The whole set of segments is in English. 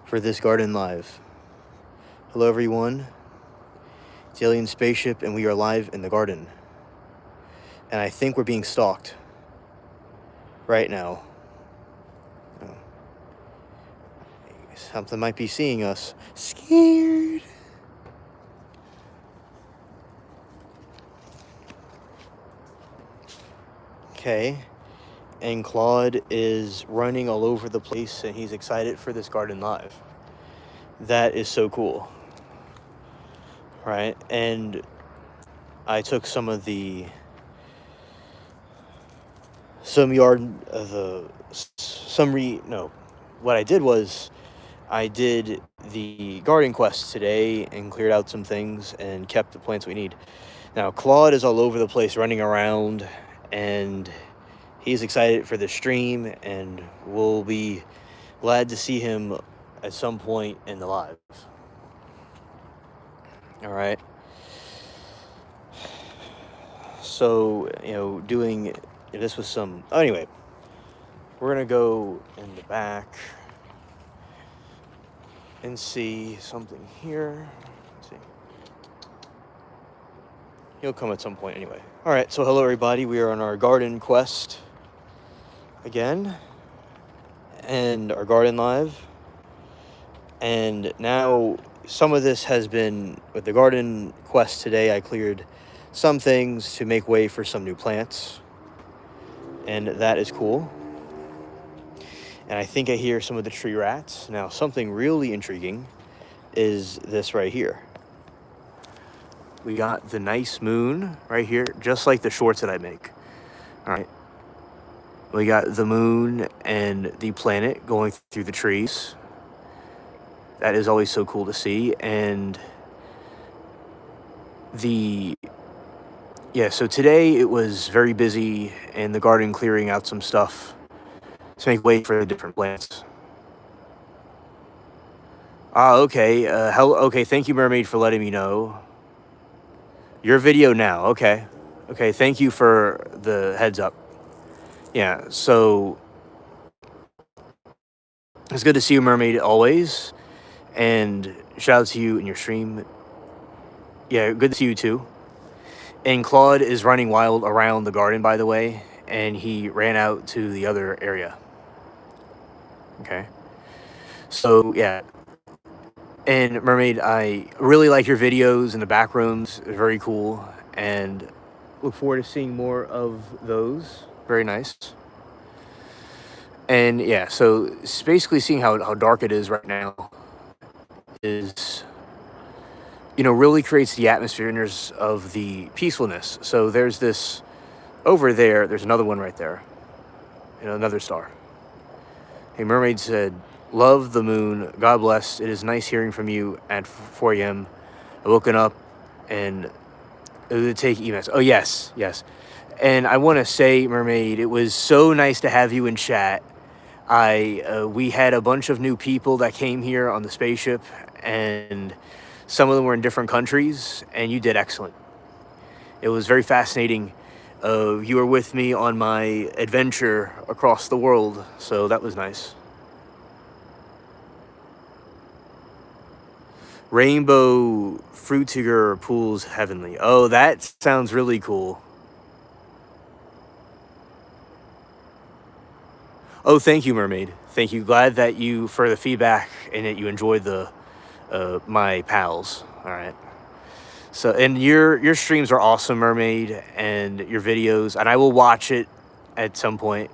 for this garden live. Hello everyone, it's Alien Spaceship and we are live in the garden. And I think we're being stalked right now. Something might be seeing us. Scared. Okay. And Claude is running all over the place and he's excited for this garden live. That is so cool. Right? And I took some of what I did was I did the garden quest today and cleared out some things and kept the plants we need. Now Claude is all over the place running around and he's excited for the stream and we'll be glad to see him at some point in the live. All right. So, doing this with some... Anyway, we're going to go in the back and see something here. Let's see. He'll come at some point anyway. All right, so hello everybody. We are on our garden quest again and our garden live. And now some of this has been with the garden quest today. I cleared some things to make way for some new plants. And that is cool. And I think I hear some of the tree rats. Now, something really intriguing is this right here. We got the nice moon right here, just like the shorts that I make. All right. We got the moon and the planet going through the trees. That is always so cool to see. And so today it was very busy in the garden clearing out some stuff to make way for the different plants. Okay. Okay, thank you, Mermaid, for letting me know. Your video now. Okay. Okay, thank you for the heads up. Yeah, so it's good to see you, Mermaid, always. And shout out to you in your stream. Yeah, good to see you too. And Claude is running wild around the garden, by the way, and he ran out to the other area. Okay. So, yeah. And Mermaid, I really like your videos in the back rooms. They're very cool. And look forward to seeing more of those. Very nice. And yeah, so it's basically seeing how dark it is right now is, really creates the atmosphere and there's of the peacefulness. So there's this over there. There's another one right there. Another star. Hey, Mermaid said, love the moon. God bless. It is nice hearing from you at 4 a.m. I woken up and it would take EMS. Oh, yes. And I want to say, Mermaid, it was so nice to have you in chat. We had a bunch of new people that came here on the spaceship, and some of them were in different countries, and you did excellent. It was very fascinating. You were with me on my adventure across the world, so that was nice. Rainbow Fruitiger Pools Heavenly. Oh, that sounds really cool. Oh, thank you, Mermaid. Thank you. Glad that you, for the feedback and that you enjoyed my pals. All right. So, and your streams are awesome, Mermaid, and your videos, and I will watch it at some point.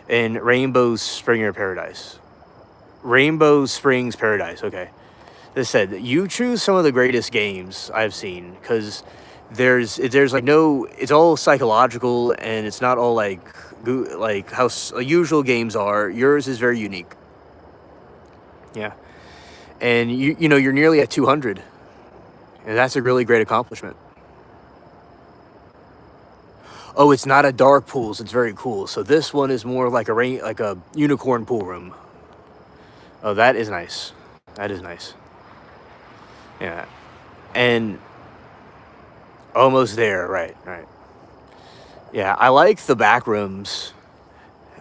And Rainbow Springer Paradise. Rainbow Springs Paradise. Okay. This said, you choose some of the greatest games I've seen, because there's like no, it's all psychological and it's not all like how usual games are. Yours is very unique. Yeah. And you're nearly at 200. And that's a really great accomplishment. Oh, it's not a dark pool, so it's very cool. So this one is more like a unicorn pool room. Oh, that is nice. That is nice. Yeah. And almost there, right. Yeah, I like the back rooms.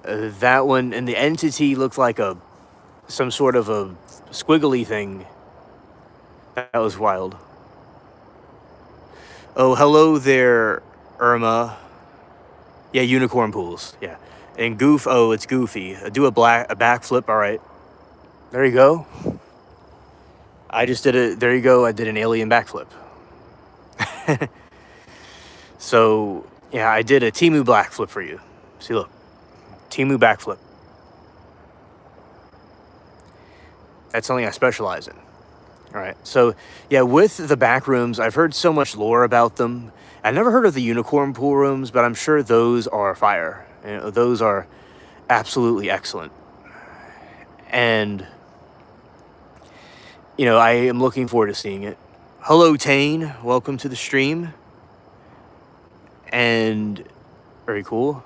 That one, and the entity looked like a some sort of a squiggly thing. That was wild. Oh, hello there, Irma. Yeah, unicorn pools. Yeah. And Goof, oh, it's Goofy. Do a backflip, all right. There you go. I just did it. There you go. I did an alien backflip. So, yeah, I did a Timu backflip for you. See, look. Timu backflip. That's something I specialize in. All right. So, yeah, with the back rooms, I've heard so much lore about them. I never heard of the unicorn pool rooms, but I'm sure those are fire. You know, those are absolutely excellent. And, you know, I am looking forward to seeing it. Hello, Tane. Welcome to the stream. And very cool.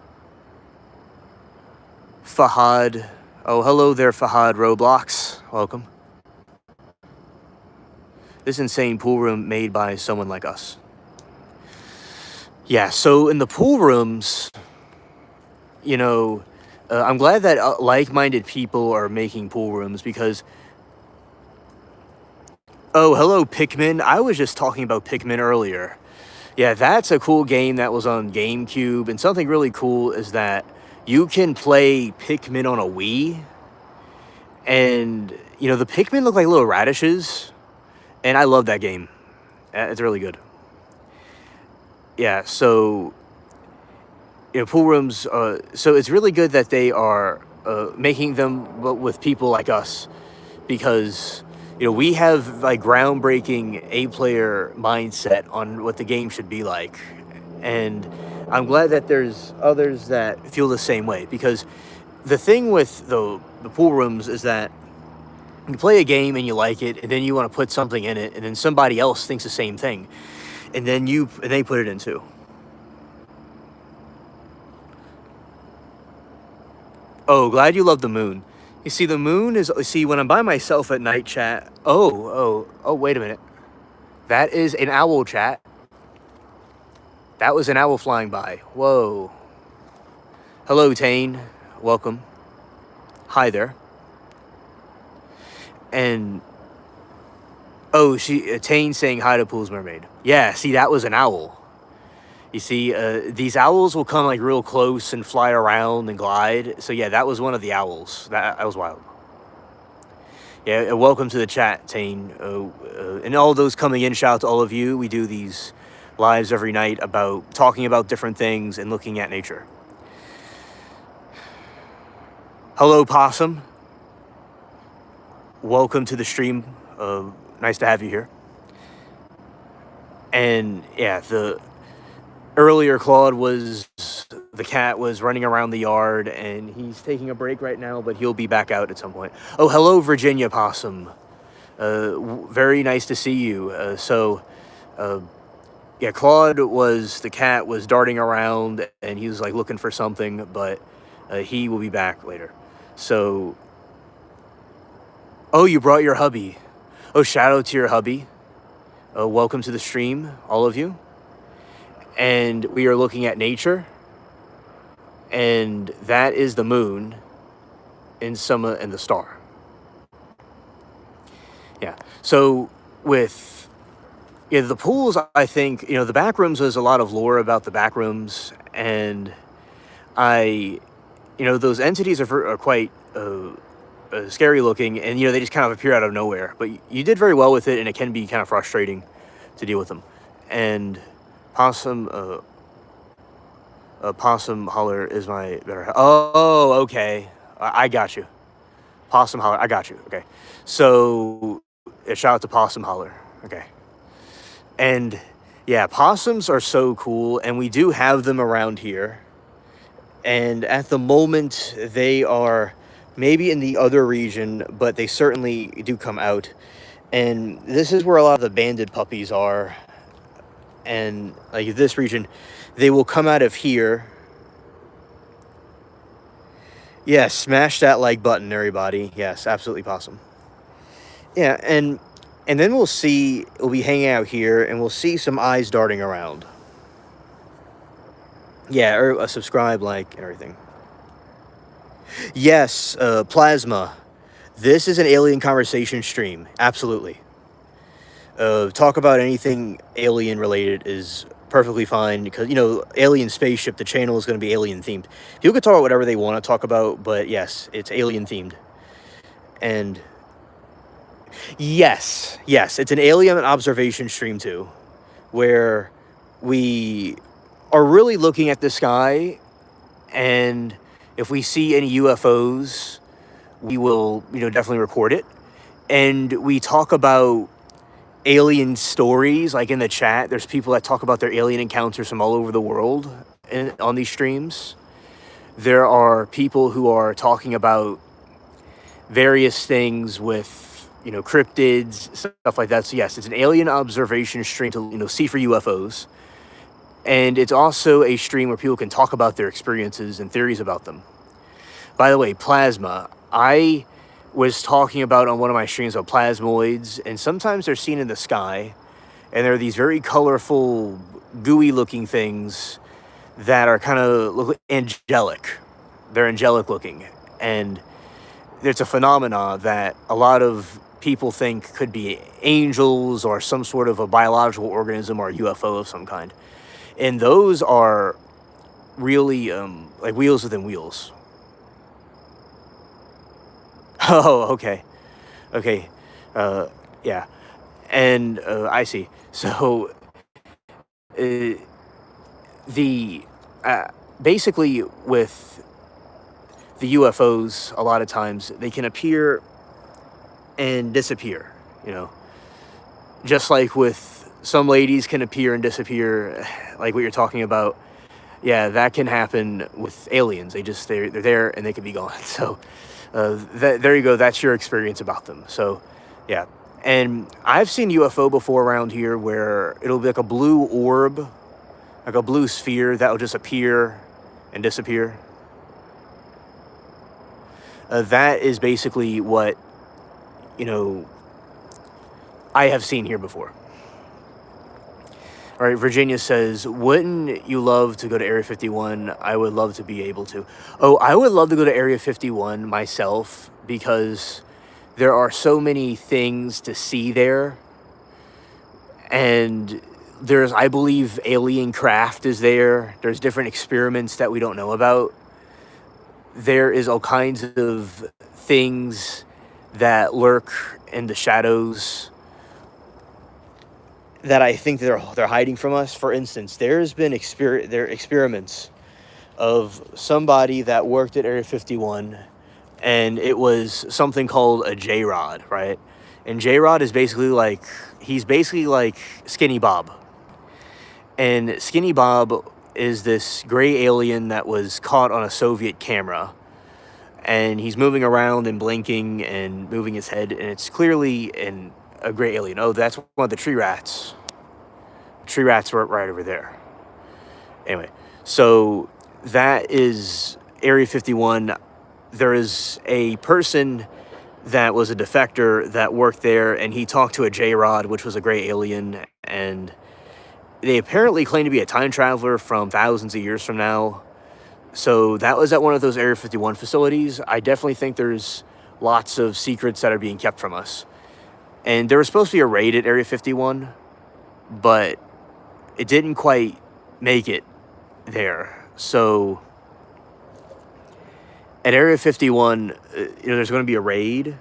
Fahad. Oh, hello there, Fahad Roblox. Welcome. This insane pool room made by someone like us. Yeah, so in the pool rooms, you know, I'm glad that like-minded people are making pool rooms because... Oh, hello, Pikmin. I was just talking about Pikmin earlier. Yeah, that's a cool game that was on GameCube, and something really cool is that you can play Pikmin on a Wii, and, you know, the Pikmin look like little radishes, and I love that game. It's really good. Yeah, so, you know, pool rooms, so it's really good that they are making them with people like us, because... You know, we have like groundbreaking A-player mindset on what the game should be like. And I'm glad that there's others that feel the same way. Because the thing with the pool rooms is that you play a game and you like it, and then you want to put something in it, and then somebody else thinks the same thing. And then they put it in too. Oh, glad you love the moon. You see, the moon is... See, when I'm by myself at night, chat... Oh, wait a minute. That is an owl, chat. That was an owl flying by. Whoa. Hello, Tane. Welcome. Hi there. And... Oh, Tane saying hi to Pool's Mermaid. Yeah, see, that was an owl. You see, these owls will come like real close and fly around and glide. So yeah, that was one of the owls. That was wild. Yeah, welcome to the chat, Tane. And all those coming in, shout out to all of you. We do these lives every night about talking about different things and looking at nature. Hello, Possum. Welcome to the stream. Nice to have you here. And yeah, earlier, Claude the cat was running around the yard, and he's taking a break right now, but he'll be back out at some point. Oh, hello, Virginia Possum. Very nice to see you. Yeah, Claude the cat was darting around, and he was like looking for something, but he will be back later. So, oh, you brought your hubby. Oh, shout out to your hubby. Welcome to the stream, all of you. And we are looking at nature, and that is the moon and the star. Yeah. So with the pools, I think, you know, the back rooms, there's a lot of lore about the back rooms, and you know, those entities are quite scary looking, and, you know, they just kind of appear out of nowhere. But you did very well with it, and it can be kind of frustrating to deal with them. And Possum Holler is my better... Oh, okay. I got you. Possum Holler, I got you. Okay. So, shout out to Possum Holler. Okay. And, yeah, possums are so cool, and we do have them around here. And at the moment, they are maybe in the other region, but they certainly do come out. And this is where a lot of the banded puppies are. And like this region, they will come out of here. Yeah, smash that like button, everybody. Yes, absolutely, Possum. Yeah, and then we'll be hanging out here, and we'll see some eyes darting around. Yeah, or a subscribe, like, and everything. Yes, Plasma. This is an alien conversation stream. Absolutely. Talk about anything alien related is perfectly fine because, you know, alien spaceship, the channel is going to be alien themed. People can talk about whatever they want to talk about, but yes, it's alien themed. And yes, it's an alien observation stream too, where we are really looking at the sky, and if we see any UFOs, we will, you know, definitely record it. And we talk about alien stories, like in the chat. There's people that talk about their alien encounters from all over the world on these streams. There are people who are talking about various things with, you know, cryptids, stuff like that. So yes, it's an alien observation stream to, you know, see for UFOs. And it's also a stream where people can talk about their experiences and theories about them. By the way, plasma. I was talking about on one of my streams about plasmoids, and sometimes they're seen in the sky, and they're these very colorful, gooey looking things that are kind of look angelic. They're angelic looking. And it's a phenomena that a lot of people think could be angels or some sort of a biological organism or a UFO of some kind. And those are really like wheels within wheels. Oh, okay. Okay. Yeah. And I see. So the basically with the UFOs, a lot of times they can appear and disappear, you know, just like with some ladies can appear and disappear, like what you're talking about. Yeah, that can happen with aliens. They're there and they can be gone. So there you go. That's your experience about them. So yeah. And I've seen UFO before around here where it'll be like a blue orb, like a blue sphere that will just appear and disappear. That is basically what, you know, I have seen here before. All right, Virginia says, wouldn't you love to go to Area 51? I would love to be able to. Oh, I would love to go to Area 51 myself because there are so many things to see there. And there's, I believe, alien craft is there. There's different experiments that we don't know about. There is all kinds of things that lurk in the shadows that I think they're hiding from us. For instance, there's been experiments of somebody that worked at Area 51, and it was something called a J-Rod, right? And J-Rod is basically like, he's basically like Skinny Bob. And Skinny Bob is this gray alien that was caught on a Soviet camera. And he's moving around and blinking and moving his head, and it's clearly a gray alien. Oh, that's one of the tree rats. Tree rats were right over there. Anyway, so that is Area 51. There is a person that was a defector that worked there, and he talked to a J-Rod, which was a gray alien, and they apparently claim to be a time traveler from thousands of years from now. So that was at one of those Area 51 facilities. I definitely think there's lots of secrets that are being kept from us. And there was supposed to be a raid at Area 51, but it didn't quite make it there. So at Area 51, you know, there's going to be a raid,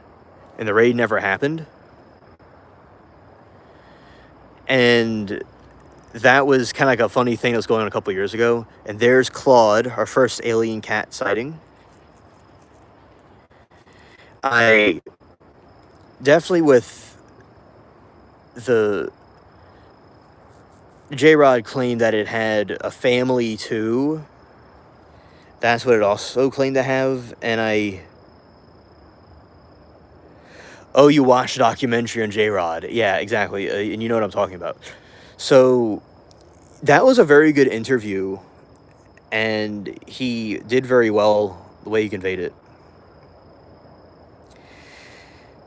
and the raid never happened. And that was kind of like a funny thing that was going on a couple years ago. And there's Claude, our first alien cat sighting. I definitely, with the J-Rod claimed that it had a family too. That's what it also claimed to have. And oh, you watched a documentary on J-Rod. Yeah, exactly. And you know what I'm talking about. So that was a very good interview, and he did very well the way he conveyed it.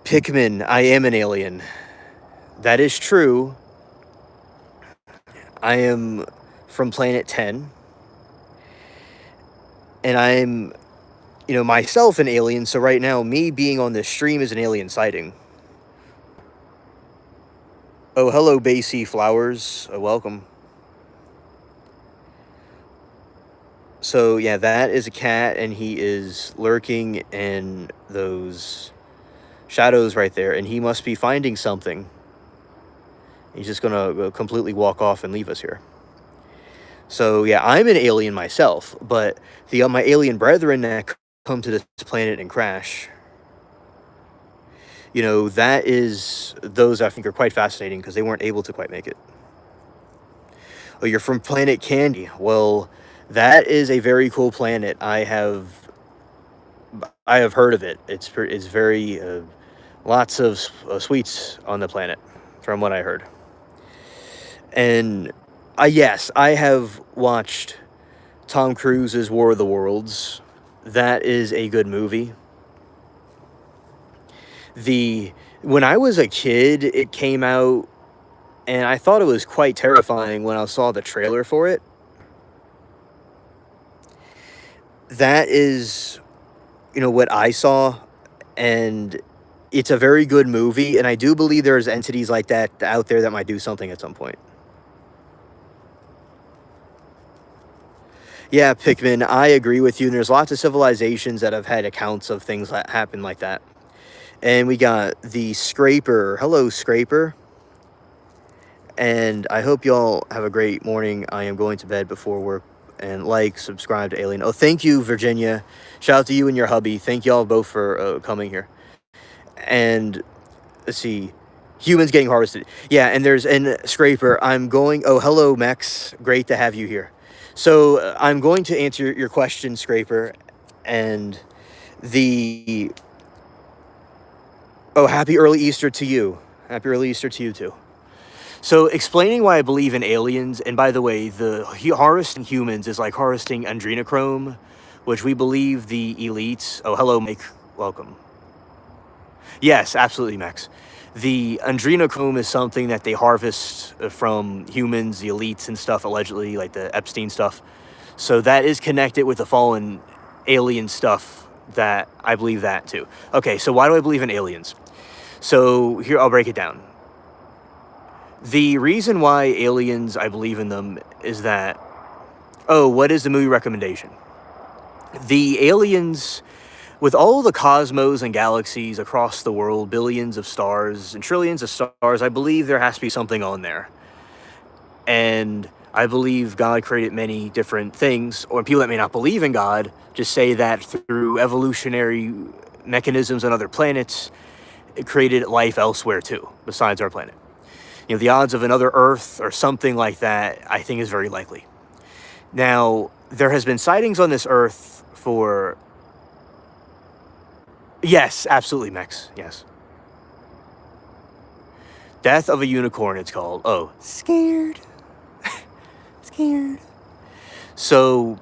Pikmin, I am an alien. That is true. I am from Planet 10, and I'm myself an alien. So right now, me being on this stream is an alien sighting. Oh, hello, Basie Flowers. Welcome. So yeah, that is a cat, and he is lurking in those shadows right there, and he must be finding something. He's just gonna completely walk off and leave us here. So yeah, I'm an alien myself, but my alien brethren that come to this planet and crash, those I think are quite fascinating because they weren't able to quite make it. Oh, you're from Planet Candy. Well, that is a very cool planet. I have heard of it. It's very lots of sweets on the planet, from what I heard. And yes, I have watched Tom Cruise's War of the Worlds. That is a good movie. When I was a kid, it came out, and I thought it was quite terrifying when I saw the trailer for it. That is, what I saw, and it's a very good movie, and I do believe there's entities like that out there that might do something at some point. Yeah, Pikmin, I agree with you, and there's lots of civilizations that have had accounts of things that happen like that. And we got the Scraper. Hello, Scraper. And I hope y'all have a great morning. I am going to bed before work. And subscribe to Alien. Oh, thank you, Virginia. Shout out to you and your hubby. Thank y'all both for coming here. And let's see. Humans getting harvested. Yeah, and Scraper, oh, hello, Mex. Great to have you here. So I'm going to answer your question, Scraper. And happy early Easter to you. Happy early Easter to you, too. So explaining why I believe in aliens, and by the way, harvesting humans is like harvesting adrenochrome, which we believe the elites... Oh, hello, Mike. Welcome. Yes, absolutely, Max. The adrenochrome is something that they harvest from humans, the elites and stuff, allegedly, like the Epstein stuff. So that is connected with the fallen alien stuff that I believe that, too. Okay, so why do I believe in aliens? So here, I'll break it down. The reason why aliens, I believe in them, is that... Oh, what is the movie recommendation? The aliens, with all the cosmos and galaxies across the world, billions of stars and trillions of stars, I believe there has to be something on there. And I believe God created many different things, or people that may not believe in God just say that through evolutionary mechanisms on other planets, it created life elsewhere too, besides our planet. The odds of another Earth or something like that, I think, is very likely. Now, there has been sightings on this Earth for... Yes, absolutely, Mex. Yes. Death of a Unicorn, it's called. Oh, scared. Scared. So,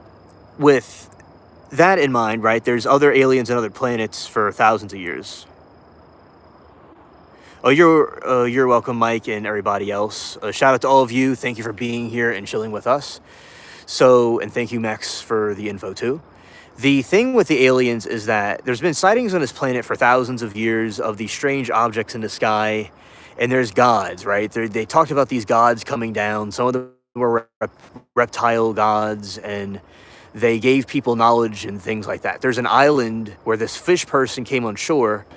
with that in mind, right, there's other aliens and other planets for thousands of years. Oh, you're welcome, Mike, and everybody else. Shout out to all of you. Thank you for being here and chilling with us. And thank you, Max, for the info, too. The thing with the aliens is that there's been sightings on this planet for thousands of years of these strange objects in the sky, and there's gods, right? They talked about these gods coming down. Some of them were reptile gods, and they gave people knowledge and things like that. There's an island where this fish person came on shore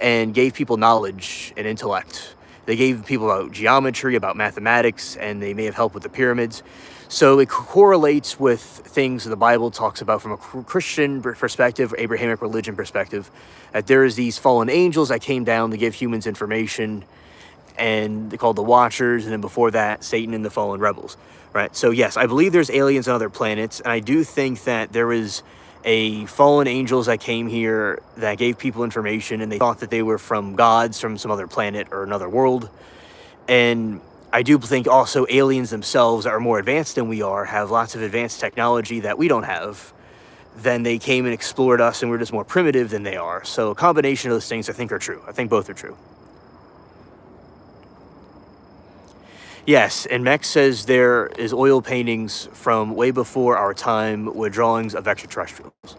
and gave people knowledge and intellect. They gave people about geometry, about mathematics, and they may have helped with the pyramids. So it correlates with things the Bible talks about from a Christian perspective, Abrahamic religion perspective, that there is these fallen angels that came down to give humans information, and they're called the Watchers, and then before that, Satan and the fallen rebels, right? So yes, I believe there's aliens on other planets, and I do think that there is a fallen angels that came here that gave people information, and they thought that they were from gods from some other planet or another world. And I do think also aliens themselves that are more advanced than we are have lots of advanced technology that we don't have. Then they came and explored us, and we're just more primitive than they are. So a combination of those things I think are true. I think both are true. Yes, and Mex says there is oil paintings from way before our time with drawings of extraterrestrials.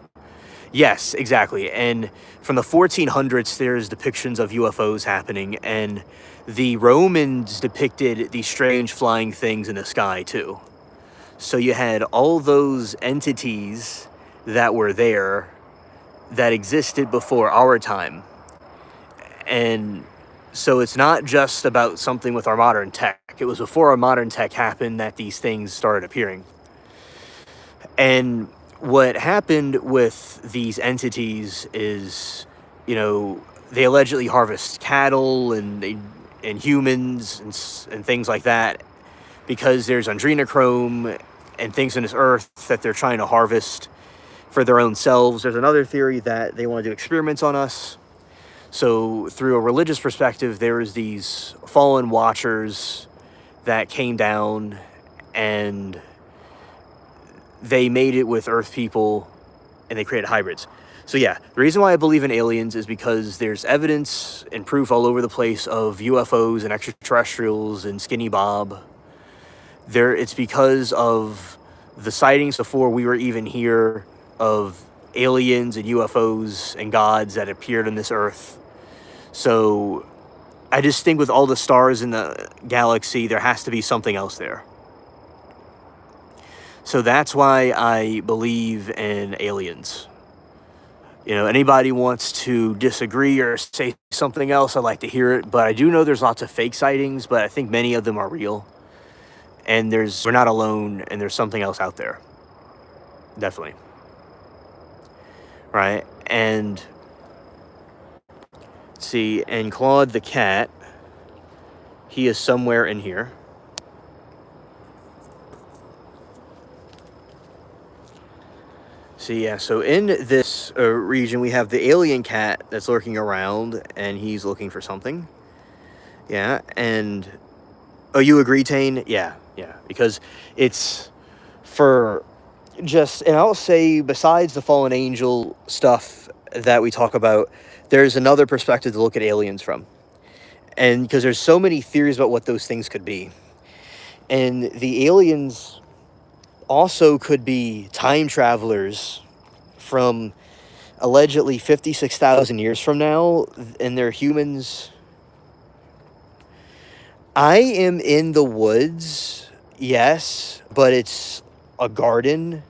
Yes, exactly. And from the 1400s, there's depictions of UFOs happening, and the Romans depicted these strange flying things in the sky too. So you had all those entities that were there that existed before our time. And so it's not just about something with our modern tech. It was before our modern tech happened that these things started appearing. And what happened with these entities is, they allegedly harvest cattle and humans and things like that, because there's adrenochrome and things in this earth that they're trying to harvest for their own selves. There's another theory that they want to do experiments on us. So through a religious perspective, there's these fallen watchers that came down and they made it with Earth people and they created hybrids. So yeah, the reason why I believe in aliens is because there's evidence and proof all over the place of UFOs and extraterrestrials and Skinny Bob. It's because of the sightings before we were even here of aliens and UFOs and gods that appeared on this earth. So I just think with all the stars in the galaxy, there has to be something else there. So that's why I believe in aliens. Anybody wants to disagree or say something else, I'd like to hear it. But I do know there's lots of fake sightings, but I think many of them are real. And we're not alone, and there's something else out there. Definitely. Right? And let's see, and Claude the cat, he is somewhere in here. So in this region, we have the alien cat that's lurking around, and he's looking for something. Yeah, and... Oh, you agree, Tane? Yeah, because it's for just... And I'll say, besides the fallen angel stuff that we talk about, there's another perspective to look at aliens from. And because there's so many theories about what those things could be. And the aliens also could be time travelers from allegedly 56,000 years from now, and they're humans. I am in the woods, yes, but it's a garden.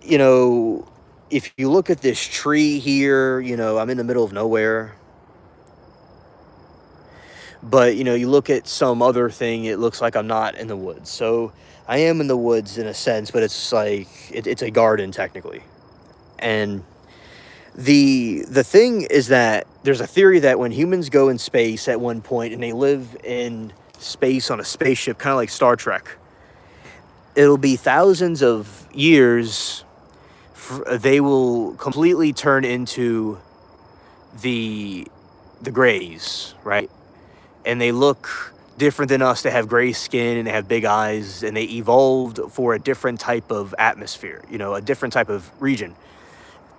If you look at this tree here, I'm in the middle of nowhere. But, you look at some other thing, it looks like I'm not in the woods. So I am in the woods in a sense, but it's like, it's a garden technically. And the thing is that there's a theory that when humans go in space at one point and they live in space on a spaceship, kind of like Star Trek, it'll be thousands of years, they will completely turn into the Greys, right? And they look different than us. They have gray skin and they have big eyes, and they evolved for a different type of atmosphere, a different type of region.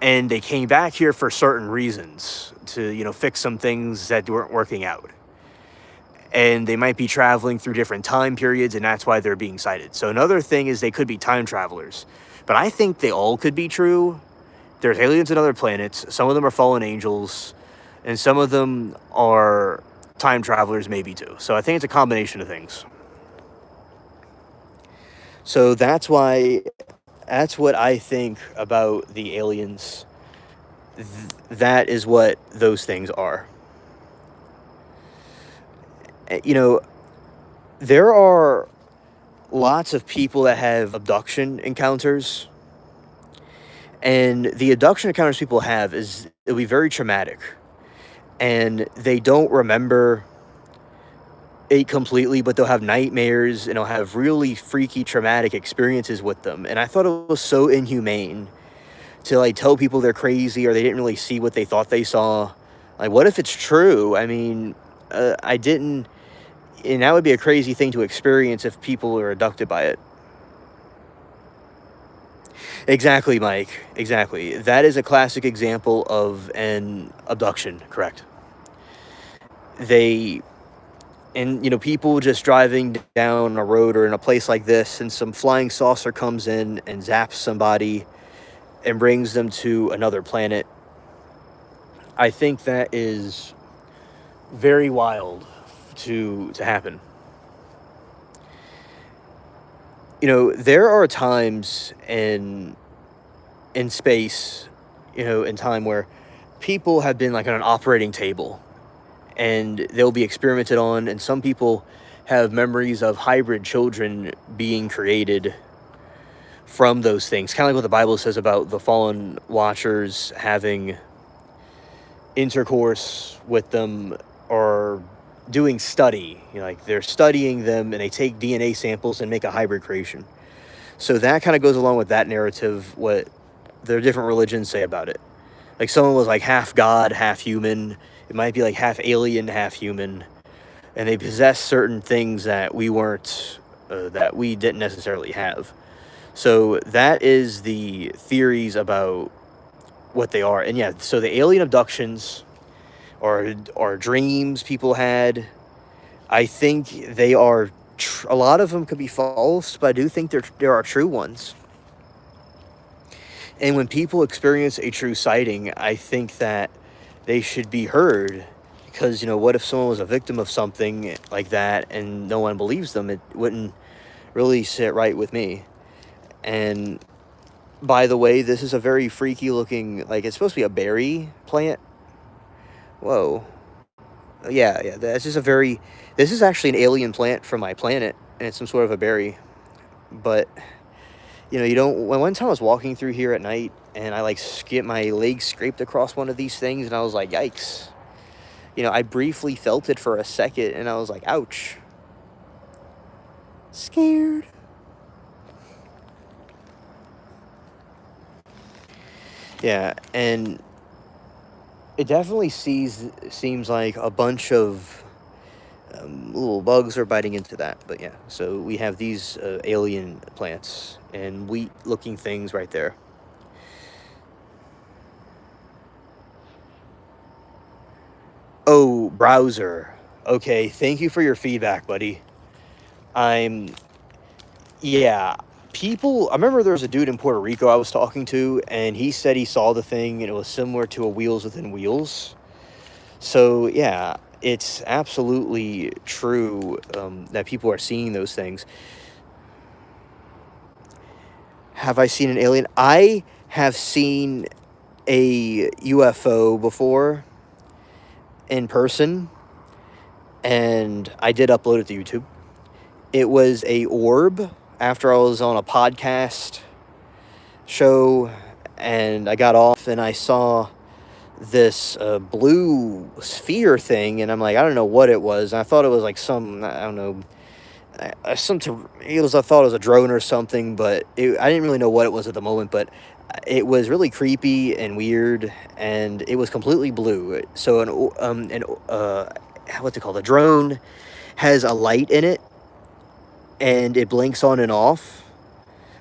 And they came back here for certain reasons to, fix some things that weren't working out. And they might be traveling through different time periods, and that's why they're being sighted. So another thing is they could be time travelers. But I think they all could be true. There's aliens on other planets. Some of them are fallen angels, and some of them are time travelers maybe too. So I think it's a combination of things. So that's what I think about the aliens. That is what those things are. There are lots of people that have abduction encounters. And the abduction encounters people have it'll be very traumatic. And they don't remember it completely, but they'll have nightmares and they'll have really freaky, traumatic experiences with them. And I thought it was so inhumane to tell people they're crazy or they didn't really see what they thought they saw. What if it's true? I mean, I didn't, and that would be a crazy thing to experience if people are abducted by it. Exactly, Mike. Exactly. That is a classic example of an abduction, correct? People just driving down a road or in a place like this, and some flying saucer comes in and zaps somebody, and brings them to another planet. I think that is very wild to happen. There are times in space, in time where people have been like on an operating table and they'll be experimented on, and some people have memories of hybrid children being created from those things. Kind of like what the Bible says about the fallen watchers having intercourse with them or doing study. Like they're studying them and they take DNA samples and make a hybrid creation. So that kind of goes along with that narrative, what their different religions say about it. Like someone was like half god, half human. It might be like half alien, half human. And they possess certain things that we weren't, that we didn't necessarily have. So that is the theories about what they are. And yeah, so the alien abductions or dreams people had, I think they are, a lot of them could be false, but I do think there are true ones. And when people experience a true sighting, I think that they should be heard. Because, what if someone was a victim of something like that and no one believes them? It wouldn't really sit right with me. And by the way, this is a very freaky looking, like it's supposed to be a berry plant. Whoa. Yeah, this is actually an alien plant from my planet, and it's some sort of a berry. But, one time I was walking through here at night, and I my leg scraped across one of these things, and I was like, yikes. I briefly felt it for a second, and I was like, ouch. Scared. Yeah, and it definitely seems like a bunch of little bugs are biting into that. But yeah, so we have these alien plants and wheat-looking things right there. Oh, browser. Okay, thank you for your feedback, buddy. Yeah, I remember there was a dude in Puerto Rico I was talking to, and he said he saw the thing, and it was similar to a Wheels Within Wheels. So, yeah, it's absolutely true that people are seeing those things. Have I seen an alien? I have seen a UFO before in person, and I did upload it to YouTube. It was a orb after I was on a podcast show, and I got off and I saw this blue sphere thing, and I'm like, I don't know what it was. I thought it was like some, I don't know, I thought it was a drone or something, but I didn't really know what it was at the moment, but it was really creepy and weird, and it was completely blue. So what's it called? A drone has a light in it, and it blinks on and off.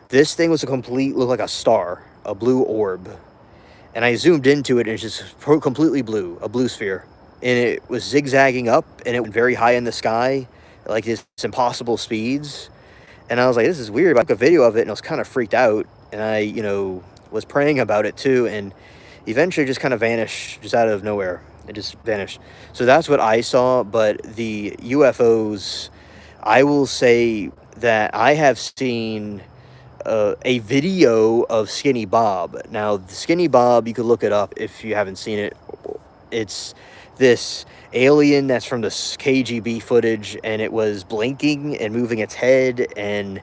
This thing was looked like a star, a blue orb. And I zoomed into it, and it's just completely blue, a blue sphere. And it was zigzagging up, and it went very high in the sky, like this impossible speeds. And I was like, this is weird. I took a video of it, and I was kind of freaked out. And I, was praying about it too, and eventually just kind of vanished, just out of nowhere. It just vanished. So that's what I saw, but the UFOs, I will say that I have seen a video of Skinny Bob. Now, Skinny Bob, you could look it up if you haven't seen it. It's this alien that's from the KGB footage, and it was blinking and moving its head, and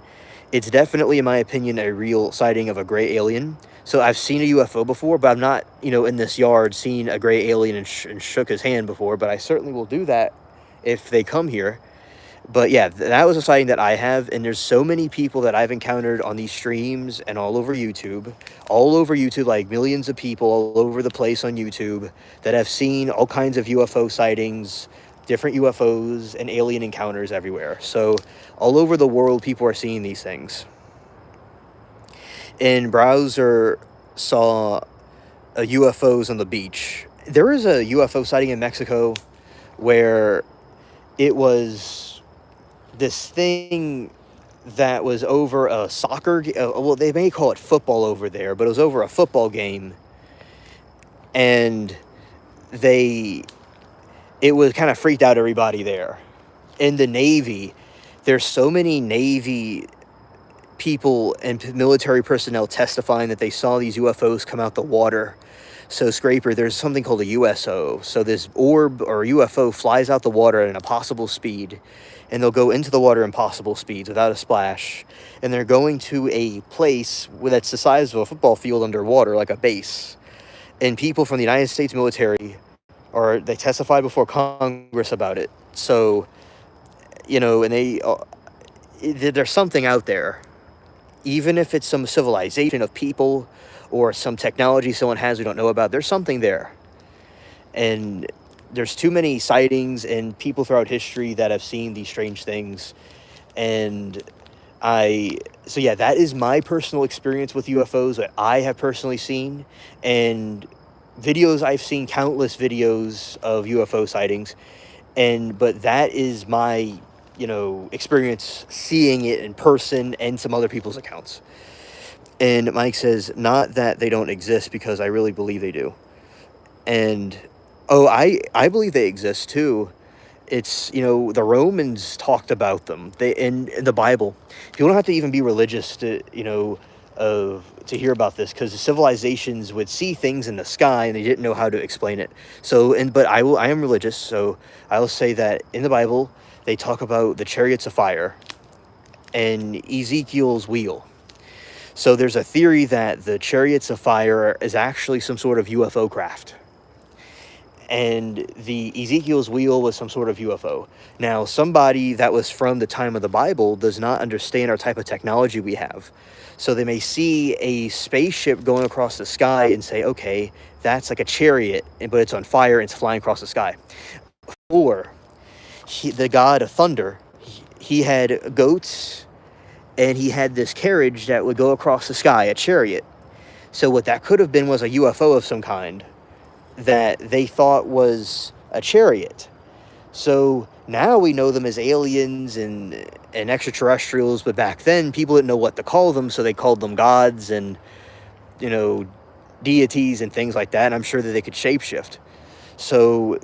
it's definitely, in my opinion, a real sighting of a gray alien. So I've seen a UFO before, but I've not, in this yard, seen a gray alien and shook his hand before, but I certainly will do that if they come here. But yeah, that was a sighting that I have, and there's so many people that I've encountered on these streams and all over YouTube, like millions of people all over the place on YouTube that have seen all kinds of UFO sightings, different UFOs, and alien encounters everywhere. So all over the world, people are seeing these things. And Browser saw UFOs on the beach. There was a UFO sighting in Mexico where it was this thing that was over a well, they may call it football over there, but it was over a football game, and it was kind of freaked out everybody there. In the Navy, there's so many Navy people and military personnel testifying that they saw these UFOs come out the water. So, Scraper, there's something called a USO. So this orb or UFO flies out the water at an impossible speed, and they'll go into the water at impossible speeds without a splash, and they're going to a place that's the size of a football field underwater, like a base. And people from the United States military, or they testified before Congress about it. So, and there's something out there. Even if it's some civilization of people or some technology someone has we don't know about, there's something there. And there's too many sightings and people throughout history that have seen these strange things. And so yeah, that is my personal experience with UFOs that I have personally seen. And videos, I've seen countless videos of UFO sightings. But that is my experience seeing it in person and some other people's accounts. And Mike says, not that they don't exist, because I really believe they do. And, I believe they exist too. It's, the Romans talked about them. They in the Bible. You don't have to even be religious to, to hear about this, because the civilizations would see things in the sky and they didn't know how to explain it. But I am religious, so I will say that in the Bible, they talk about the chariots of fire and Ezekiel's wheel. So there's a theory that the chariots of fire is actually some sort of UFO craft. And the Ezekiel's wheel was some sort of UFO. Now, somebody that was from the time of the Bible does not understand our type of technology we have. So they may see a spaceship going across the sky and say, okay, that's like a chariot, but it's on fire and it's flying across the sky. Or the god of thunder, he had goats, and he had this carriage that would go across the sky, a chariot. So what that could have been was a UFO of some kind that they thought was a chariot. So now we know them as aliens and extraterrestrials, but back then people didn't know what to call them, so they called them gods and, deities and things like that, and I'm sure that they could shapeshift. So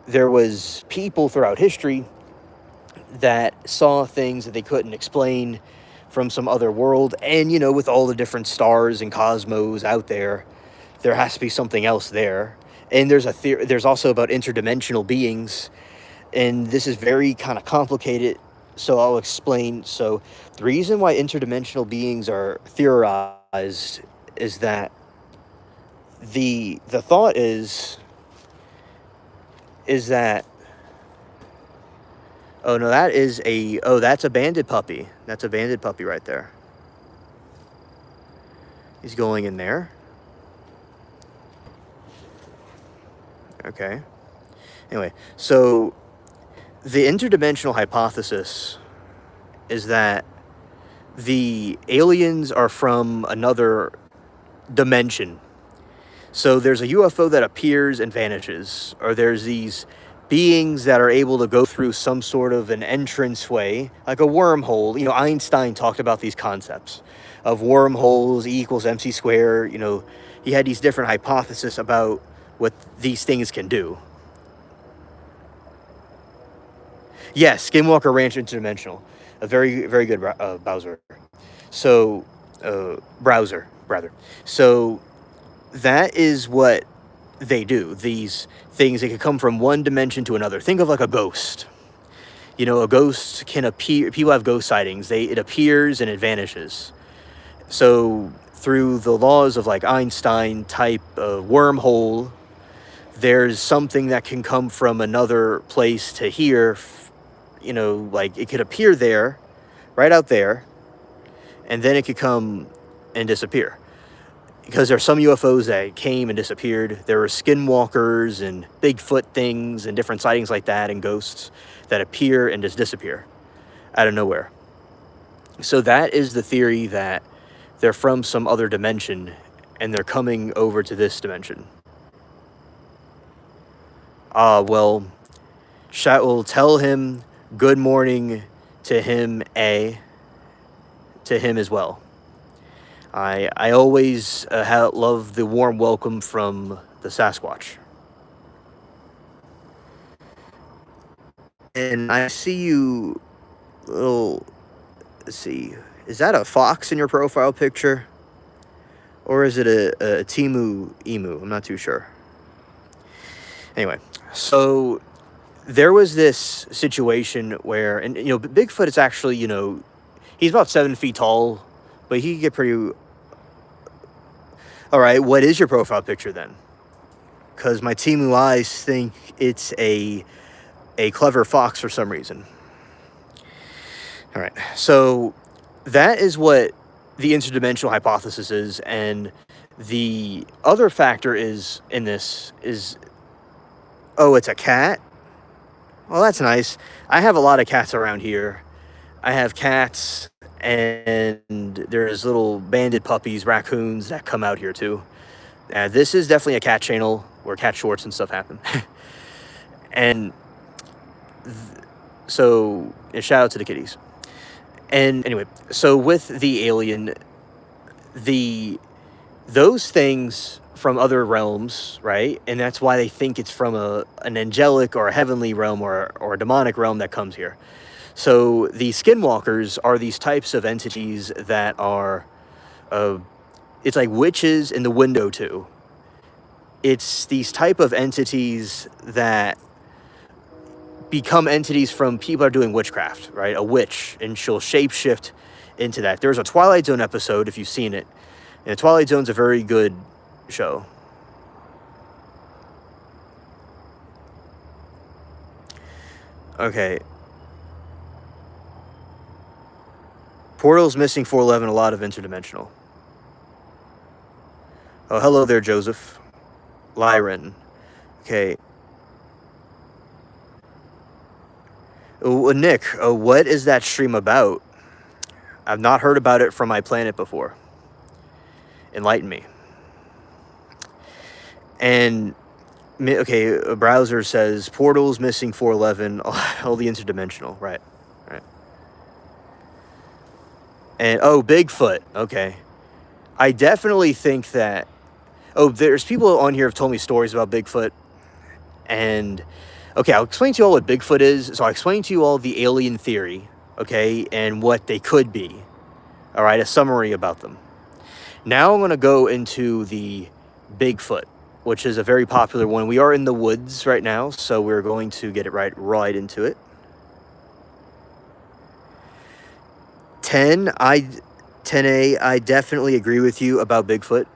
there was people throughout history that saw things that they couldn't explain from some other world, and, with all the different stars and cosmos out there, there has to be something else there. And there's also about interdimensional beings, and this is very kind of complicated, so I'll explain. So the reason why interdimensional beings are theorized is that the thought is that, oh no, that's a banded puppy. That's a banded puppy right there. He's going in there. Okay. Anyway, so the interdimensional hypothesis is that the aliens are from another dimension. So there's a UFO that appears and vanishes, or there's these beings that are able to go through some sort of an entranceway, like a wormhole. Einstein talked about these concepts of wormholes, E equals MC squared. He had these different hypotheses about what these things can do. Yes, Skinwalker Ranch Interdimensional, a very, very good browser. So, browser, rather. So, that is what they do. These things, they can come from one dimension to another. Think of like a ghost. A ghost can appear. People have ghost sightings. It appears and it vanishes. So, through the laws of like Einstein type wormhole, there's something that can come from another place to here. Like it could appear there, right out there, and then it could come and disappear. Because there are some UFOs that came and disappeared. There were skinwalkers and Bigfoot things and different sightings like that, and ghosts that appear and just disappear out of nowhere. So that is the theory, that they're from some other dimension and they're coming over to this dimension. Well, Shaul, tell him good morning to him, A. to him as well. I always love the warm welcome from the Sasquatch. And I see you, little, let's see, is that a fox in your profile picture? Or is it a Timu emu? I'm not too sure. Anyway, so there was this situation where, and Bigfoot is actually, he's about 7 feet tall, but he can get pretty. All right, what is your profile picture then? Because my Timu eyes think it's a clever fox for some reason. All right, so that is what the interdimensional hypothesis is, and the other factor is in this is, oh, it's a cat? Well, that's nice. I have a lot of cats around here. I have cats, and there's little banded puppies, raccoons that come out here too. This is definitely a cat channel where cat shorts and stuff happen. And so, shout out to the kitties. And anyway, so with the alien, those things from other realms, right? And that's why they think it's from an angelic or a heavenly realm or a demonic realm that comes here. So the skinwalkers are these types of entities that are, it's like witches in the window too. It's these type of entities that become entities from people that are doing witchcraft, right? A witch, and she'll shapeshift into that. There's a Twilight Zone episode, if you've seen it. And the Twilight Zone's a very good show. Okay. Portal's missing 411, a lot of interdimensional. Oh, hello there, Joseph. Lyran. Okay. Nick, what is that stream about? I've not heard about it from my planet before. Enlighten me. And, okay, a browser says, Portal's missing 411, all the interdimensional. Right. And, oh, Bigfoot. Okay. I definitely think that, there's people on here who have told me stories about Bigfoot. And, okay, I'll explain to you all what Bigfoot is. So I'll explain to you all the alien theory, okay, and what they could be. All right, a summary about them. Now I'm going to go into the Bigfoot, which is a very popular one. We are in the woods right now, so we're going to get it right into it. 10A, I definitely agree with you about Bigfoot.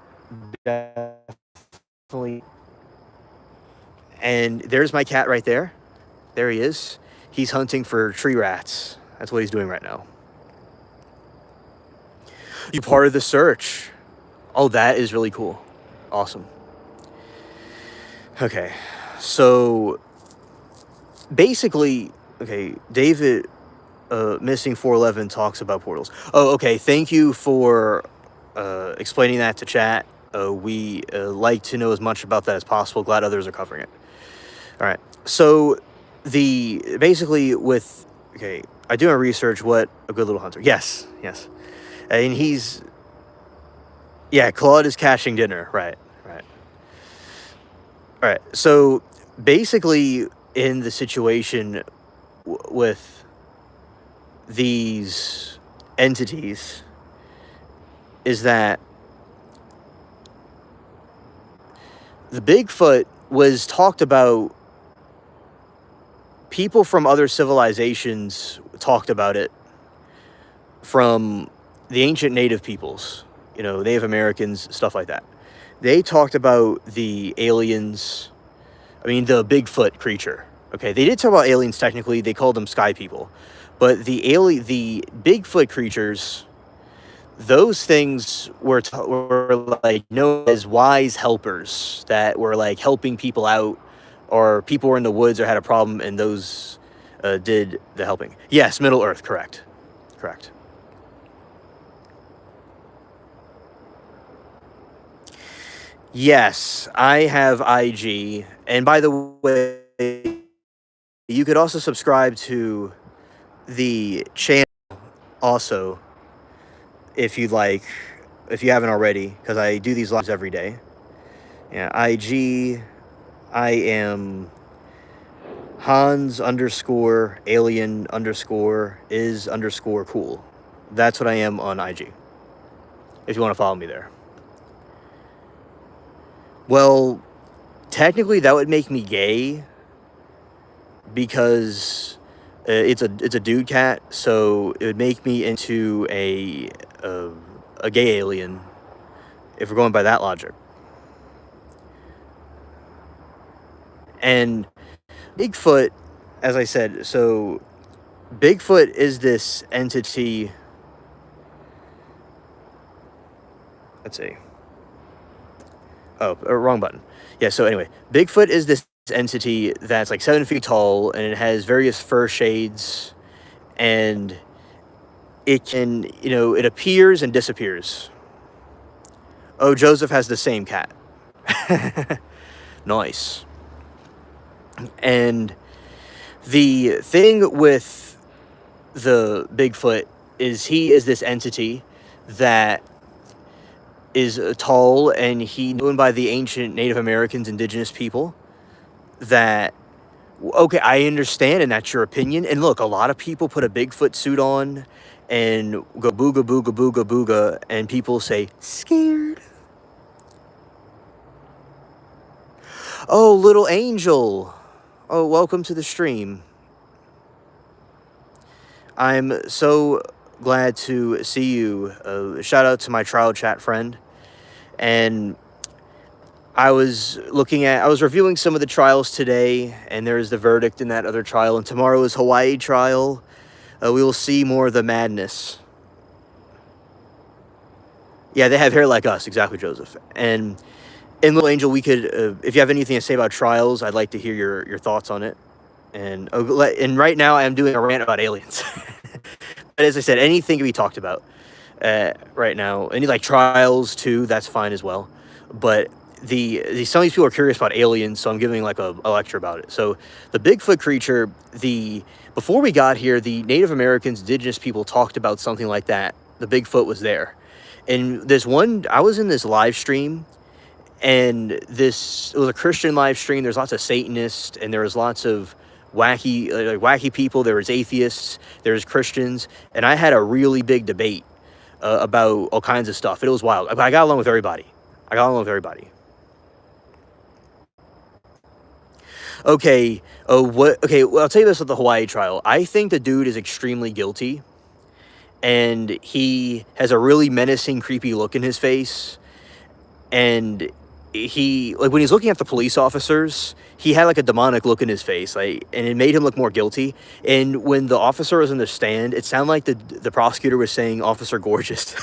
Definitely. And there's my cat right there. There he is. He's hunting for tree rats. That's what he's doing right now. You part of the search. Oh, that is really cool. Awesome. Okay. So, basically, okay, David... Missing 411 talks about portals. Oh, okay. Thank you for explaining that to chat. We like to know as much about that as possible. Glad others are covering it. All right. So basically with, okay, I do my research. What a good little hunter. Yes. And Claude is caching dinner. Right. All right. So basically in the situation with these entities is that the Bigfoot was talked about. People from other civilizations talked about it, from the ancient native peoples, Native Americans, stuff like that. They talked about the aliens, the Bigfoot creature. Okay, they did talk about aliens technically. They called them sky people. But the Bigfoot creatures, those things were like known as wise helpers that were like helping people out, or people were in the woods or had a problem, and those did the helping. Yes, Middle Earth, correct. Yes, I have IG, and by the way, you could also subscribe to the channel also, if you'd like, if you haven't already, because I do these lives every day. Yeah, IG, I am Hans underscore alien underscore is underscore cool. That's what I am on IG, if you want to follow me there. Well, technically that would make me gay, because it's a dude cat, so it would make me into a gay alien, if we're going by that logic. And Bigfoot, as I said, so Bigfoot is this entity. Let's see. Oh, wrong button. Yeah, so anyway, Bigfoot is this entity that's like 7 feet tall, and it has various fur shades, and it can, it appears and disappears. Oh, Joseph has the same cat. Nice. And the thing with the Bigfoot is he is this entity that is tall, and he known by the ancient Native Americans, indigenous people, that, okay, I understand, and that's your opinion. And look, a lot of people put a Bigfoot suit on and go booga, booga, booga, booga, and people say, scared. Oh, little angel. Oh, welcome to the stream. I'm so glad to see you. Shout out to my trial chat friend. And I was reviewing some of the trials today, and there's the verdict in that other trial, and tomorrow is Hawaii trial. We will see more of the madness. Yeah, they have hair like us, exactly, Joseph. And Little Angel, we could, if you have anything to say about trials, I'd like to hear your thoughts on it. And right now I am doing a rant about aliens. But as I said, anything can be talked about right now. Any like trials too, that's fine as well. But some of these people are curious about aliens, so I'm giving like a lecture about it. So the Bigfoot creature, before we got here, the Native Americans, indigenous people talked about something like that. The Bigfoot was there. And I was in this live stream, and it was a Christian live stream. There's lots of Satanists, and there was lots of wacky people. There was atheists, there was Christians, and I had a really big debate about all kinds of stuff. It was wild. I got along with everybody. Okay. Okay. Well, I'll tell you this with the Hawaii trial. I think the dude is extremely guilty, and he has a really menacing, creepy look in his face. And he, like, when he's looking at the police officers, he had like a demonic look in his face, like, and it made him look more guilty. And when the officer was in the stand, it sounded like the prosecutor was saying "Officer Gorgeous."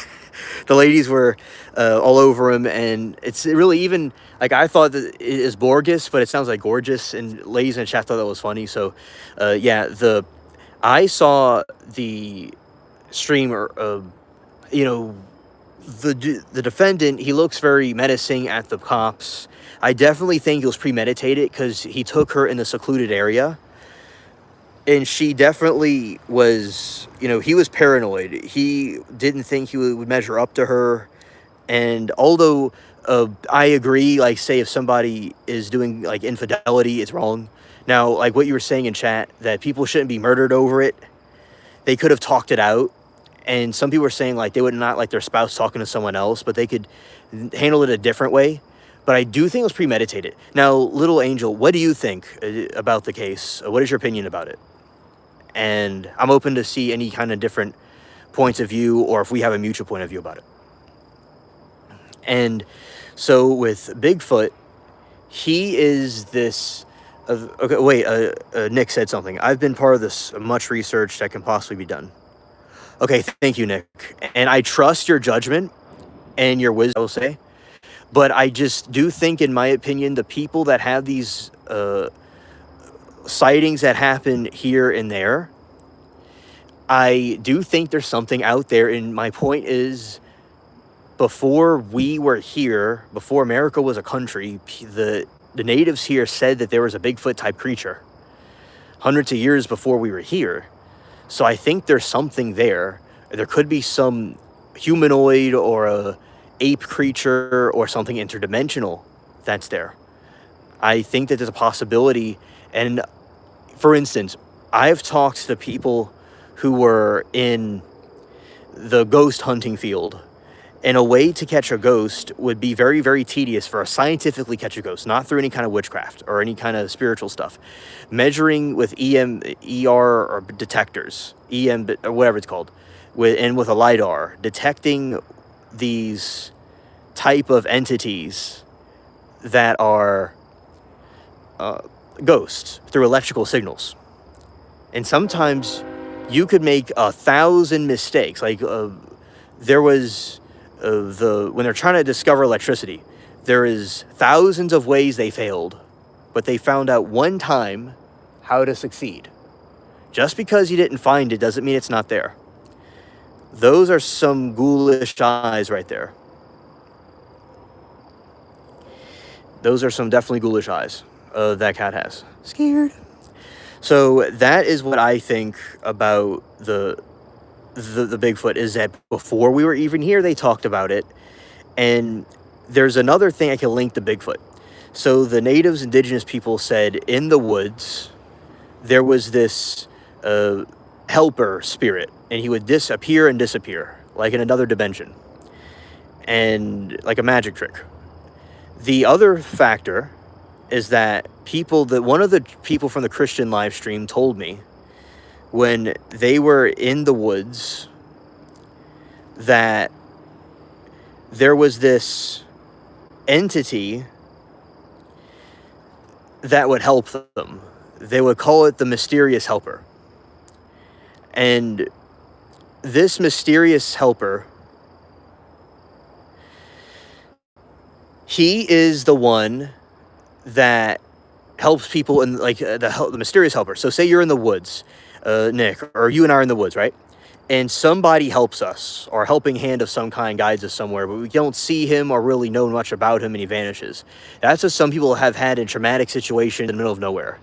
The ladies were all over him, and it's really, even like, I thought that it is Borges, but it sounds like Gorgeous, and ladies in the chat thought that was funny. So yeah, I saw the streamer, the defendant, he looks very menacing at the cops. I definitely think it was premeditated, because he took her in a secluded area, and she definitely was, he was paranoid. He didn't think he would measure up to her. And although I agree, like, say if somebody is doing like infidelity, it's wrong. Now, like what you were saying in chat, that people shouldn't be murdered over it, they could have talked it out. And some people are saying like they would not like their spouse talking to someone else, but they could handle it a different way. But I do think it was premeditated. Now, Little Angel, what do you think about the case? What is your opinion about it? And I'm open to see any kind of different points of view, or if we have a mutual point of view about it. And so with Bigfoot, he is this... okay, wait, Nick said something. I've been part of this much research that can possibly be done. Okay, thank you, Nick. And I trust your judgment and your wisdom, I will say. But I just do think, in my opinion, the people that have these sightings that happen here and there, I do think there's something out there. And my point is, before we were here, before America was a country, the natives here said that there was a Bigfoot-type creature hundreds of years before we were here. So I think there's something there. There could be some humanoid or a ape creature or something interdimensional that's there. I think that there's a possibility. And for instance, I've talked to people who were in the ghost hunting field, and a way to catch a ghost would be very, very tedious for a scientifically catch a ghost, not through any kind of witchcraft or any kind of spiritual stuff. Measuring with ER or detectors, or whatever it's called, with a LiDAR, detecting these type of entities that are ghosts through electrical signals. And sometimes you could make 1,000 mistakes. Like there was when they're trying to discover electricity, there is thousands of ways they failed, but they found out one time how to succeed. Just because you didn't find it doesn't mean it's not there. Those are some ghoulish eyes right there. Those are some definitely ghoulish eyes that cat has. Scared. So that is what I think about the Bigfoot, is that before we were even here, they talked about it. And there's another thing I can link to Bigfoot. So the natives, indigenous people said in the woods, there was this helper spirit, and he would disappear and disappear, like in another dimension, and like a magic trick. The other factor is that one of the people from the Christian live stream told me when they were in the woods that there was this entity that would help them. They would call it the mysterious helper. And this mysterious helper, he is the one that helps people in, like, the mysterious helper. So say you're in the woods, Nick, or you and I are in the woods, right? And somebody helps us, or a helping hand of some kind guides us somewhere, but we don't see him or really know much about him, and he vanishes. That's what some people have had in traumatic situations in the middle of nowhere.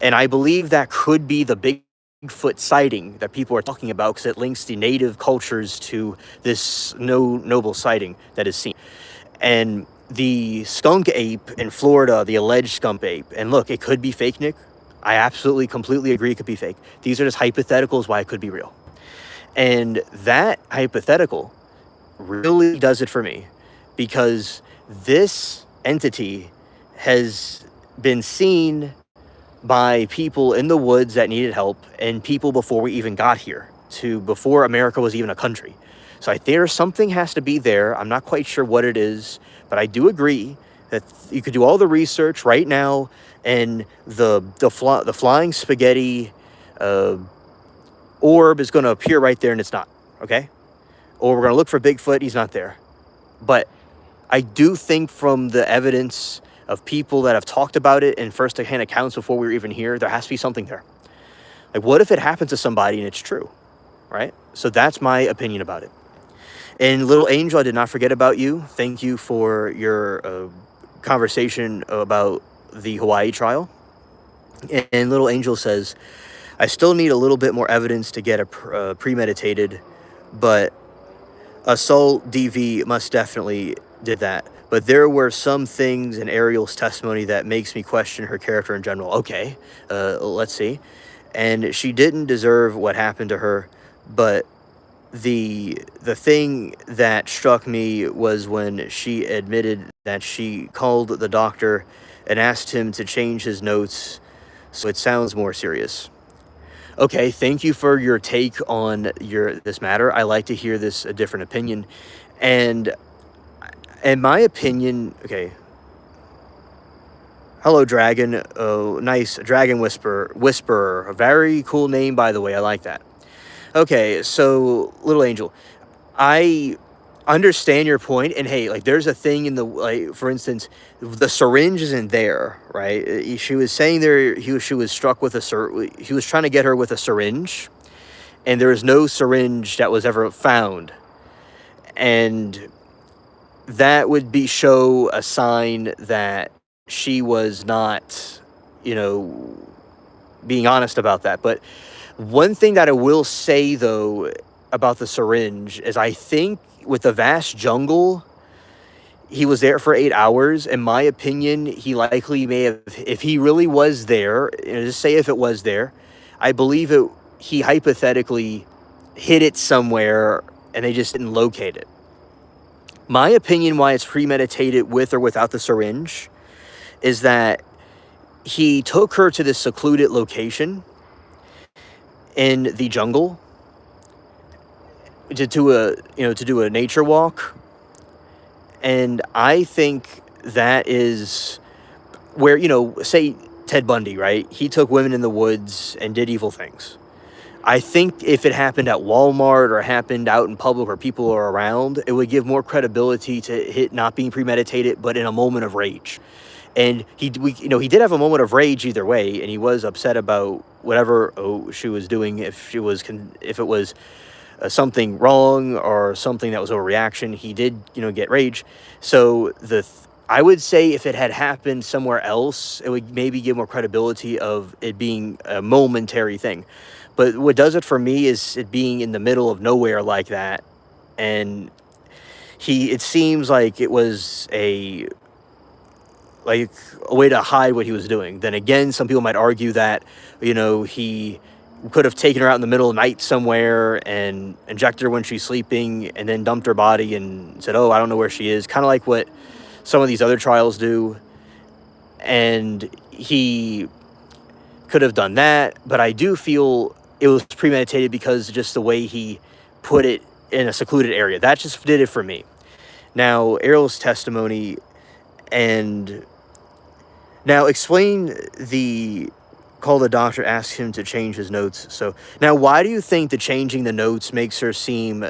And I believe that could be the Bigfoot sighting that people are talking about, because it links the native cultures to this noble sighting that is seen. And the skunk ape in Florida, the alleged skunk ape, and look, it could be fake, Nick. I absolutely, completely agree it could be fake. These are just hypotheticals why it could be real. And that hypothetical really does it for me, because this entity has been seen by people in the woods that needed help, and people before we even got here, before America was even a country. So I think there's something has to be there. I'm not quite sure what it is, but I do agree that you could do all the research right now, and the flying spaghetti orb is going to appear right there, and it's not, okay? Or we're going to look for Bigfoot, he's not there. But I do think from the evidence of people that have talked about it in first-hand accounts before we were even here, there has to be something there. Like, what if it happens to somebody and it's true, right? So that's my opinion about it. And Little Angel, I did not forget about you. Thank you for your conversation about the Hawaii trial. And Little Angel says, I still need a little bit more evidence to get a premeditated, but Assault DV must definitely did that. But there were some things in Ariel's testimony that makes me question her character in general. Okay, let's see. And she didn't deserve what happened to her, but the thing that struck me was when she admitted that she called the doctor and asked him to change his notes so it sounds more serious. Okay, thank you for your take on this matter. I like to hear a different opinion. And my opinion, okay. Hello, Dragon. Oh, nice. Dragon Whisperer. A very cool name, by the way. I like that. Okay, so Little Angel, I understand your point, and hey, like, there's a thing in the, like, for instance, the syringe isn't there, right? She was saying she was struck with he was trying to get her with a syringe, and there was no syringe that was ever found, and that would show a sign that she was not, being honest about that. But one thing that I will say, though, about the syringe is I think with the vast jungle, he was there for 8 hours. In my opinion, he likely may have, if he really was there, just say if it was there, I believe he hypothetically hid it somewhere and they just didn't locate it. My opinion why it's premeditated with or without the syringe is that he took her to this secluded location in the jungle to do a nature walk. And I think that is where, say Ted Bundy, right? He took women in the woods and did evil things. I think if it happened at Walmart or happened out in public where people are around, it would give more credibility to it not being premeditated, but in a moment of rage. And he did have a moment of rage either way, and he was upset about whatever she was doing. If it was something wrong or something that was overreaction, he did get rage. So I would say if it had happened somewhere else, it would maybe give more credibility of it being a momentary thing. But what does it for me is it being in the middle of nowhere like that, and it seems like it was a way to hide what he was doing. Then again, some people might argue that, he could have taken her out in the middle of the night somewhere and injected her when she's sleeping and then dumped her body and said, oh, I don't know where she is. Kind of like what some of these other trials do. And he could have done that, but I do feel it was premeditated because just the way he put it in a secluded area. That just did it for me. Now, Errol's testimony, and now explain call the doctor, ask him to change his notes. So now, why do you think the changing the notes makes her seem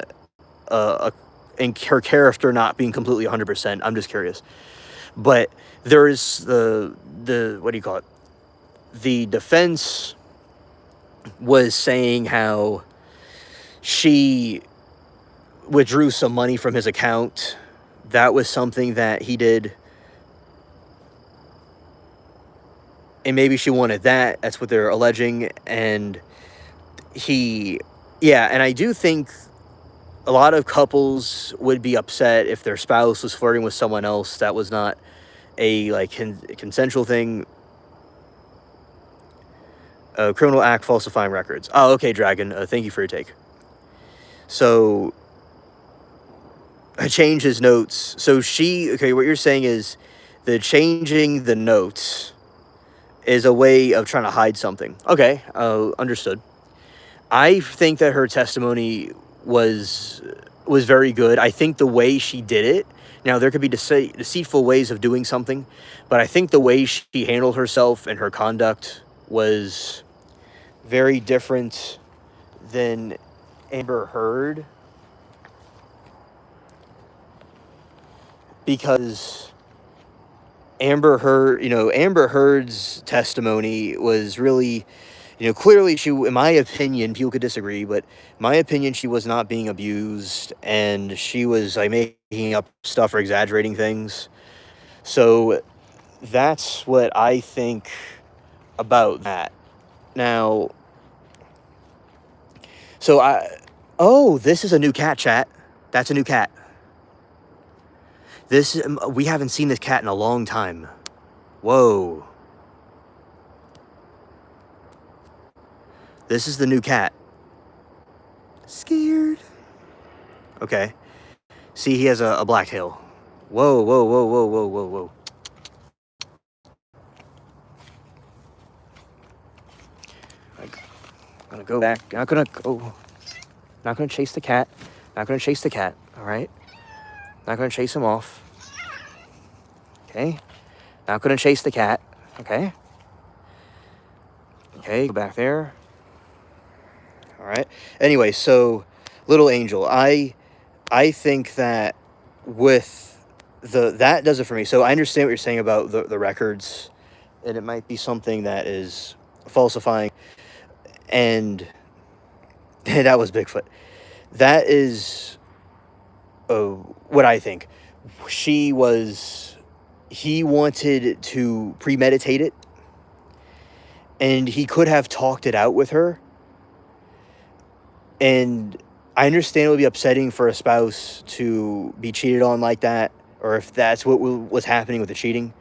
and her character not being completely 100%? I'm just curious. But there's the what do you call it? The defense was saying how she withdrew some money from his account. That was something that he did. And maybe she wanted that. That's what they're alleging. And and I do think a lot of couples would be upset if their spouse was flirting with someone else. That was not a consensual thing. Criminal act, falsifying records. Oh, okay, Dragon. Thank you for your take. So I changed his notes. So what you're saying is the changing the notes is a way of trying to hide something. Okay, understood. I think that her testimony was very good. I think the way she did it, now there could be deceitful ways of doing something, but I think the way she handled herself and her conduct was very different than Amber Heard, because Amber Heard's testimony was really, clearly she, in my opinion, people could disagree, but in my opinion, she was not being abused, and she was making up stuff or exaggerating things. So that's what I think about that. Now, this is a new cat, chat. That's a new cat. We haven't seen this cat in a long time. Whoa. This is the new cat. Scared. Okay. See, he has a black tail. Whoa, whoa, whoa, whoa, whoa, whoa, whoa. I'm gonna go back. Not gonna chase the cat. Not gonna chase the cat. All right. Not gonna chase him off. Okay. Not gonna chase the cat. Okay. Okay. Go back there. All right. Anyway, so Little Angel, I think that that does it for me. So I understand what you're saying about the records, and it might be something that is falsifying, and that was Bigfoot. That is what I think. He wanted to premeditate it, and he could have talked it out with her. And I understand it would be upsetting for a spouse to be cheated on like that, or if that's what was happening with the cheating.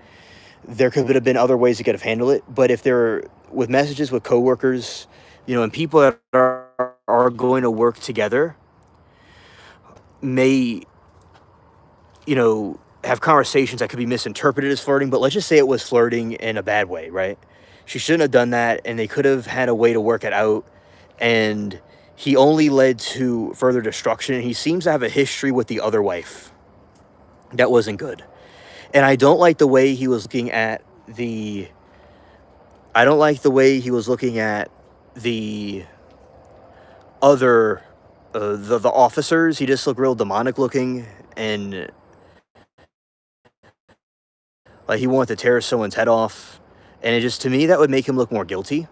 There could have been other ways he could have handled it. But if they're with messages with coworkers, and people that are going to work together may, have conversations that could be misinterpreted as flirting, but let's just say it was flirting in a bad way, right? She shouldn't have done that, and they could have had a way to work it out, and he only led to further destruction. He seems to have a history with the other wife that wasn't good. And I don't like the way he was looking at the other the officers. He just looked real demonic looking, and like he wanted to tear someone's head off, and it just, to me, that would make him look more guilty.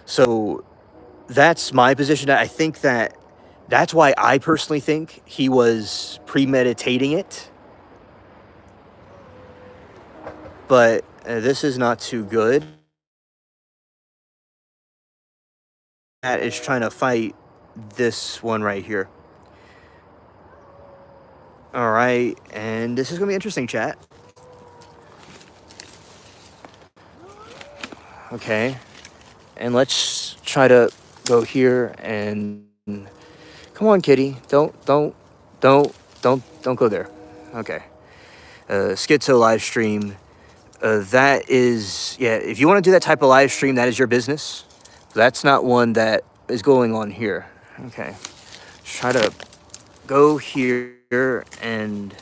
So that's my position. I think that's why I personally think he was premeditating it. But this is not too good. That is trying to fight this one right here. All right, and this is gonna be interesting, chat. Okay, and let's try to go here and come on, kitty. Don't go there. Okay. Schizo live stream. That is, yeah, if you want to do that type of live stream, that is your business. That's not one that is going on here. Okay. Let's try to go here and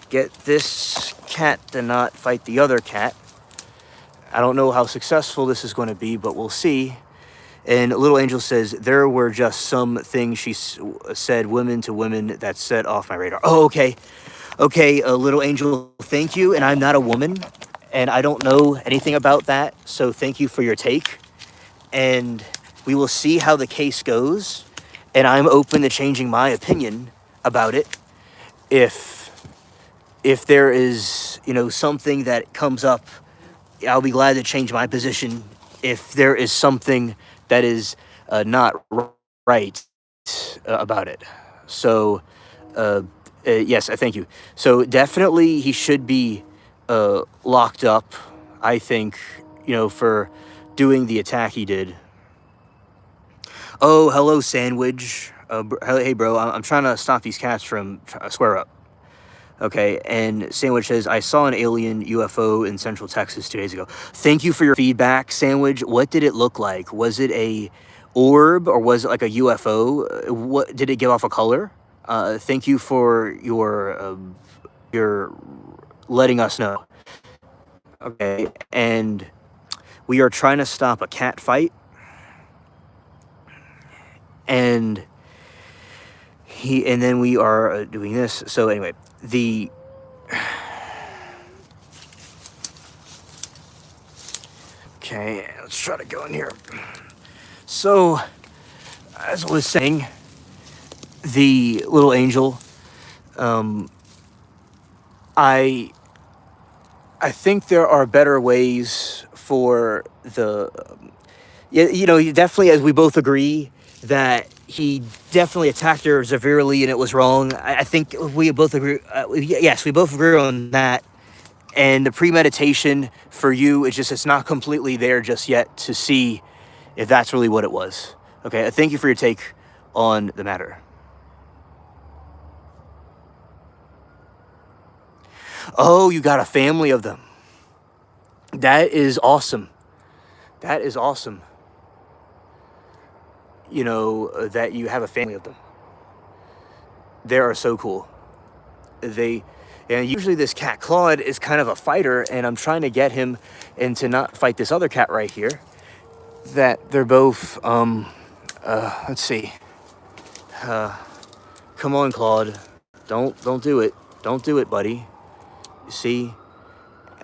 get this cat to not fight the other cat. I don't know how successful this is going to be, but we'll see. And Little Angel says, there were just some things she said, women to women, that set off my radar. Oh, okay. Okay, Little Angel, thank you. And I'm not a woman, and I don't know anything about that. So thank you for your take. And we will see how the case goes. And I'm open to changing my opinion about it. If there is, something that comes up, I'll be glad to change my position. If there is something that is not right about it. So, yes, I thank you. So definitely he should be locked up, I think, for doing the attack he did. Oh, hello, Sandwich. Hey, bro, I'm trying to stop these cats from square up. Okay, and Sandwich says, I saw an alien UFO in Central Texas 2 days ago. Thank you for your feedback, Sandwich. What did it look like? Was it a orb, or was it like a UFO? What did it give off a color? Thank you for your letting us know. Okay, and we are trying to stop a cat fight. And then we are doing this. So anyway, okay, let's try to go in here. So, as I was saying, the Little Angel, I think there are better ways for definitely, as we both agree, that he definitely attacked her severely and it was wrong. I think we both agree. Yes, we both agree on that. And the premeditation for you is just, it's not completely there just yet to see if that's really what it was. Okay, thank you for your take on the matter. Oh, you got a family of them. That is awesome. That is awesome. That you have a family of them. They are so cool. And usually this cat Claude is kind of a fighter, and I'm trying to get him into not fight this other cat right here. That they're both, let's see. Come on, Claude. Don't do it. Don't do it, buddy. You see?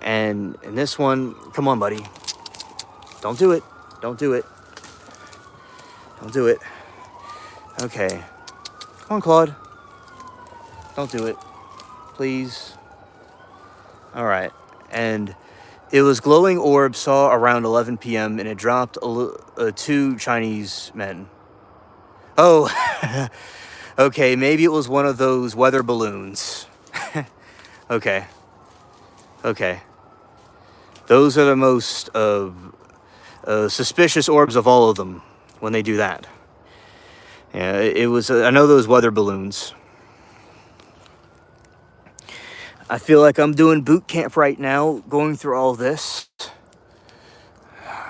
And this one, come on, buddy. Don't do it. Don't do it. Don't do it. Okay. Come on, Claude. Don't do it. Please. All right. And it was glowing orb, saw around 11 p.m. and it dropped 2 Chinese men. Oh, okay, maybe it was one of those weather balloons. Okay, okay. Those are the most suspicious orbs of all of them when they do that. Yeah, it was, I know those weather balloons. I feel like I'm doing boot camp right now, going through all this.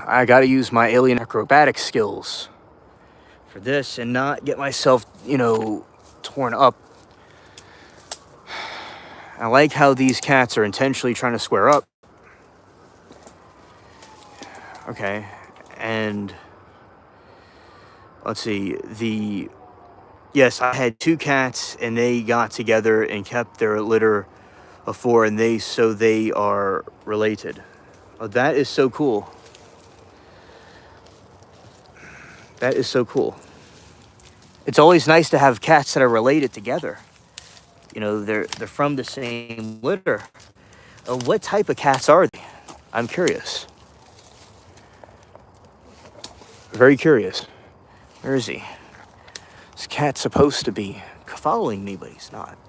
I gotta use my alien acrobatic skills for this and not get myself, you know, torn up. I like how these cats are intentionally trying to square up. Okay, and let's see, yes, I had 2 cats and they got together and kept their litter of 4, and they are related. Oh, that is so cool. That is so cool. It's always nice to have cats that are related together. You know, they're from the same litter. What type of cats are they? I'm curious. Very curious. Where is he? This cat's supposed to be following me, but he's not.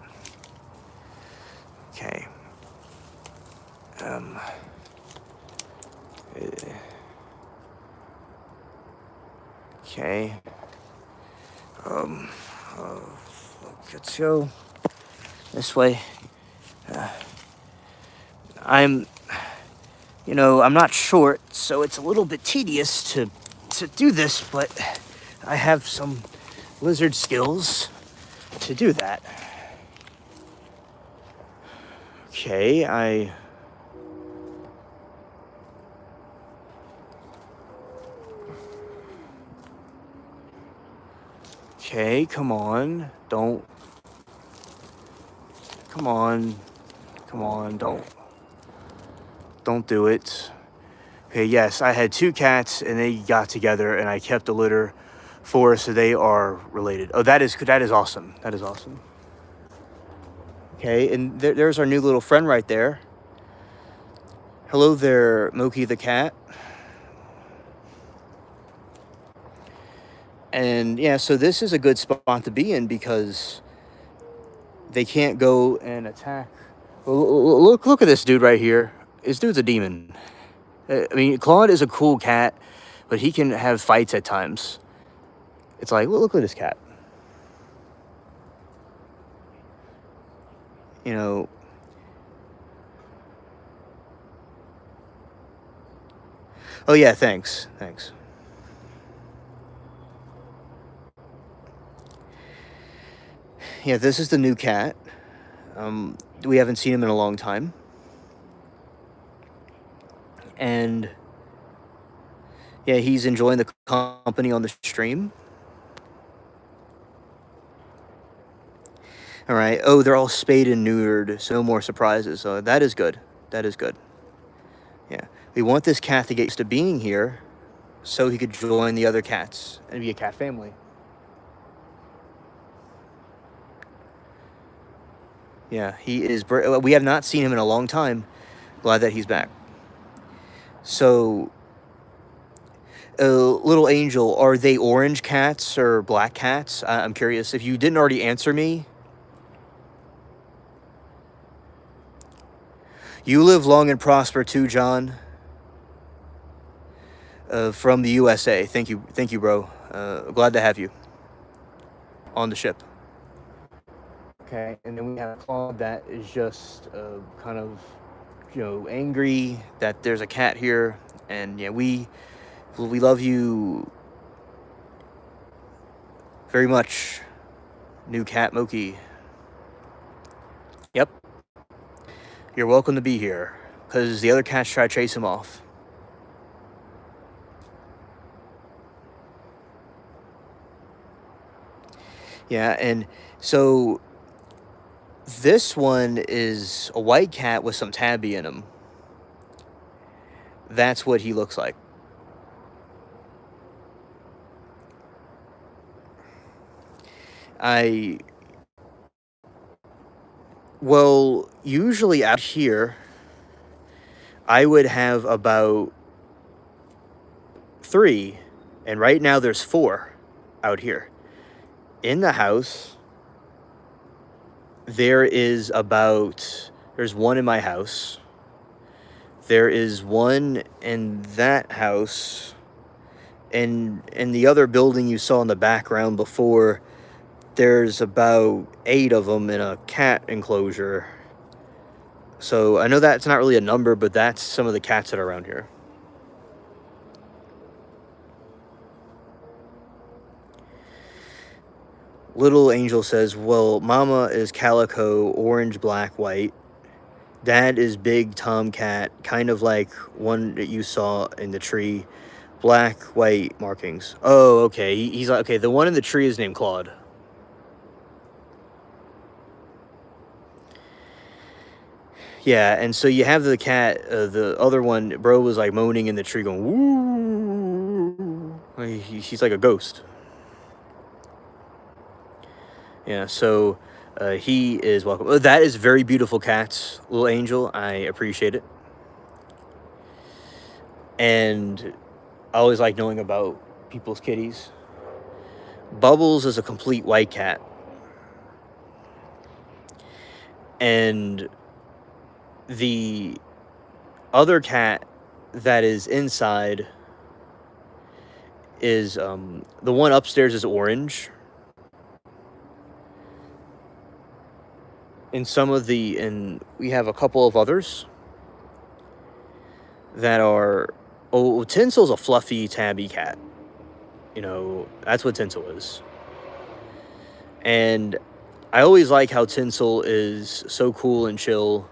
Okay. Okay. Let's go this way. I'm not short, so it's a little bit tedious to do this, but I have some lizard skills to do that. Okay, Okay, come on, don't. Come on, don't do it. Okay, yes, I had 2 cats and they got together and I kept the litter 4, so they are related. Oh, that is awesome. That is awesome. Okay, and there's our new little friend right there. Hello there, Moki the cat. And yeah, so this is a good spot to be in because they can't go and attack. Look at this dude right here. This dude's a demon. I mean, Claude is a cool cat, but he can have fights at times. It's like, look at this cat. You know. Oh yeah, thanks. Yeah, this is the new cat. We haven't seen him in a long time. And yeah, he's enjoying the company on the stream. All right. Oh, they're all spayed and neutered, so no more surprises. So that is good. That is good. Yeah. We want this cat to get used to being here so he could join the other cats and be a cat family. Yeah, he is. We have not seen him in a long time. Glad that he's back. So, little angel, are they orange cats or black cats? I'm curious. If you didn't already answer me, you live long and prosper too, John. From the USA. Thank you, bro. Glad to have you on the ship. Okay, and then we have Claude that is just kind of, angry that there's a cat here, and yeah, we love you very much, new cat Moki. Yep, you're welcome to be here, because the other cats try to chase him off. Yeah, and so this one is a white cat with some tabby in him. That's what he looks like. Well, usually out here, I would have about 3, and right now there's 4 out here. in the house, there's one in my house. There is one in that house. And in the other building you saw in the background before, there's about 8 of them in a cat enclosure. So I know that's not really a number, but that's some of the cats that are around here. Little Angel says, well, Mama is calico, orange, black, white. Dad is big tomcat, kind of like one that you saw in the tree. Black, white markings. Oh, okay. He's like, okay, the one in the tree is named Claude. Yeah, and so you have the cat, the other one, bro was like moaning in the tree going, woo. He's like a ghost. Yeah, so he is welcome. That is very beautiful cats, Little Angel. I appreciate it. And I always like knowing about people's kitties. Bubbles is a complete white cat. And the other cat that is inside is the one upstairs is orange. And we have a couple of others that are, Tinsel's a fluffy tabby cat. You know, that's what Tinsel is. And I always like how Tinsel is so cool and chill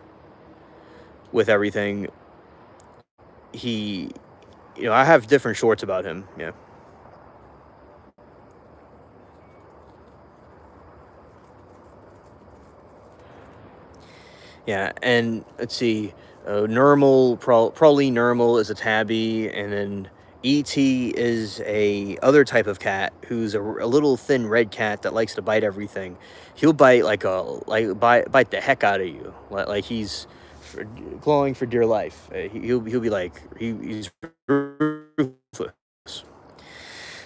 with everything. I have different shorts about him. Yeah. Yeah, and let's see, probably Normal is a tabby, and then E.T. is a other type of cat who's a little thin red cat that likes to bite everything. He'll bite bite the heck out of you, like he's clawing for dear life. He'll be like he's ruthless.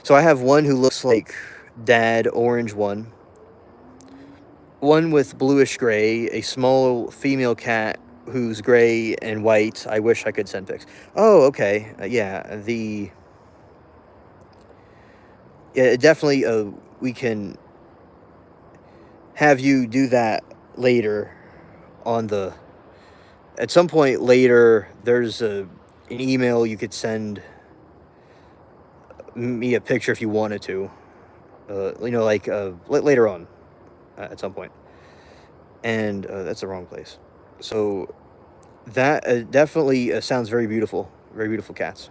So I have one who looks like Dad, orange one. One with bluish gray, a small female cat who's gray and white. I wish I could send pics. Oh, okay. Definitely. We can have you do that later at some point later. There's an email you could send me a picture if you wanted to. Later on. At some point. And that's the wrong place. So that definitely sounds very beautiful. Very beautiful cats.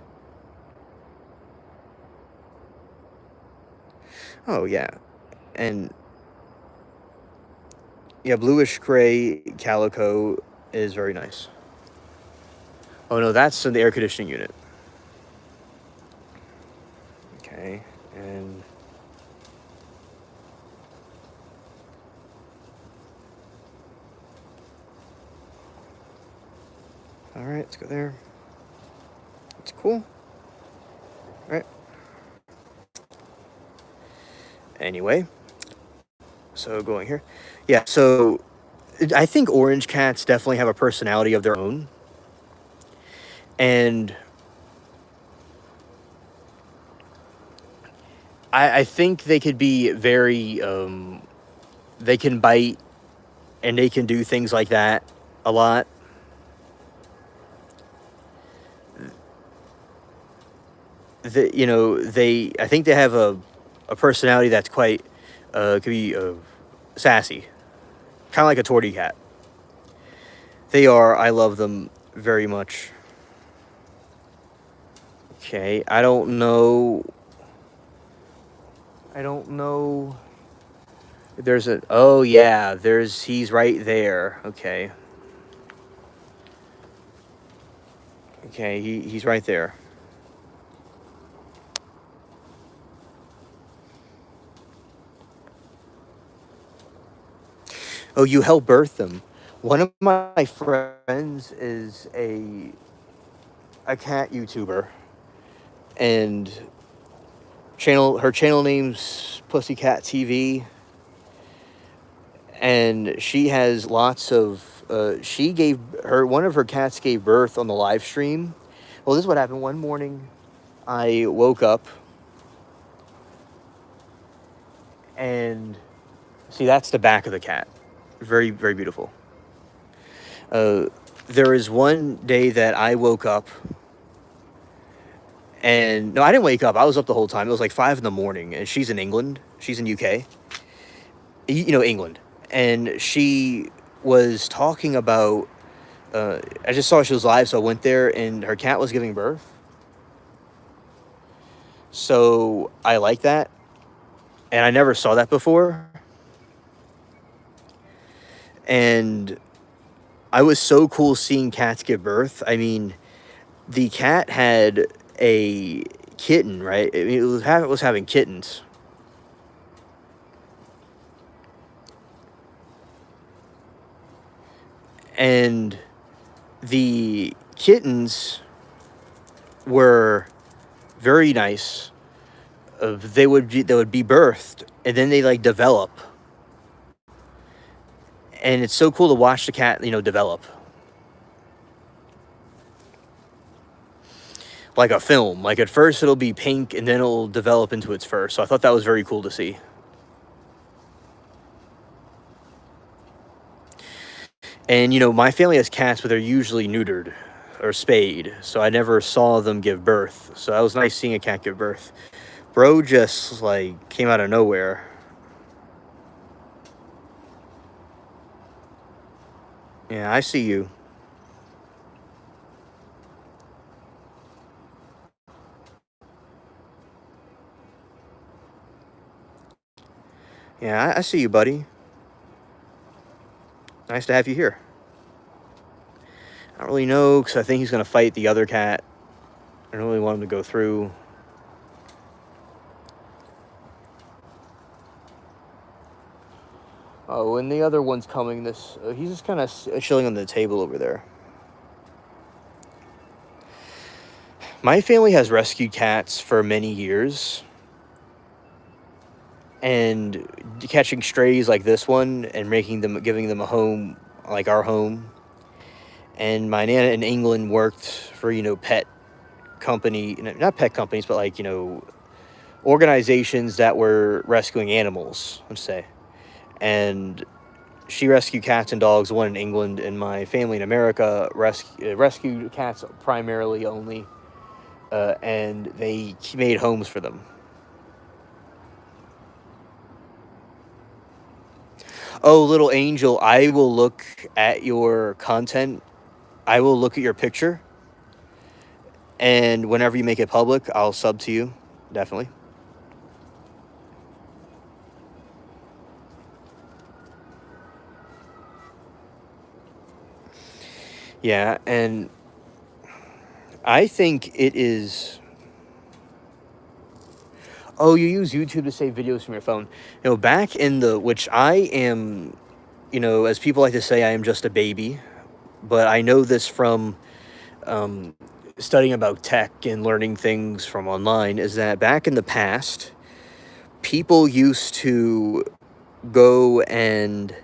Oh, yeah. And yeah, bluish gray calico is very nice. Oh, no, that's in the air conditioning unit. Okay, and all right, let's go there. It's cool. All right. Anyway, so going here. Yeah, so I think orange cats definitely have a personality of their own. And I think they could be very, they can bite and they can do things like that a lot. I think they have a personality that's quite, could be sassy. Kind of like a tortie cat. They are. I love them very much. Okay, I don't know. Oh yeah, he's right there. Okay. Okay, he's right there. Oh, you help birth them. One of my friends is a cat YouTuber, and Her channel name's Pussycat TV, and she has lots of. One of her cats gave birth on the live stream. Well, this is what happened. One morning, I woke up, and see, that's the back of the cat. Very, very beautiful. There is one day that I woke up, and no, I didn't wake up. I was up the whole time. It was like 5 in the morning, and she's in England. She's in UK. England. And she was talking about, I just saw she was live, so I went there, and her cat was giving birth. So I like that. And I never saw that before. And I was so cool seeing cats give birth. I mean, the cat had a kitten, right? I mean, it was having kittens. And the kittens were very nice. They would be birthed, and then they like develop. And it's so cool to watch the cat, develop. Like a film. Like at first it'll be pink, and then it'll develop into its fur. So I thought that was very cool to see. And, my family has cats, but they're usually neutered or spayed. So I never saw them give birth. So that was nice seeing a cat give birth. Bro just, like, came out of nowhere. Yeah, I see you. Yeah, I see you, buddy. Nice to have you here. I don't really know, because I think he's going to fight the other cat. I don't really want him to go through. Oh, and the other one's coming. He's just kind of chilling on the table over there. My family has rescued cats for many years. And catching strays like this one and giving them a home like our home. And my nana in England worked for, pet company, not pet companies, but like, organizations that were rescuing animals, let's say. And she rescued cats and dogs, one in England, and my family in America rescued cats primarily only, and they made homes for them. Oh, little angel, I will look at your content. I will look at your picture. And whenever you make it public, I'll sub to you. Definitely. Yeah, and I think it is... Oh, you use YouTube to save videos from your phone. Back in which I am, as people like to say, I am just a baby. But I know this from studying about tech and learning things from online, is that back in the past, people used to go and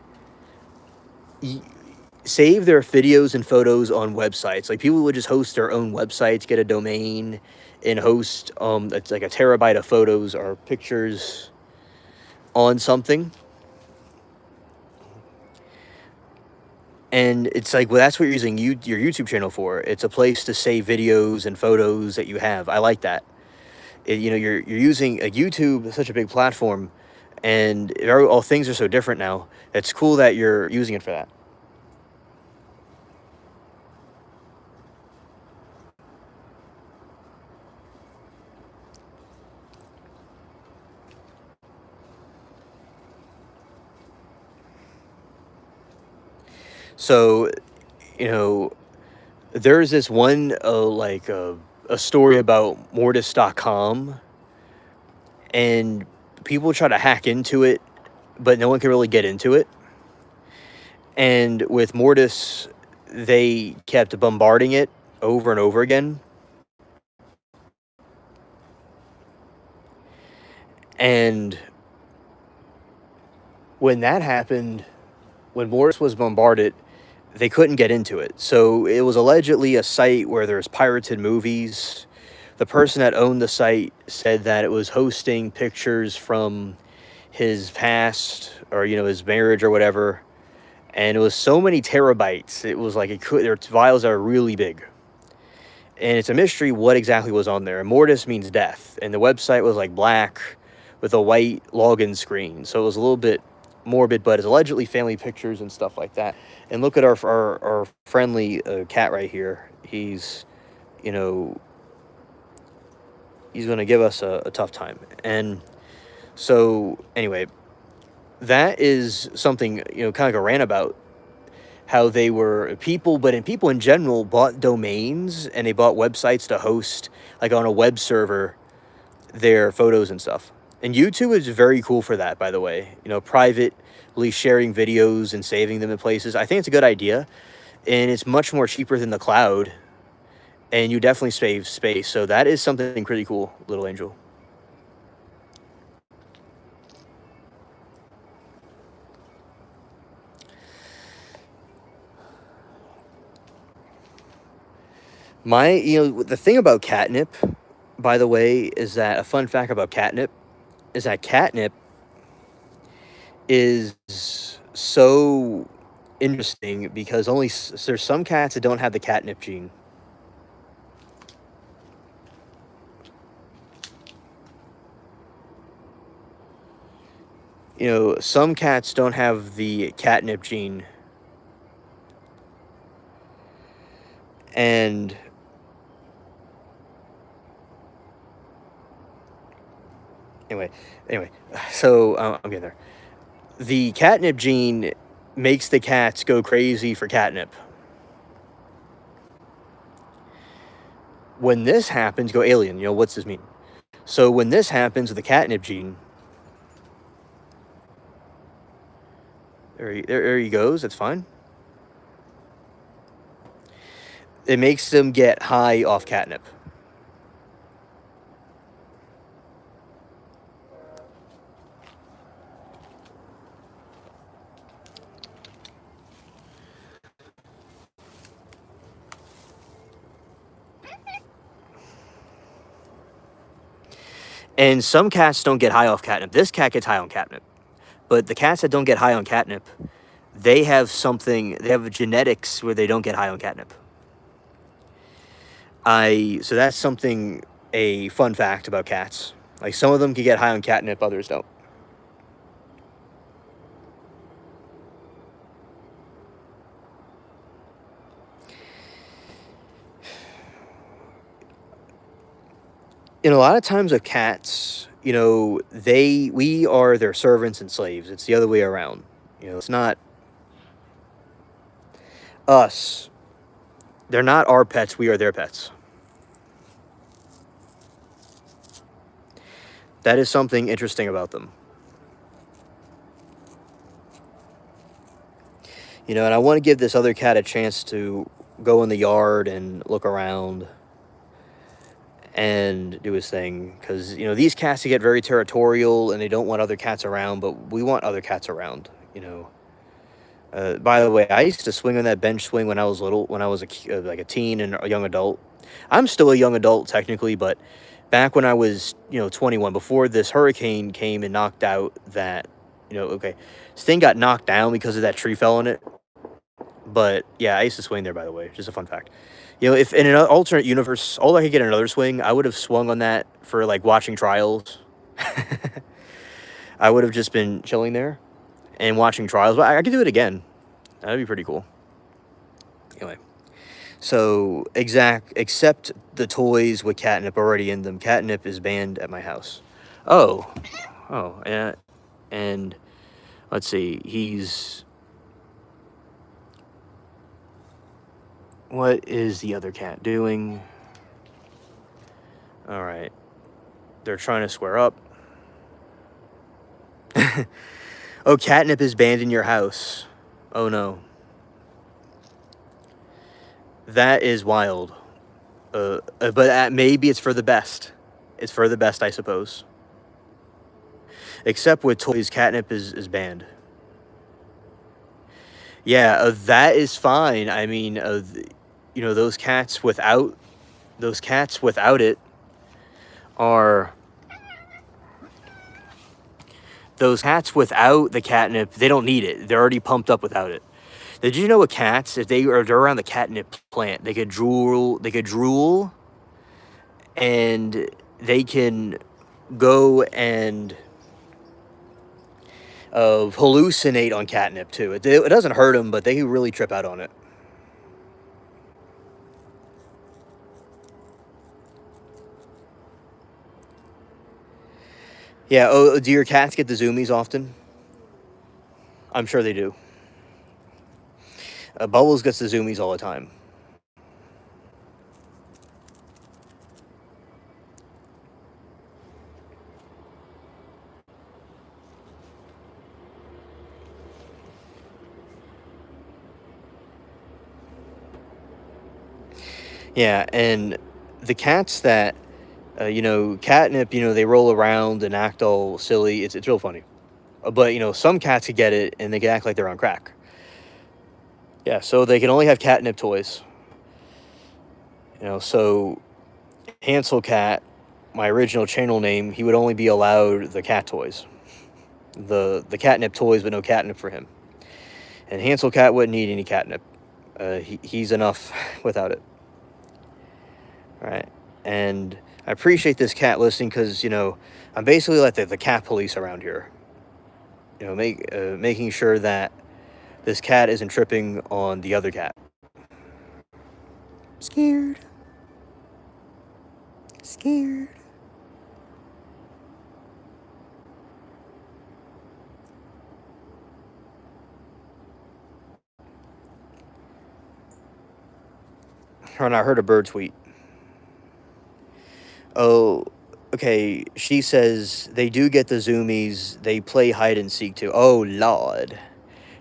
save their videos and photos on websites. Like, people would just host their own websites, get a domain, and host it's like a terabyte of photos or pictures on something. And it's like, well, that's what you're using your YouTube channel for. It's a place to save videos and photos that you have. I like that. You're using YouTube is such a big platform, and all things are so different now. It's cool that you're using it for that. So, there's this one, a story about Mortis.com, and people try to hack into it, but no one can really get into it. And with Mortis, they kept bombarding it over and over again. And when that happened, when Morris was bombarded, they couldn't get into it. So it was allegedly a site where there's pirated movies. The person that owned the site said that it was hosting pictures from his past, or his marriage or whatever. And it was so many terabytes. It was like there's files that are really big. And it's a mystery what exactly was on there. Mortis means death, and the website was like black with a white login screen. So it was a little bit morbid, but it's allegedly family pictures and stuff like that. And look at our friendly cat right here. He's, he's going to give us a tough time. And so anyway, that is something, kind of like a rant about how they were people in general bought domains, and they bought websites to host, like on a web server, their photos and stuff. And YouTube is very cool for that, by the way. Privately sharing videos and saving them in places. I think it's a good idea, and it's much more cheaper than the cloud, and you definitely save space. So that is something pretty cool, little angel. The thing about catnip, by the way, is that a fun fact about catnip is that catnip is so interesting because there's some cats that don't have the catnip gene. Some cats don't have the catnip gene. And anyway, so I'm getting there. The catnip gene makes the cats go crazy for catnip. When this happens, go alien, what's this mean? So when this happens with the catnip gene, there he goes, that's fine. It makes them get high off catnip. And some cats don't get high off catnip. This cat gets high on catnip. But the cats that don't get high on catnip, they have genetics where they don't get high on catnip. So that's something, a fun fact about cats. Like, some of them can get high on catnip, others don't. In a lot of times with cats, we are their servants and slaves. It's the other way around. It's not us. They're not our pets. We are their pets. That is something interesting about them. And I want to give this other cat a chance to go in the yard and look around and do his thing, because these cats get very territorial and they don't want other cats around, but we want other cats around. By the way, I used to swing on that bench swing when I was little, when I was like a teen and a young adult. I'm still a young adult technically, but back when I was 21, before this hurricane came and knocked out that this thing got knocked down because of that tree fell on it. But yeah, I used to swing there, by the way. Just a fun fact. If in an alternate universe, all I could get another swing, I would have swung on that for like watching trials. I would have just been chilling there and watching trials, but I could do it again. That'd be pretty cool. Anyway, so except the toys with catnip already in them. Catnip is banned at my house. Oh, yeah. And let's see, what is the other cat doing? All right. They're trying to square up. Oh, catnip is banned in your house. Oh, no. That is wild. But maybe it's for the best. It's for the best, I suppose. Except with toys, catnip is banned. Yeah, that is fine. I mean, you know, those cats without it are those cats without the catnip. They don't need it. They're already pumped up without it. Did you know with cats, if they're around the catnip plant, they could drool. They could drool, and they can go and hallucinate on catnip too. It doesn't hurt them, but they really trip out on it. Yeah. Oh, do your cats get the zoomies often? I'm sure they do. Bubbles gets the zoomies all the time. Yeah, and the cats that, you know, catnip, you know, they roll around and act all silly. It's real funny. But you know, some cats could get it and they can act like they're on crack. Yeah, so they can only have catnip toys. You know, so Hansel Cat, my original channel name, he would only be allowed the cat toys, the catnip toys, but no catnip for him. And Hansel Cat wouldn't need any catnip. He's enough without it. All right, and I appreciate this cat listening because you know I'm basically like the cat police around here. You know, making sure that this cat isn't tripping on the other cat. Scared. Scared. And I heard a bird tweet. Oh, okay. She says they do get the zoomies. They play hide and seek too. Oh, Lord.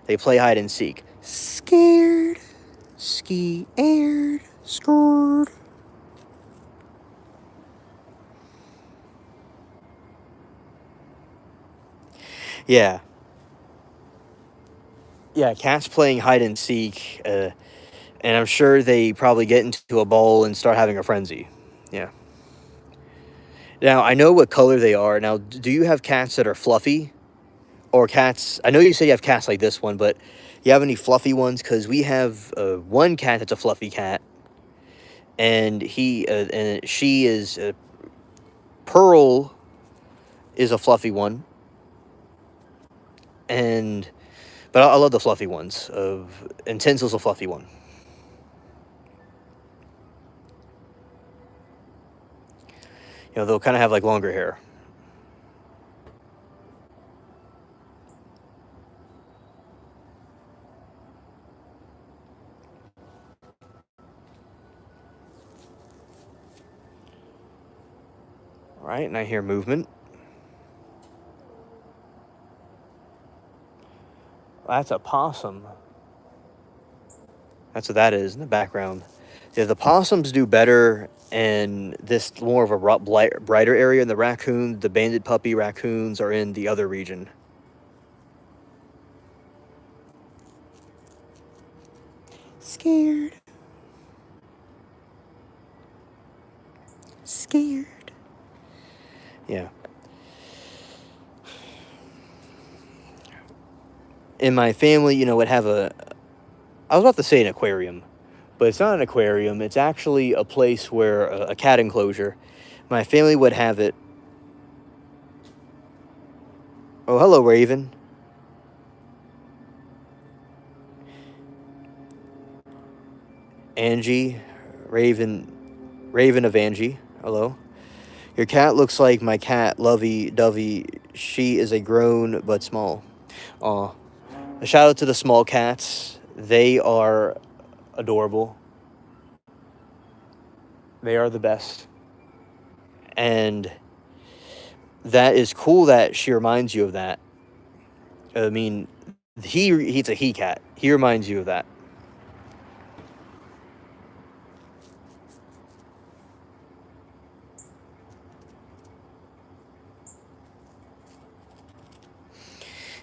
They play hide and seek. Scared. Scared. Scared. Yeah. Yeah, cats playing hide and seek. And I'm sure they probably get into a bowl and start having a frenzy. Yeah. Now, I know what color they are. Now, do you have cats that are fluffy? Or cats? I know you said you have cats like this one, but you have any fluffy ones? Because we have one cat that's a fluffy cat. And she is Pearl is a fluffy one. And but I love the fluffy ones. And Tinsel's a fluffy one. You know, they'll kind of have like longer hair. All right, and I hear movement. That's a possum. That's what that is in the background. Yeah, the possums do better in this more of a brighter area. And the banded puppy raccoons are in the other region. Scared. Scared. Yeah. In my family, you know, would have I was about to say an aquarium, but it's not an aquarium. It's actually a place where a cat enclosure. My family would have it. Oh, hello, Raven. Angie, Raven of Angie. Hello. Your cat looks like my cat, Lovey Dovey. She is a grown but small. Aw. A shout out to the small cats. They are adorable. They are the best. And that is cool that she reminds you of that. I mean, he's a he cat. He reminds you of that.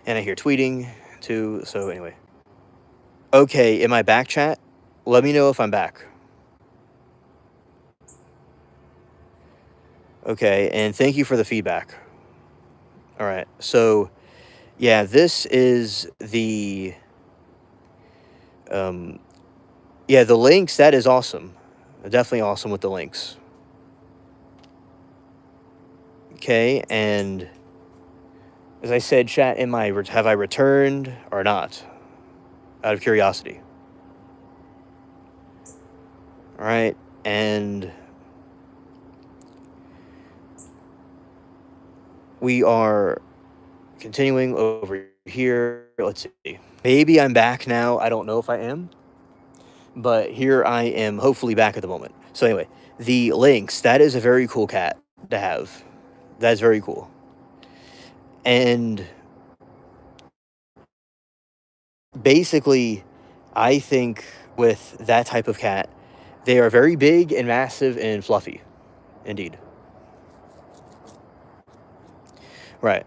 And I hear tweeting too. So anyway. Okay, in my back chat, let me know if I'm back. Okay, and thank you for the feedback. All right. So, yeah, this is the yeah, the links, that is awesome. Definitely awesome with the links. Okay, and as I said, chat, have I returned or not? Out of curiosity. All right, and we are continuing over here. Let's see. Maybe I'm back now. I don't know if I am, but here I am, hopefully back at the moment. So anyway, the links, that is a very cool cat to have. That's very cool. And basically, I think with that type of cat, they are very big and massive and fluffy. Indeed. Right.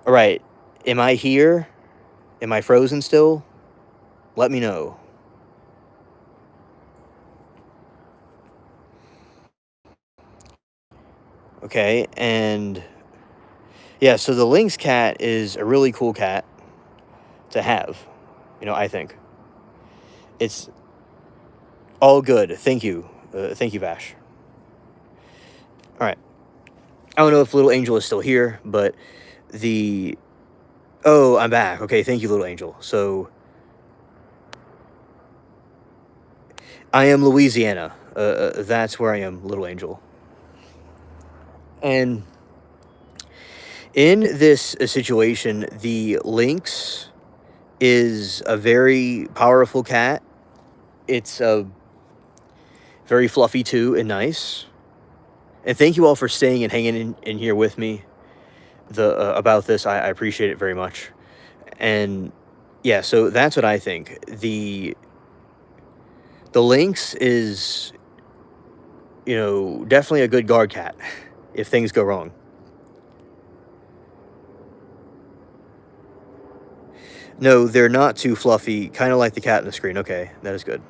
All right. Am I here? Am I frozen still? Let me know. Okay. And yeah, so the Lynx cat is a really cool cat to have. I think. It's all good. Thank you. Thank you, Vash. All right. I don't know if Little Angel is still here, but the. Oh, I'm back. Okay. Thank you, Little Angel. So I am Louisiana. That's where I am, Little Angel. And in this situation, the Lynx is a very powerful cat. It's very fluffy too and nice. And thank you all for staying and hanging in here with me about this. I appreciate it very much. And yeah, so that's what I think. The Lynx is, definitely a good guard cat if things go wrong. No, they're not too fluffy, kind of like the cat in the screen. Okay, that is good.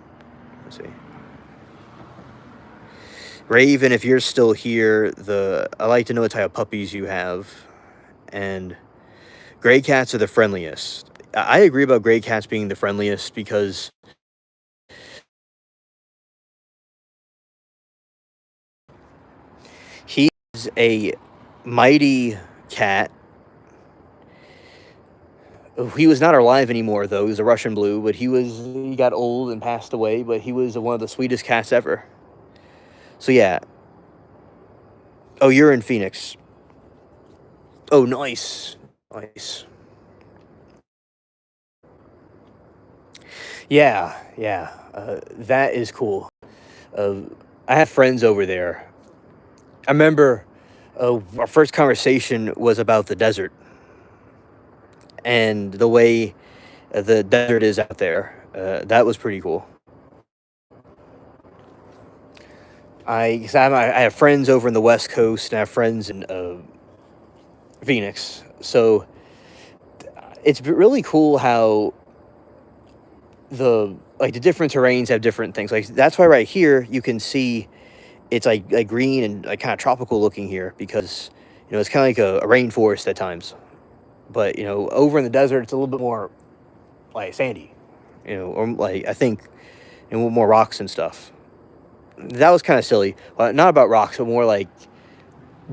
Let's see. Raven, if you're still here, I like to know what type of puppies you have. And gray cats are the friendliest. I agree about gray cats being the friendliest because he's a mighty cat. He was not alive anymore, though. He was a Russian blue, but he got old and passed away, but he was one of the sweetest cats ever. So yeah. Oh, you're in Phoenix. Oh, nice. Nice. Yeah, yeah. That is cool. I have friends over there. I remember our first conversation was about the desert and the way the desert is out there. That was pretty cool. 'Cause I have friends over in the West Coast and I have friends in Phoenix. So it's really cool how the different terrains have different things. Like that's why right here you can see it's like green and like kind of tropical looking here because it's kind of like a rainforest at times. But over in the desert it's a little bit more like sandy, or like I think more rocks and stuff. That was kind of silly. Not about rocks, but more like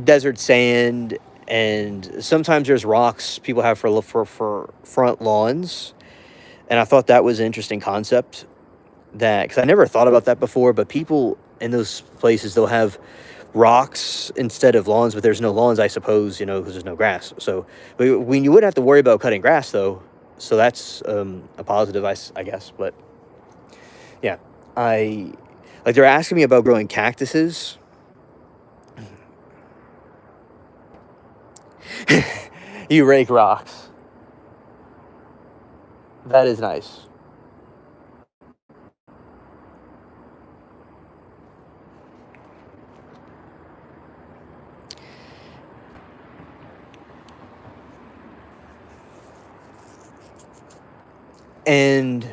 desert sand. And sometimes there's rocks people have for front lawns, and I thought that was an interesting concept. Because I never thought about that before, but people in those places they'll have rocks instead of lawns, but there's no lawns, I suppose, because there's no grass. So when you wouldn't have to worry about cutting grass though, so that's a positive, I guess. But yeah, they're asking me about growing cactuses. You rake rocks. That is nice. And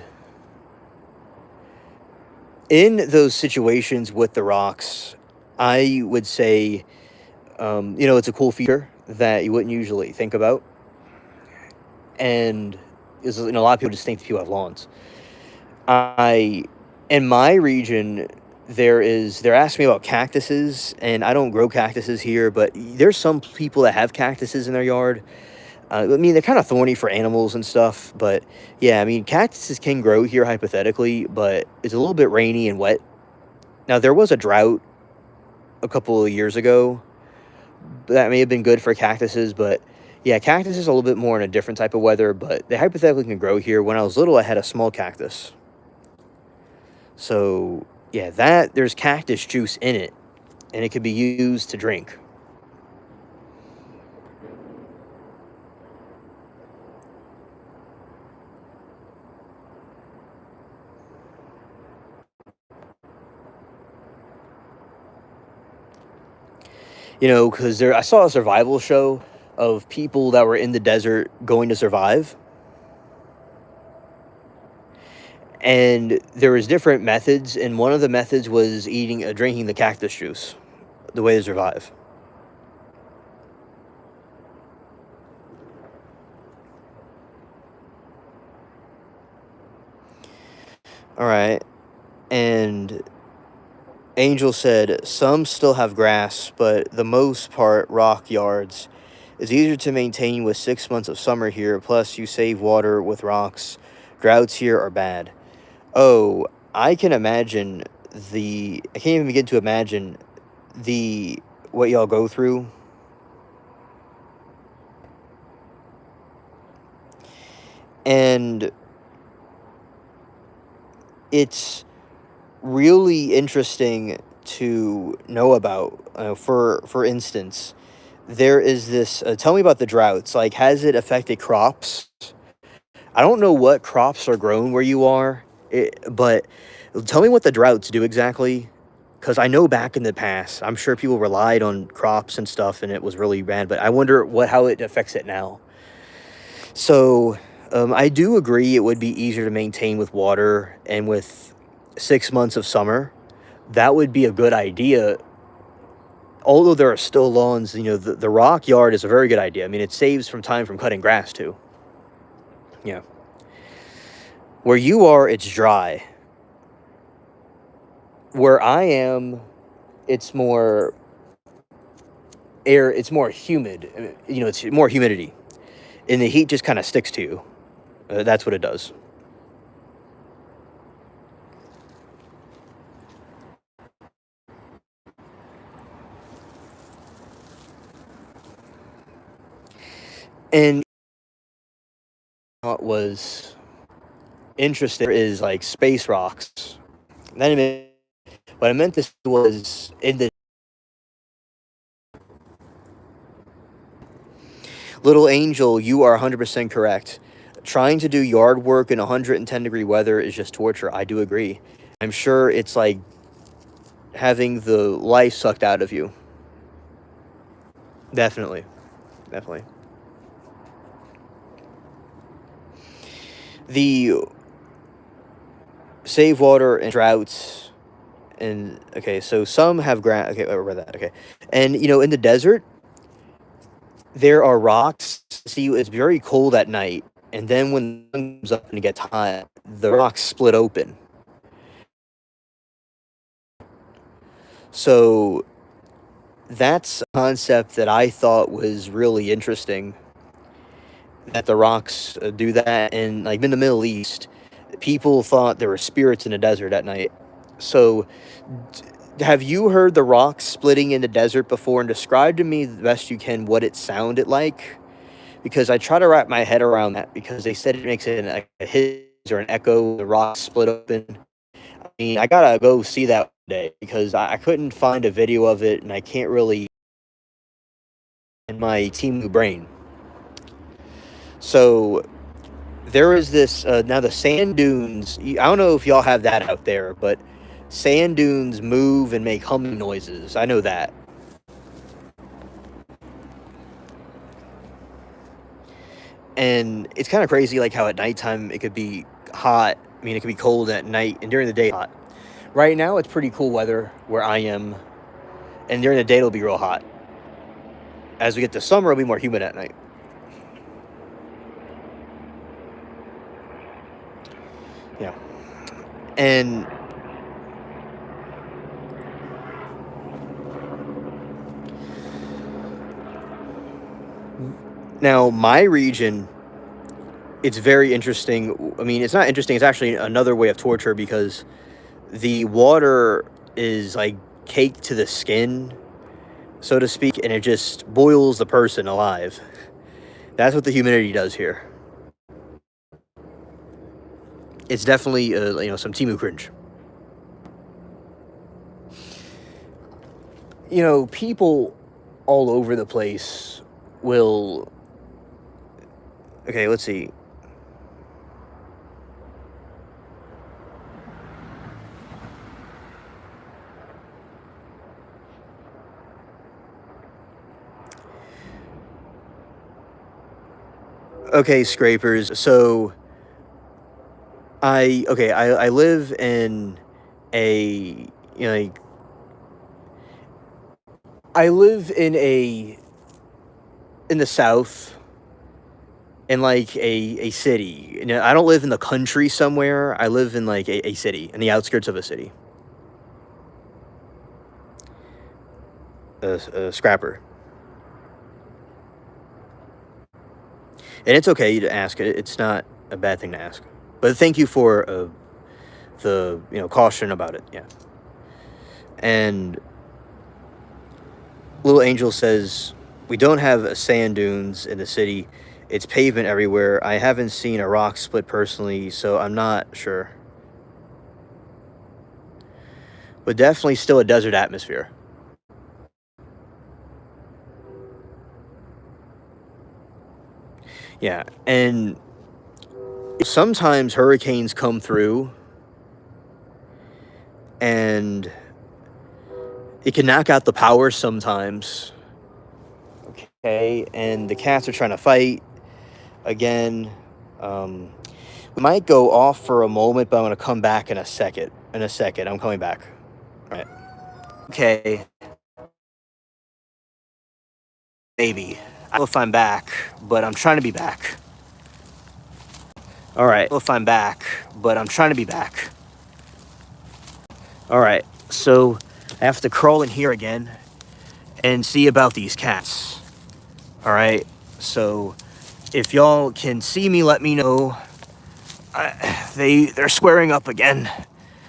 in those situations with the rocks, I would say, it's a cool feature that you wouldn't usually think about. And is, a lot of people just think that people have lawns. I, in my region, they're asking me about cactuses, and I don't grow cactuses here, but there's some people that have cactuses in their yard. I mean, they're kind of thorny for animals and stuff, but yeah, I mean, cactuses can grow here hypothetically, but it's a little bit rainy and wet. Now, there was a drought a couple of years ago that may have been good for cactuses, but yeah, cactus is a little bit more in a different type of weather, but they hypothetically can grow here. When I was little, I had a small cactus. So, yeah, there's cactus juice in it, and it could be used to drink. Because I saw a survival show of people that were in the desert going to survive, and there was different methods, and one of the methods was drinking the cactus juice, the way to survive. All right, and Angel said some still have grass, but the most part rock yards. It's easier to maintain with 6 months of summer here, plus you save water with rocks. Droughts here are bad. Oh, I can imagine I can't even begin to imagine the what y'all go through. And it's really interesting to know about. For instance, there is this. Tell me about the droughts. Like, has it affected crops? I don't know what crops are grown where you are, but tell me what the droughts do exactly. Because I know back in the past, I'm sure people relied on crops and stuff, and it was really bad. But I wonder how it affects it now. So, I do agree it would be easier to maintain with water and with 6 months of summer. That would be a good idea. Although there are still lawns, the rock yard is a very good idea. I mean, it saves time from cutting grass too. Yeah. Where you are, it's dry. Where I am, it's more air, it's more humid. It's more humidity. And the heat just kind of sticks to you. That's what it does. And what was interesting is like space rocks. What I meant this was in the Little Angel, you are 100% correct. Trying to do yard work in 110-degree weather is just torture. I do agree. I'm sure it's like having the life sucked out of you. Definitely. Definitely. The save water and droughts. And okay, so some have ground. Okay, I read that. Okay, and in the desert, there are rocks. See, it's very cold at night, and then when the sun comes up and it gets hot, the rocks split open. So that's a concept that I thought was really interesting. That the rocks do that, and like in the Middle East, people thought there were spirits in the desert at night. So, have you heard the rocks splitting in the desert before? And describe to me the best you can what it sounded like, because I try to wrap my head around that because they said it makes it a hiss or an echo. The rocks split open. I mean, I gotta go see that one day because I couldn't find a video of it, and I can't really in my Timu brain. So there is this now the sand dunes. I don't know if y'all have that out there, but sand dunes move and make humming noises. I know that. And it's kind of crazy, like how at nighttime it could be hot. I mean, it can be cold at night, and during the day, hot. Right now, it's pretty cool weather where I am, and during the day, it'll be real hot. As we get to summer, it'll be more humid at night. Yeah. And now, my region, it's very interesting. I mean, it's not interesting. It's actually another way of torture because the water is like caked to the skin, so to speak, and it just boils the person alive. That's what the humidity does here. It's definitely, some Timu cringe. People all over the place will... Okay, let's see. Okay, scrapers. So I live in a I live in the South, in like a city. I don't live in the country somewhere. I live in like a city, in the outskirts of a city. A scrapper. And it's okay to ask it. It's not a bad thing to ask. But thank you for the caution about it. Yeah. And Little Angel says, we don't have sand dunes in the city. It's pavement everywhere. I haven't seen a rock split personally, so I'm not sure. But definitely still a desert atmosphere. Yeah, and sometimes hurricanes come through and it can knock out the power sometimes. Okay, and the cats are trying to fight again. We might go off for a moment, but I'm going to come back in a second. I'm coming back. All right. Okay. Maybe. I don't know if I'm back, but I'm trying to be back. All right. I don't know if I'm back, but I'm trying to be back. All right. So I have to crawl in here again and see about these cats. All right. So if y'all can see me, let me know. They're squaring up again,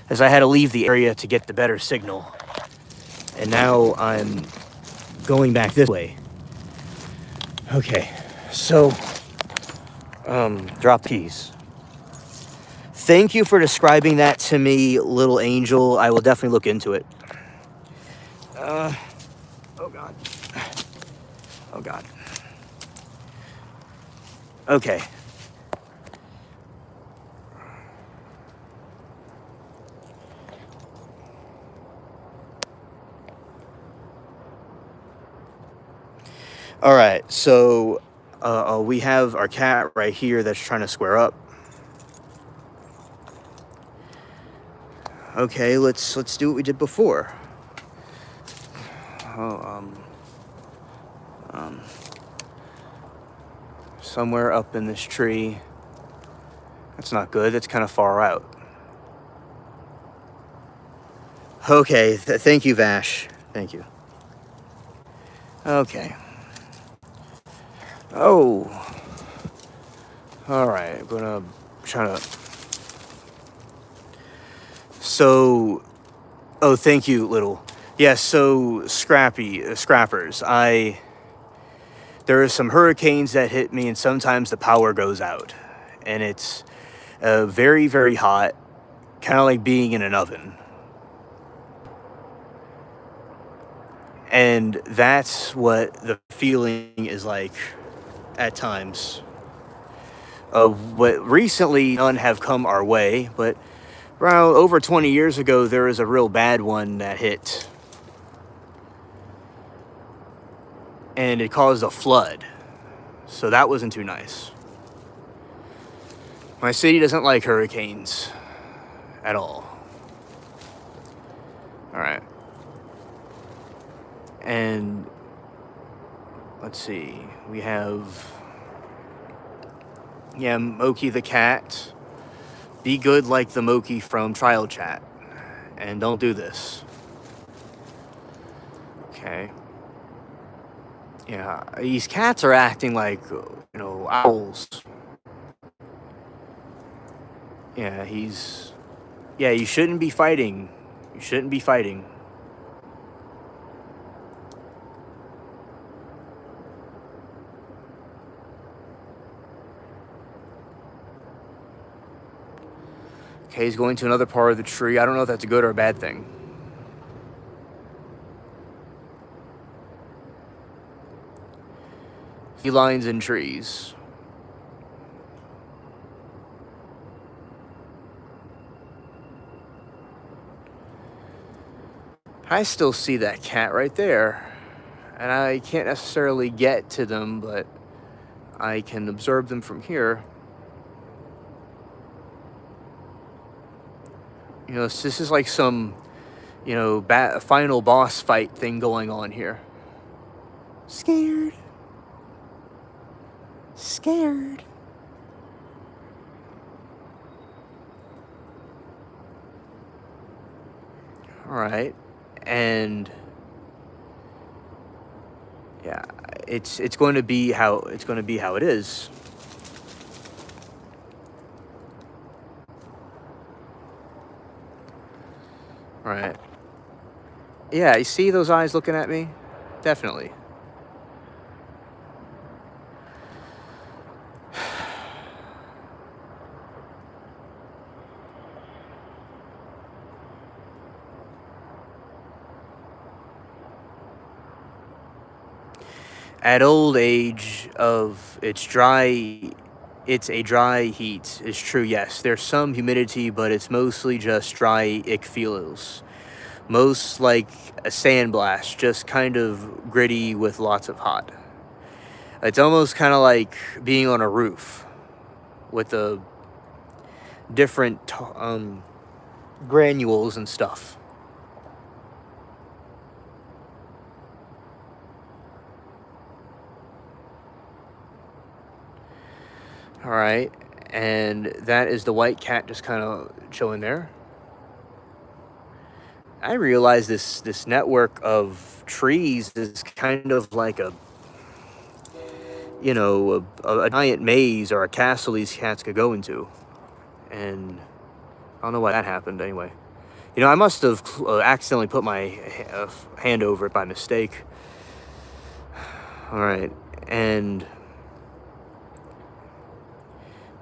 as I had to leave the area to get the better signal. And now I'm going back this way. Okay, so, drop keys. Thank you for describing that to me, Little Angel. I will definitely look into it. Oh God. Oh God. Okay. All right, so we have our cat right here that's trying to square up. Okay, let's do what we did before. Somewhere up in this tree. That's not good. That's kind of far out. Okay, thank you, Vash. Thank you. Okay. Oh. All right, I'm gonna try to... So, thank you, Little. Yeah, so, scrappers. There are some hurricanes that hit me, and sometimes the power goes out. And it's very, very hot, kind of like being in an oven. And that's what the feeling is like at times. What recently none have come our way, but around over 20 years ago, there was a real bad one that hit. And it caused a flood. So that wasn't too nice. My city doesn't like hurricanes at all. All right. And let's see. We have, yeah, Moki the cat. Be good like the Moki from Trial Chat. And don't do this. Okay. Yeah, these cats are acting like, owls. Yeah, yeah, you shouldn't be fighting. You shouldn't be fighting. Okay, he's going to another part of the tree. I don't know if that's a good or a bad thing. Felines in trees. I still see that cat right there. And I can't necessarily get to them, but I can observe them from here. This is like some, final boss fight thing going on here. Scared. All right. And yeah, it's going to be how it is. All right. Yeah, you see those eyes looking at me? Definitely. At old age of it's a dry heat. It's true, yes. There's some humidity, but it's mostly just dry ick feels. Most like a sandblast, just kind of gritty with lots of hot. It's almost kind of like being on a roof with the different granules and stuff. All right, and that is the white cat just kind of chilling there. I realize this network of trees is kind of like a giant maze or a castle these cats could go into, and I don't know why that happened anyway. I must have accidentally put my hand over it by mistake. All right, and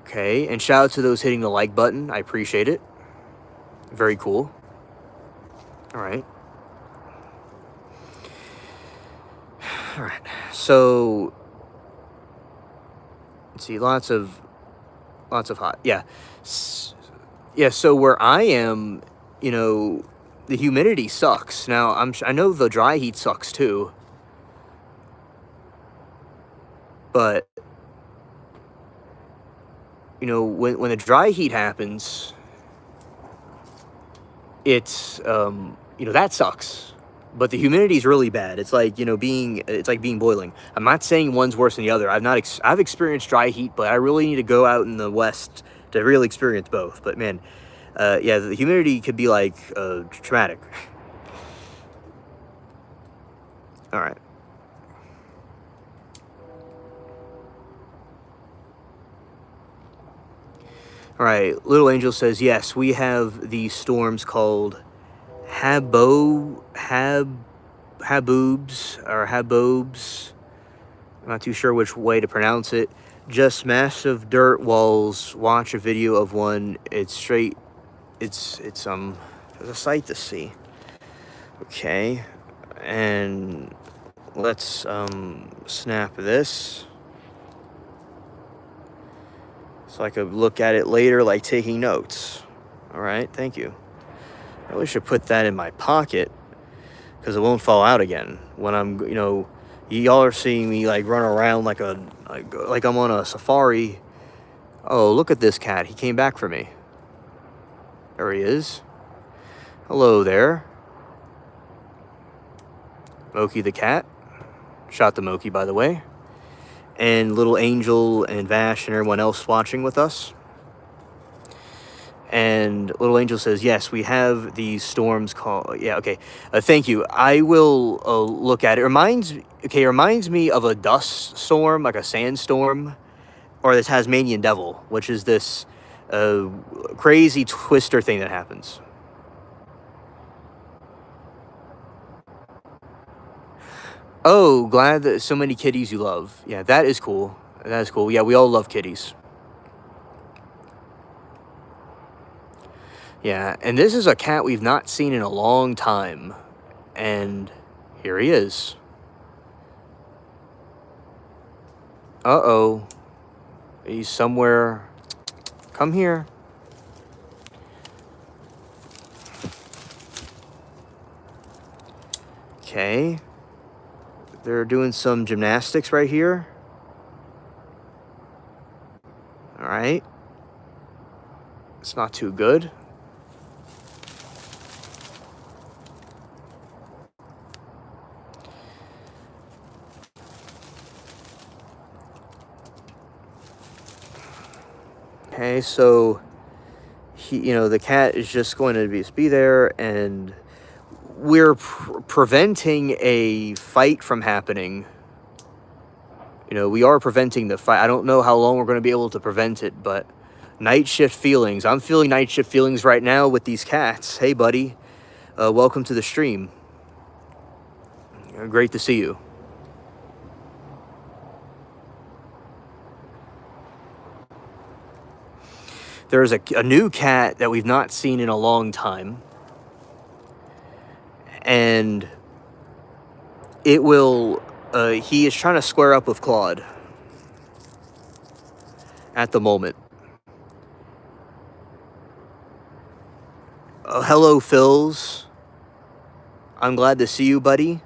okay, and shout out to those hitting the like button. I appreciate it. Very cool. All right. So let's see, lots of hot. Yeah. Yeah, so where I am, the humidity sucks. Now, I know the dry heat sucks too. But when the dry heat happens, it's that sucks. But the humidity is really bad. It's like being boiling. I'm not saying one's worse than the other. I've experienced dry heat, but I really need to go out in the West to really experience both. But man, yeah, the humidity could be like traumatic. All right. All right, Little Angel says, yes, we have these storms called haboobs or habobes. I'm not too sure which way to pronounce it. Just massive dirt walls. Watch a video of one. It's straight. It's there's a sight to see. Okay, and let's snap this. So I could look at it later like taking notes. All right, thank you. I really should put that in my pocket because it won't fall out again when I'm, y'all are seeing me like run around like I'm on a safari Oh, look at this cat. He came back for me. There he is. Hello there. Moki the cat. Shot the Moki, by the way. And little Angel and Vash and everyone else watching with us. And little Angel says, yes, we have these storms called... Yeah, okay. Thank you. I will look at it. It reminds me of a dust storm, like a sandstorm, or the Tasmanian devil, which is this crazy twister thing that happens. Oh, glad that so many kitties you love. Yeah, that is cool. That is cool. Yeah, we all love kitties. Yeah, and this is a cat we've not seen in a long time. And here he is. Uh-oh. He's somewhere. Come here. Okay. They're doing some gymnastics right here. All right. It's not too good. Okay, so the cat is just going to be there, and we're preventing a fight from happening. We are preventing the fight. I don't know how long we're going to be able to prevent it, but night shift feelings. I'm feeling night shift feelings right now with these cats. Hey, buddy. Welcome to the stream. Great to see you. There's a new cat that we've not seen in a long time. And it will... he is trying to square up with Claude at the moment. Hello, Phils. I'm glad to see you, buddy.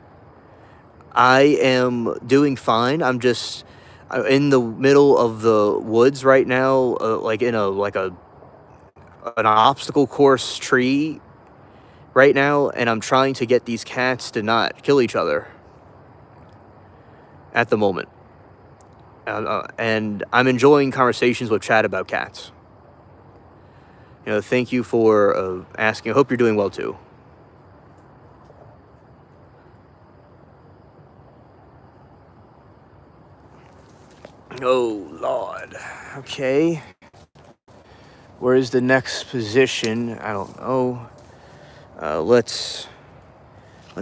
I am doing fine. I'm just in the middle of the woods right now, like in an obstacle course tree right now, and I'm trying to get these cats to not kill each other at the moment. And I'm enjoying conversations with chat about cats. Thank you for asking. I hope you're doing well too. Oh, Lord. Okay. Where's the next position? I don't know. Let's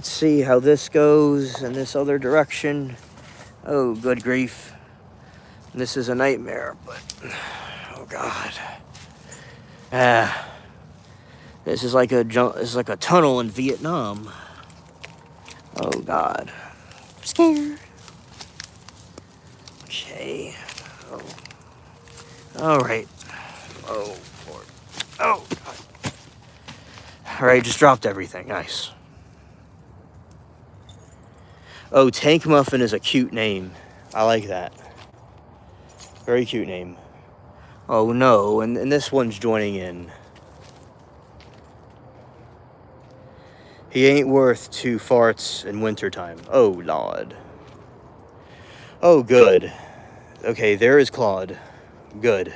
see how this goes in this other direction. Oh, good grief. This is a nightmare, but... Oh, God. This is like a tunnel in Vietnam. Oh, God. I'm scared. Okay. Oh. All right. Oh, Lord. Oh, God. All right, just dropped everything. Nice. Oh, Tank Muffin is a cute name. I like that. Very cute name. Oh, no, and this one's joining in. He ain't worth 2 farts in wintertime. Oh, Lord. Oh, good. Okay, there is Claude. Good.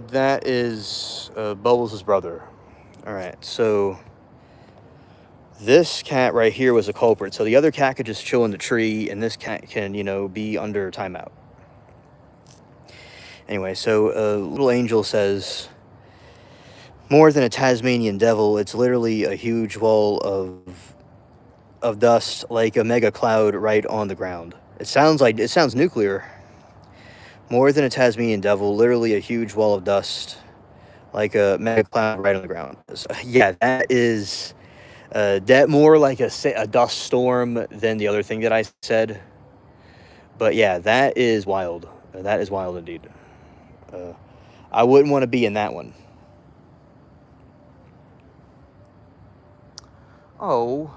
That is Bubbles' brother. Alright, so... This cat right here was a culprit. So the other cat could just chill in the tree, and this cat can, be under timeout. Anyway, so little Angel says... More than a Tasmanian devil, it's literally a huge wall of dust, like a mega cloud right on the ground. It sounds nuclear. More than a Tasmanian devil, literally a huge wall of dust, like a mega cloud right on the ground. Yeah, that is that more like a dust storm than the other thing that I said. But yeah, that is wild. That is wild indeed. I wouldn't want to be in that one. Oh.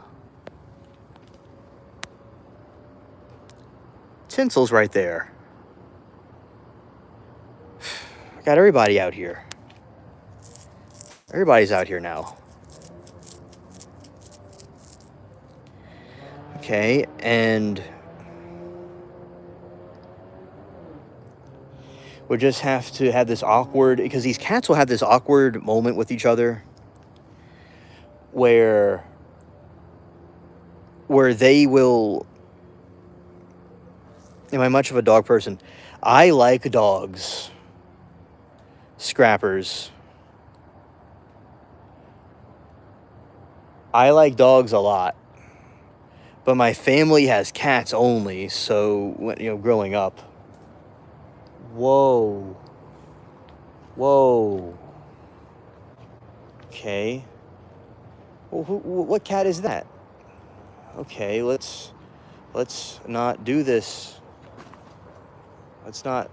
Tinsel's right there. Got everybody out here. Everybody's out here now. Okay, and we'll just have to have this awkward, because these cats will have this awkward moment with each other where they will. Am I much of a dog person? I like dogs. Scrappers. I like dogs a lot. But my family has cats only, so, you know, growing up. Whoa. Whoa. Okay. Well, what cat is that? Okay, let's not do this. Let's not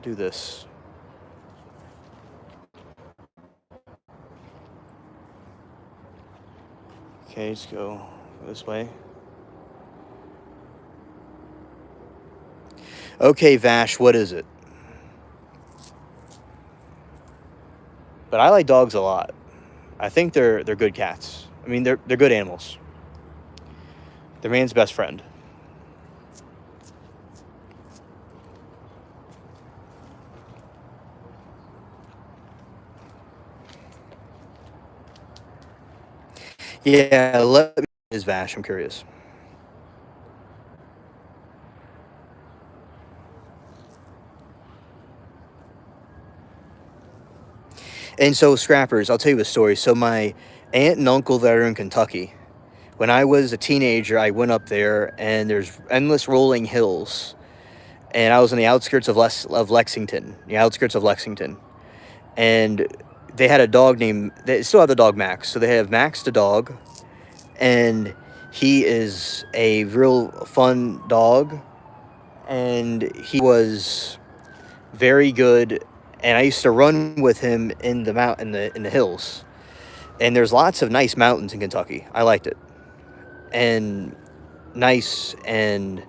do this. Okay, let's go this way. Okay, Vash, what is it? But I like dogs a lot. I think they're good cats. I mean, they're good animals. They're man's best friend. Yeah, let me is Vash. I'm curious. And so, Scrappers, I'll tell you a story. So my aunt and uncle that are in Kentucky, when I was a teenager, I went up there, and there's endless rolling hills. And I was on the outskirts of Lexington, And they had a dog named, they still have the dog Max. So they have Max the dog, and he is a real fun dog. And he was very good. And I used to run with him in the in the hills. And there's lots of nice mountains in Kentucky. I liked it. And nice, and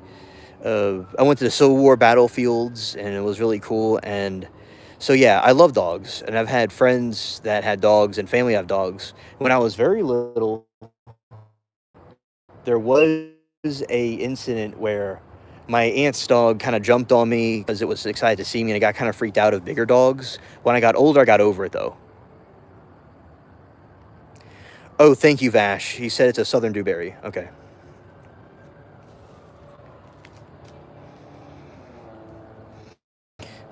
I went to the Civil War battlefields, and it was really cool. And so, yeah, I love dogs, and I've had friends that had dogs and family have dogs. When I was very little, there was a incident where my aunt's dog kind of jumped on me because it was excited to see me, and I got kind of freaked out of bigger dogs. When I got older, I got over it, though. Oh, thank you, Vash. He said it's a Southern Dewberry. Okay.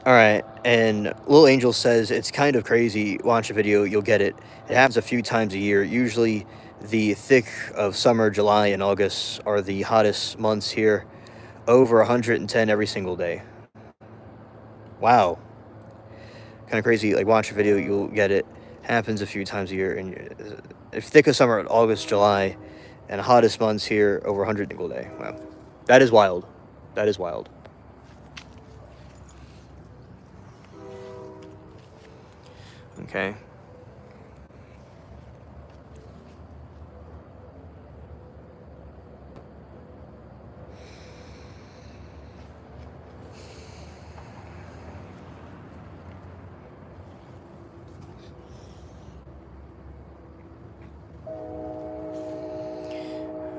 All right, and Little Angel says it's kind of crazy. Watch a video, you'll get it. It happens a few times a year. Usually, the thick of summer, July and August, are the hottest months here. Over 110 every single day. Wow, kind of crazy. Like, watch a video, you'll get it. Happens a few times a year, and if thick of summer, August, July, and hottest months here, over 100 single day. Wow, that is wild. That is wild. Okay.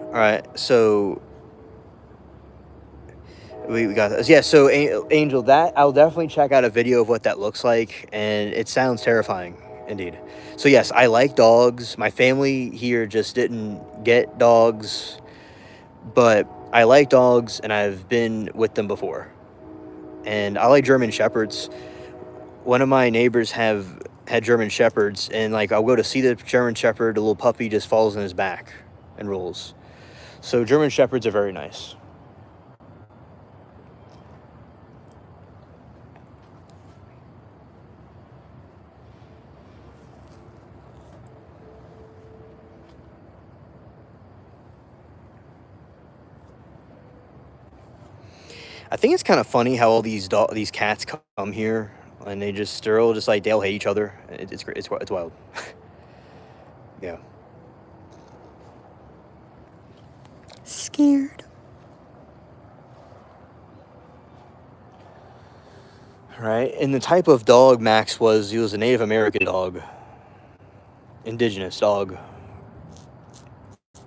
All right, so we got this. Yeah, so Angel, that I'll definitely check out a video of what that looks like, and it sounds terrifying, indeed. So yes, I like dogs. My family here just didn't get dogs, but I like dogs, and I've been with them before. And I like German Shepherds. One of my neighbors had German Shepherds, and like I'll go to see the German Shepherd, the little puppy just falls on his back and rolls. So German Shepherds are very nice. I think it's kind of funny how all these cats come here, and they're all just like, they'll hate each other. It's great. It's wild. Yeah. Scared. right? And the type of dog Max was, he was a Native American dog, indigenous dog,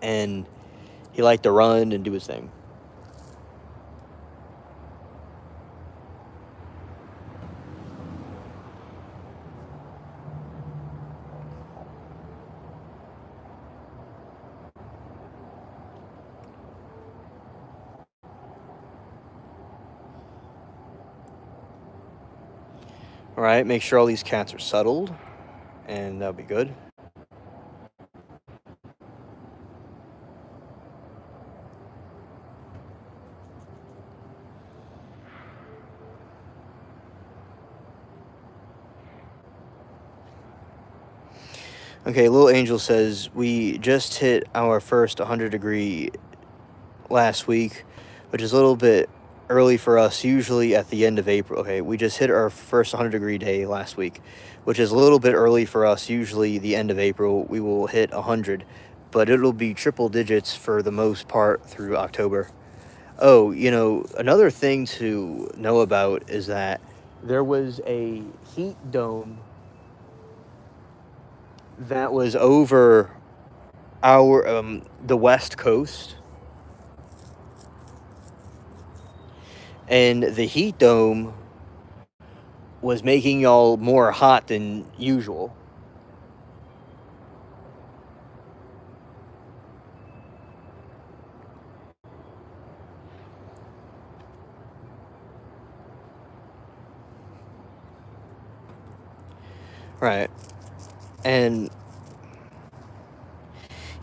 and he liked to run and do his thing. All right, make sure all these cats are settled, and that'll be good. Okay, Little Angel says, we just hit our first 100-degree last week, which is a little bit early for us, usually at the end of April. Okay, we just hit our first 100-degree day last week, which is a little bit early for us, usually the end of April. We will hit 100, but it'll be triple digits for the most part through October. Oh, another thing to know about is that there was a heat dome that was over the West Coast, and the heat dome was making y'all more hot than usual. Right. And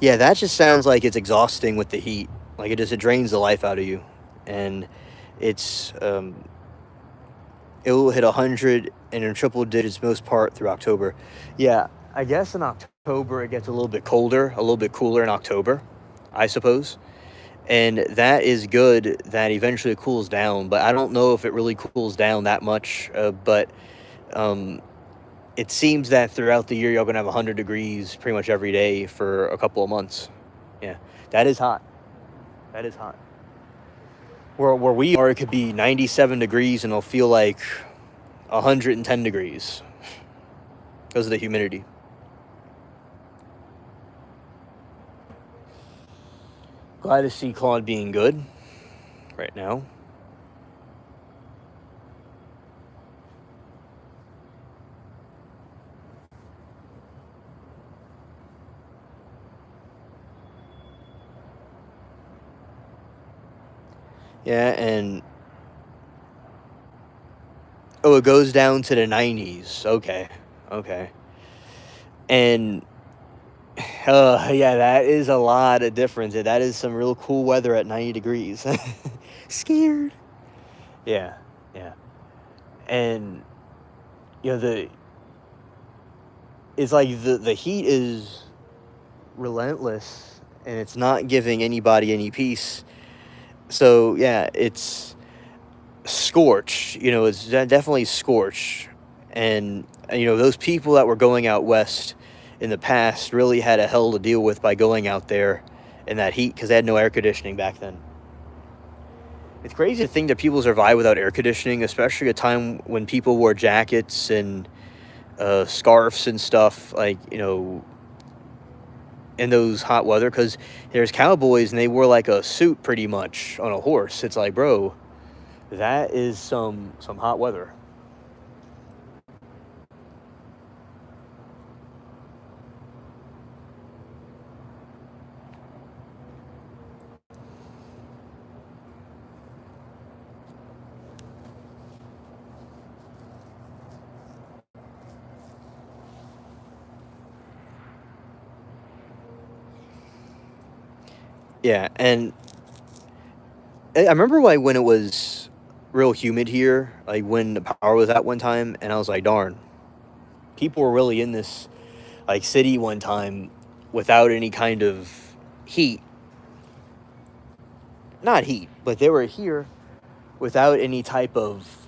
yeah, that just sounds like it's exhausting with the heat. Like it drains the life out of you. And it's it will hit 100 and in triple digits most part through October. Yeah, I guess in October it gets a little bit colder, a little bit cooler in October, I suppose. And that is good that eventually it cools down, but I don't know if it really cools down that much. But it seems that throughout the year you're going to have 100 degrees pretty much every day for a couple of months. Yeah, that is hot. That is hot. Where we are, it could be 97 degrees and it'll feel like 110 degrees because of the humidity. Glad to see Claude being good right now. Yeah, and oh, it goes down to the 90s. Okay. And yeah, that is a lot of difference. That is some real cool weather at 90 degrees. Scared. Yeah. And it's like the heat is relentless and it's not giving anybody any peace. So yeah, it's scorch. It's definitely scorch. And those people that were going out west in the past really had a hell to deal with by going out there in that heat because they had no air conditioning back then. It's crazy to think that people survive without air conditioning, especially a time when people wore jackets and scarves and stuff, like, in those hot weather, because there's cowboys and they wore like a suit pretty much on a horse. It's like, bro, that is some hot weather. Yeah, and I remember like when it was real humid here, like when the power was out one time, and I was like, darn, people were really in this like city one time without any kind of heat. Not heat, but they were here without any type of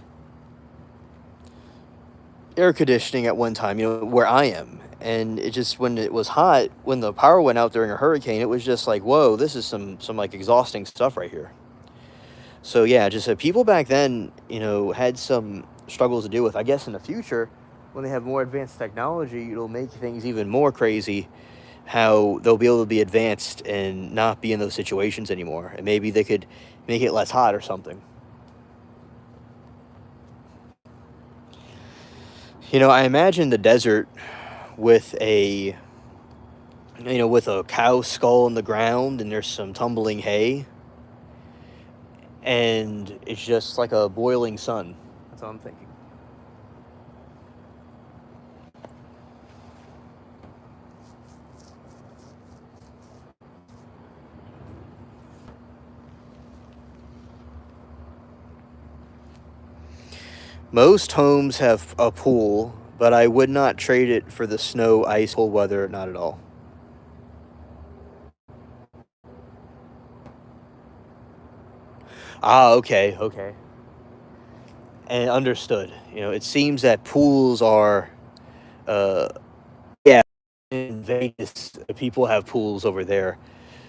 air conditioning at one time, where I am. And it just, when it was hot, when the power went out during a hurricane, it was just like, whoa, this is some like exhausting stuff right here. So yeah, just people back then, had some struggles to deal with. I guess in the future, when they have more advanced technology, it'll make things even more crazy. How they'll be able to be advanced and not be in those situations anymore, and maybe they could make it less hot or something. I imagine the desert with a cow skull in the ground, and there's some tumbling hay, and it's just like a boiling sun. That's what I'm thinking. Most homes have a pool, but I would not trade it for the snow, ice, cold weather, not at all. Ah, okay, okay. And understood. It seems that pools are, uh, yeah, in Vegas, people have pools over there.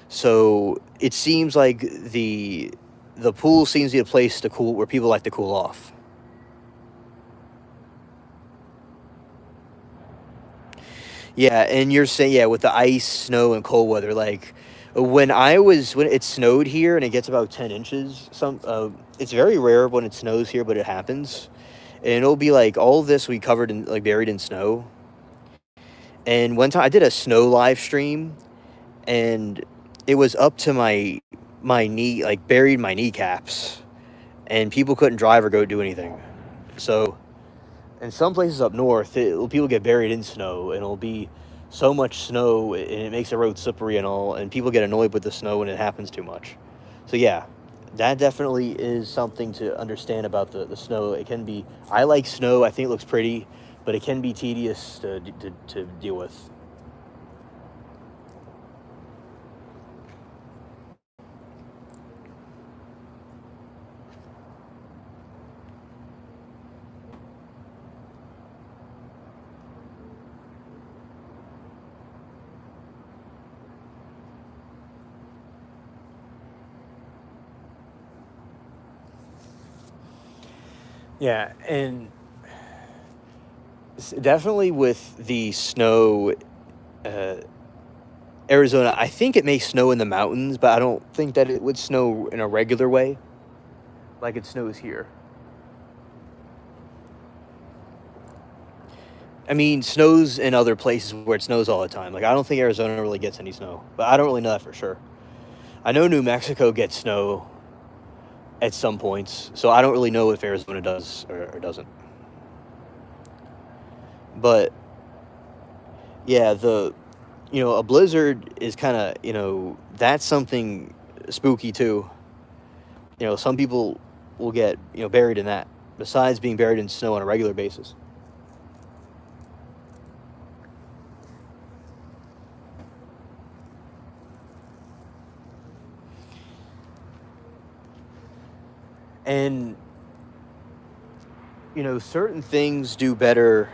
So it seems like the pool seems to be a place to cool where people like to cool off. Yeah, and you're saying, yeah, with the ice, snow, and cold weather, like when it snowed here and it gets about 10 inches. It's very rare when it snows here, but it happens, and it'll be like all of this will be covered in like buried in snow. And one time I did a snow live stream, and it was up to my knee, like buried my kneecaps, and people couldn't drive or go do anything. So in some places up north, people get buried in snow, and it'll be so much snow, and it makes the road slippery and all, and people get annoyed with the snow when it happens too much. So yeah, that definitely is something to understand about the snow. It can be. I like snow. I think it looks pretty, but it can be tedious to deal with. Yeah, and definitely with the snow, uh, Arizona, I think it may snow in the mountains, but I don't think that it would snow in a regular way like it snows here. I mean, snows in other places where it snows all the time. Like, I don't think Arizona really gets any snow, but I don't really know that for sure. I know New Mexico gets snow at some points, so I don't really know if Arizona does or doesn't. But yeah, a blizzard is kind of, that's something spooky too. Some people will get, buried in that, besides being buried in snow on a regular basis. And, certain things do better.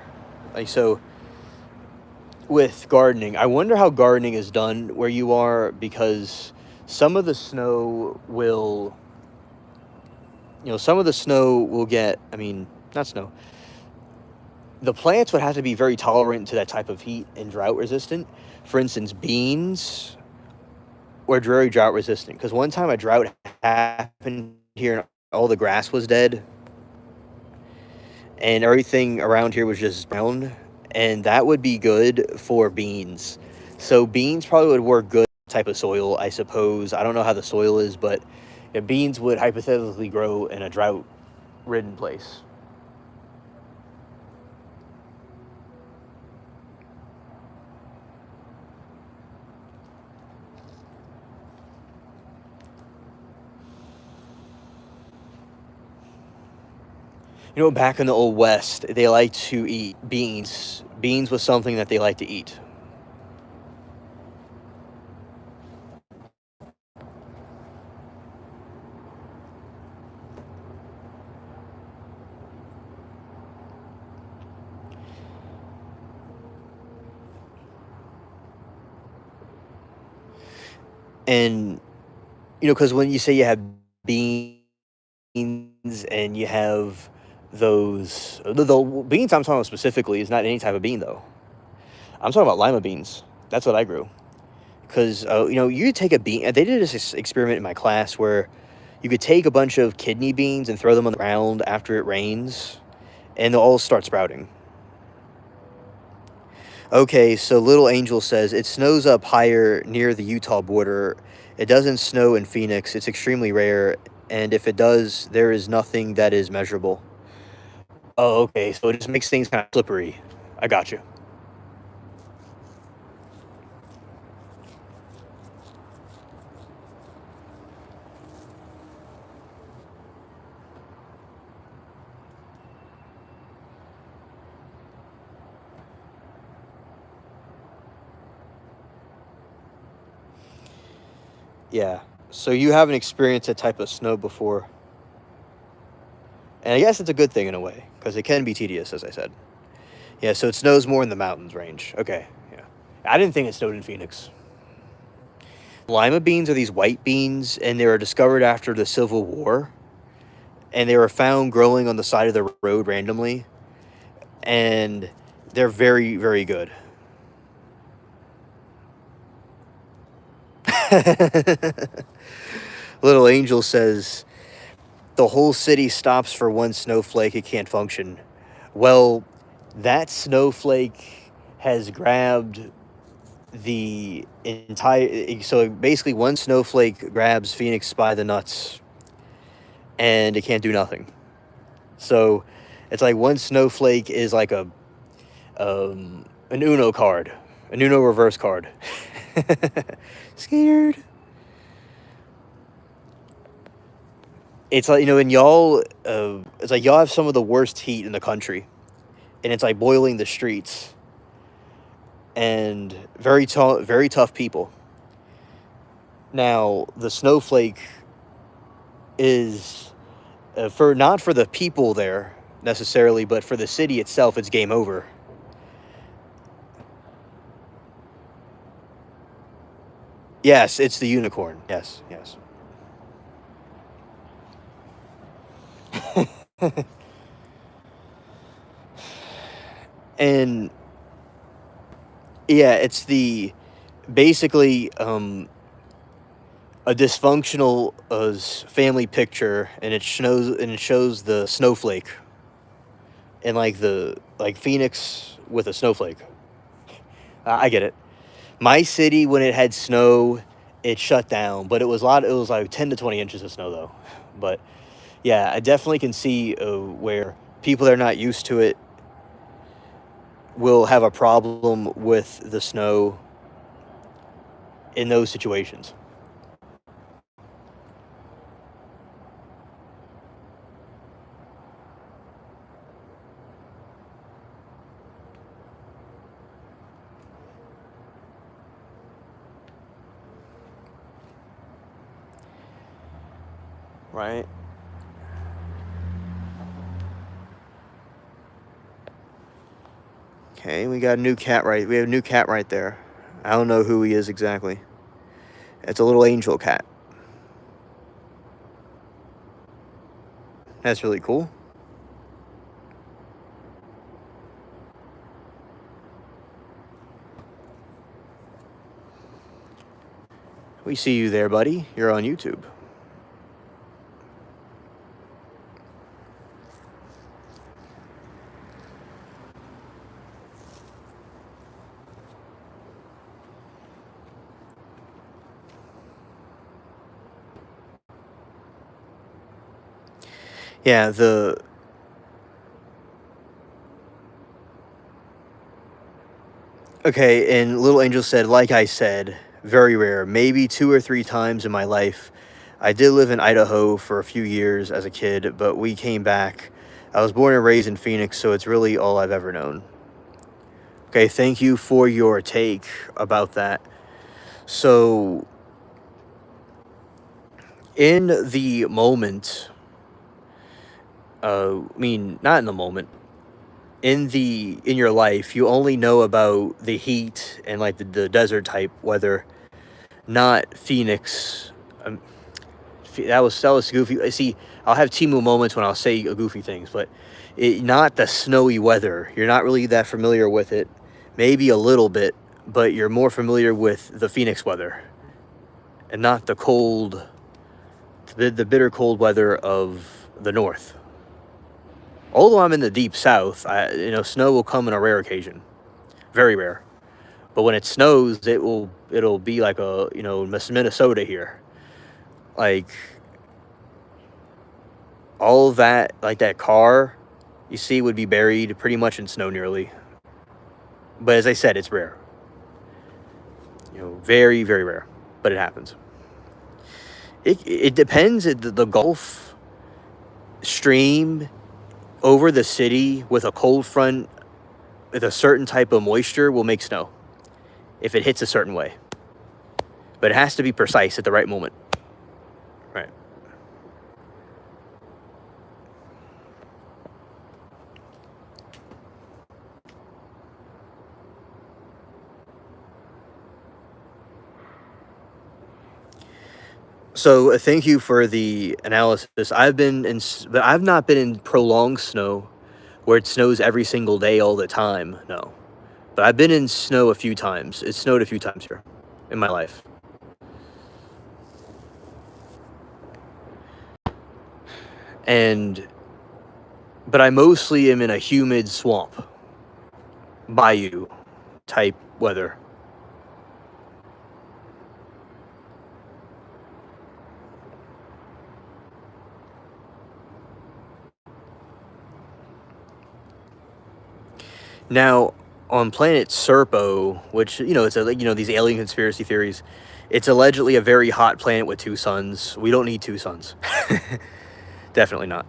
Like, so with gardening, I wonder how gardening is done where you are, because some of the snow will, some of the snow will get, I mean, not snow. The plants would have to be very tolerant to that type of heat and drought resistant. For instance, beans were very drought resistant, because one time a drought happened here and all the grass was dead and everything around here was just brown, and that would be good for beans. So beans probably would work good type of soil, I suppose. I don't know how the soil is, but yeah, beans would hypothetically grow in a drought ridden place. Back in the old west, they like to eat beans. Beans was something that they like to eat. And because when you say you have beans and you have the beans I'm talking about specifically is not any type of bean though. I'm talking about lima beans. That's what I grew. Because you take a bean. They did this experiment in my class where you could take a bunch of kidney beans and throw them on the ground after it rains, and they'll all start sprouting. Okay, so Little Angel says it snows up higher near the Utah border. It doesn't snow in Phoenix. It's extremely rare, and if it does, there is nothing that is measurable. Oh, okay, so it just makes things kind of slippery. I got you. Yeah, so you haven't experienced that type of snow before. And I guess it's a good thing in a way, because it can be tedious, as I said. Yeah, so it snows more in the mountains range. Okay, yeah. I didn't think it snowed in Phoenix. Lima beans are these white beans, and they were discovered after the Civil War. And they were found growing on the side of the road randomly. And they're very, very good. Little Angel says, the whole city stops for one snowflake. It can't function. Well, that snowflake has grabbed the entire... So basically one snowflake grabs Phoenix by the nuts, and it can't do nothing. So it's like one snowflake is like an Uno card, an Uno reverse card. Scared. It's like, and y'all, it's like y'all have some of the worst heat in the country, and it's like boiling the streets, and very tough people. Now, the snowflake is not for the people there necessarily, but for the city itself, it's game over. Yes, it's the unicorn. Yes. And yeah, it's basically a dysfunctional family picture, and it shows the snowflake, and like Phoenix with a snowflake. I get it. My city, when it had snow, it shut down, but it was like 10 to 20 inches of snow though. But yeah, I definitely can see where people that are not used to it will have a problem with the snow in those situations. Right? Okay, we got a new cat right. We have a new cat right there. I don't know who he is exactly. It's a little angel cat. That's really cool. We see you there, buddy. You're on YouTube. Yeah, Okay, and Little Angel said, like I said, very rare. Maybe 2 or 3 times in my life. I did live in Idaho for a few years as a kid, but we came back. I was born and raised in Phoenix, so it's really all I've ever known. Okay, thank you for your take about that. So, in the moment, not in the moment, in your life, you only know about the heat and like the desert type weather, not Phoenix. That was goofy. See, I'll have Timu moments when I'll say goofy things, but not the snowy weather. You're not really that familiar with it. Maybe a little bit, but you're more familiar with the Phoenix weather and not the cold, the bitter cold weather of the north. Although I'm in the deep south, snow will come on a rare occasion, very rare. But when it snows, it'll be like Minnesota here, like all of that, like that car you see would be buried pretty much in snow nearly. But as I said, it's rare. Very, very rare, but it happens. It depends. The Gulf Stream over the city with a cold front with a certain type of moisture will make snow if it hits a certain way. But it has to be precise at the right moment. Right. So thank you for the analysis. But I've not been in prolonged snow where it snows every single day all the time. No, but I've been in snow a few times. It snowed a few times here in my life. But I mostly am in a humid swamp, bayou type weather. Now, on planet Serpo, which it's these alien conspiracy theories, it's allegedly a very hot planet with 2 suns. We don't need 2 suns. Definitely not.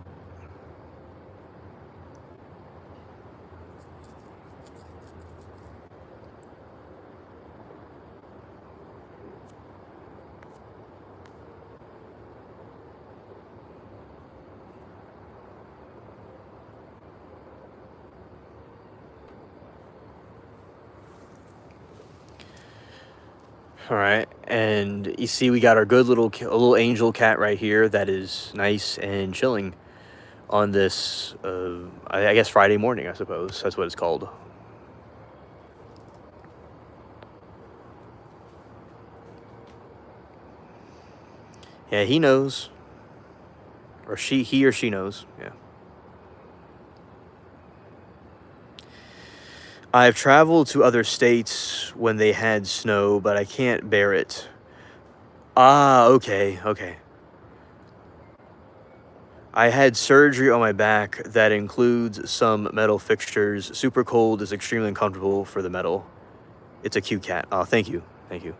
All right, and you see, we got our good a little angel cat right here that is nice and chilling on this. I guess Friday morning. I suppose that's what it's called. Yeah, he knows, or he or she knows. Yeah. I've traveled to other states when they had snow, but I can't bear it. Ah, okay, okay. I had surgery on my back that includes some metal fixtures. Super cold is extremely uncomfortable for the metal. It's a cute cat. Oh, thank you. Thank you.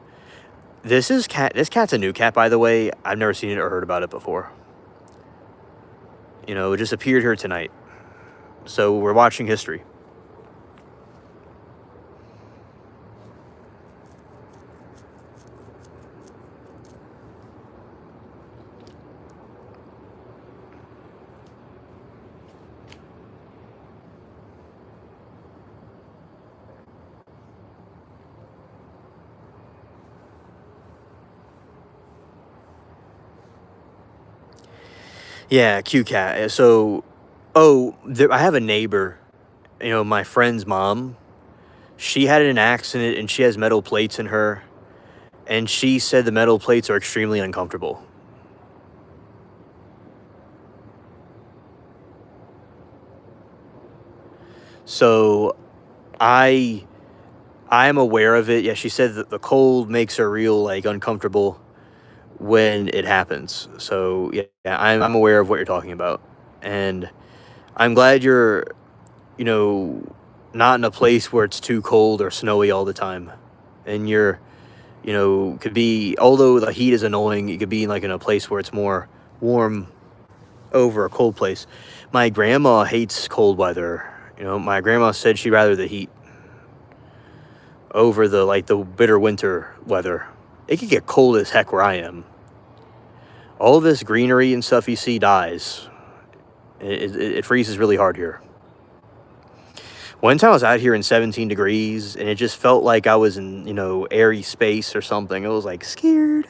This cat's a new cat, by the way. I've never seen it or heard about it before. It just appeared here tonight. So we're watching history. Yeah, cute cat. So, I have a neighbor, my friend's mom. She had an accident and she has metal plates in her. And she said the metal plates are extremely uncomfortable. So, I I'm aware of it. Yeah, she said that the cold makes her real like uncomfortable when it happens. So yeah, I'm aware of what you're talking about, and I'm glad you're you know not in a place where it's too cold or snowy all the time, and you're could be, although the heat is annoying, you could be like in a place where it's more warm over a cold place. My grandma hates cold weather. My grandma said she'd rather the heat over the bitter winter weather. It could get cold as heck where I am. All this greenery and stuff you see dies. It freezes really hard here. One time I was out here in 17 degrees and it just felt like I was in, airy space or something. It was like scared.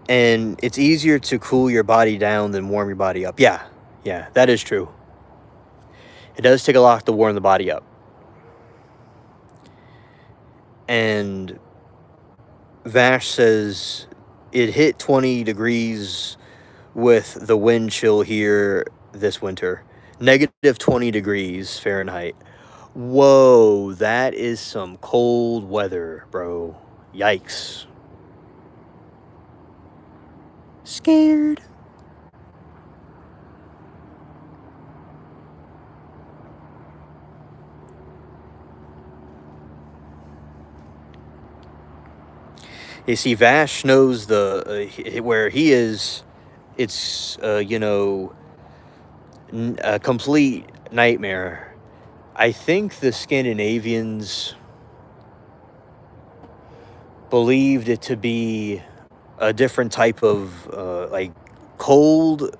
And it's easier to cool your body down than warm your body up. Yeah, yeah, that is true. It does take a lot to warm the body up. And Vash says it hit 20 degrees with the wind chill here this winter. Negative 20 degrees Fahrenheit. Whoa, that is some cold weather, bro. Yikes. Scared. You see, Vash knows where he is. It's a complete nightmare. I think the Scandinavians believed it to be a different type of like cold.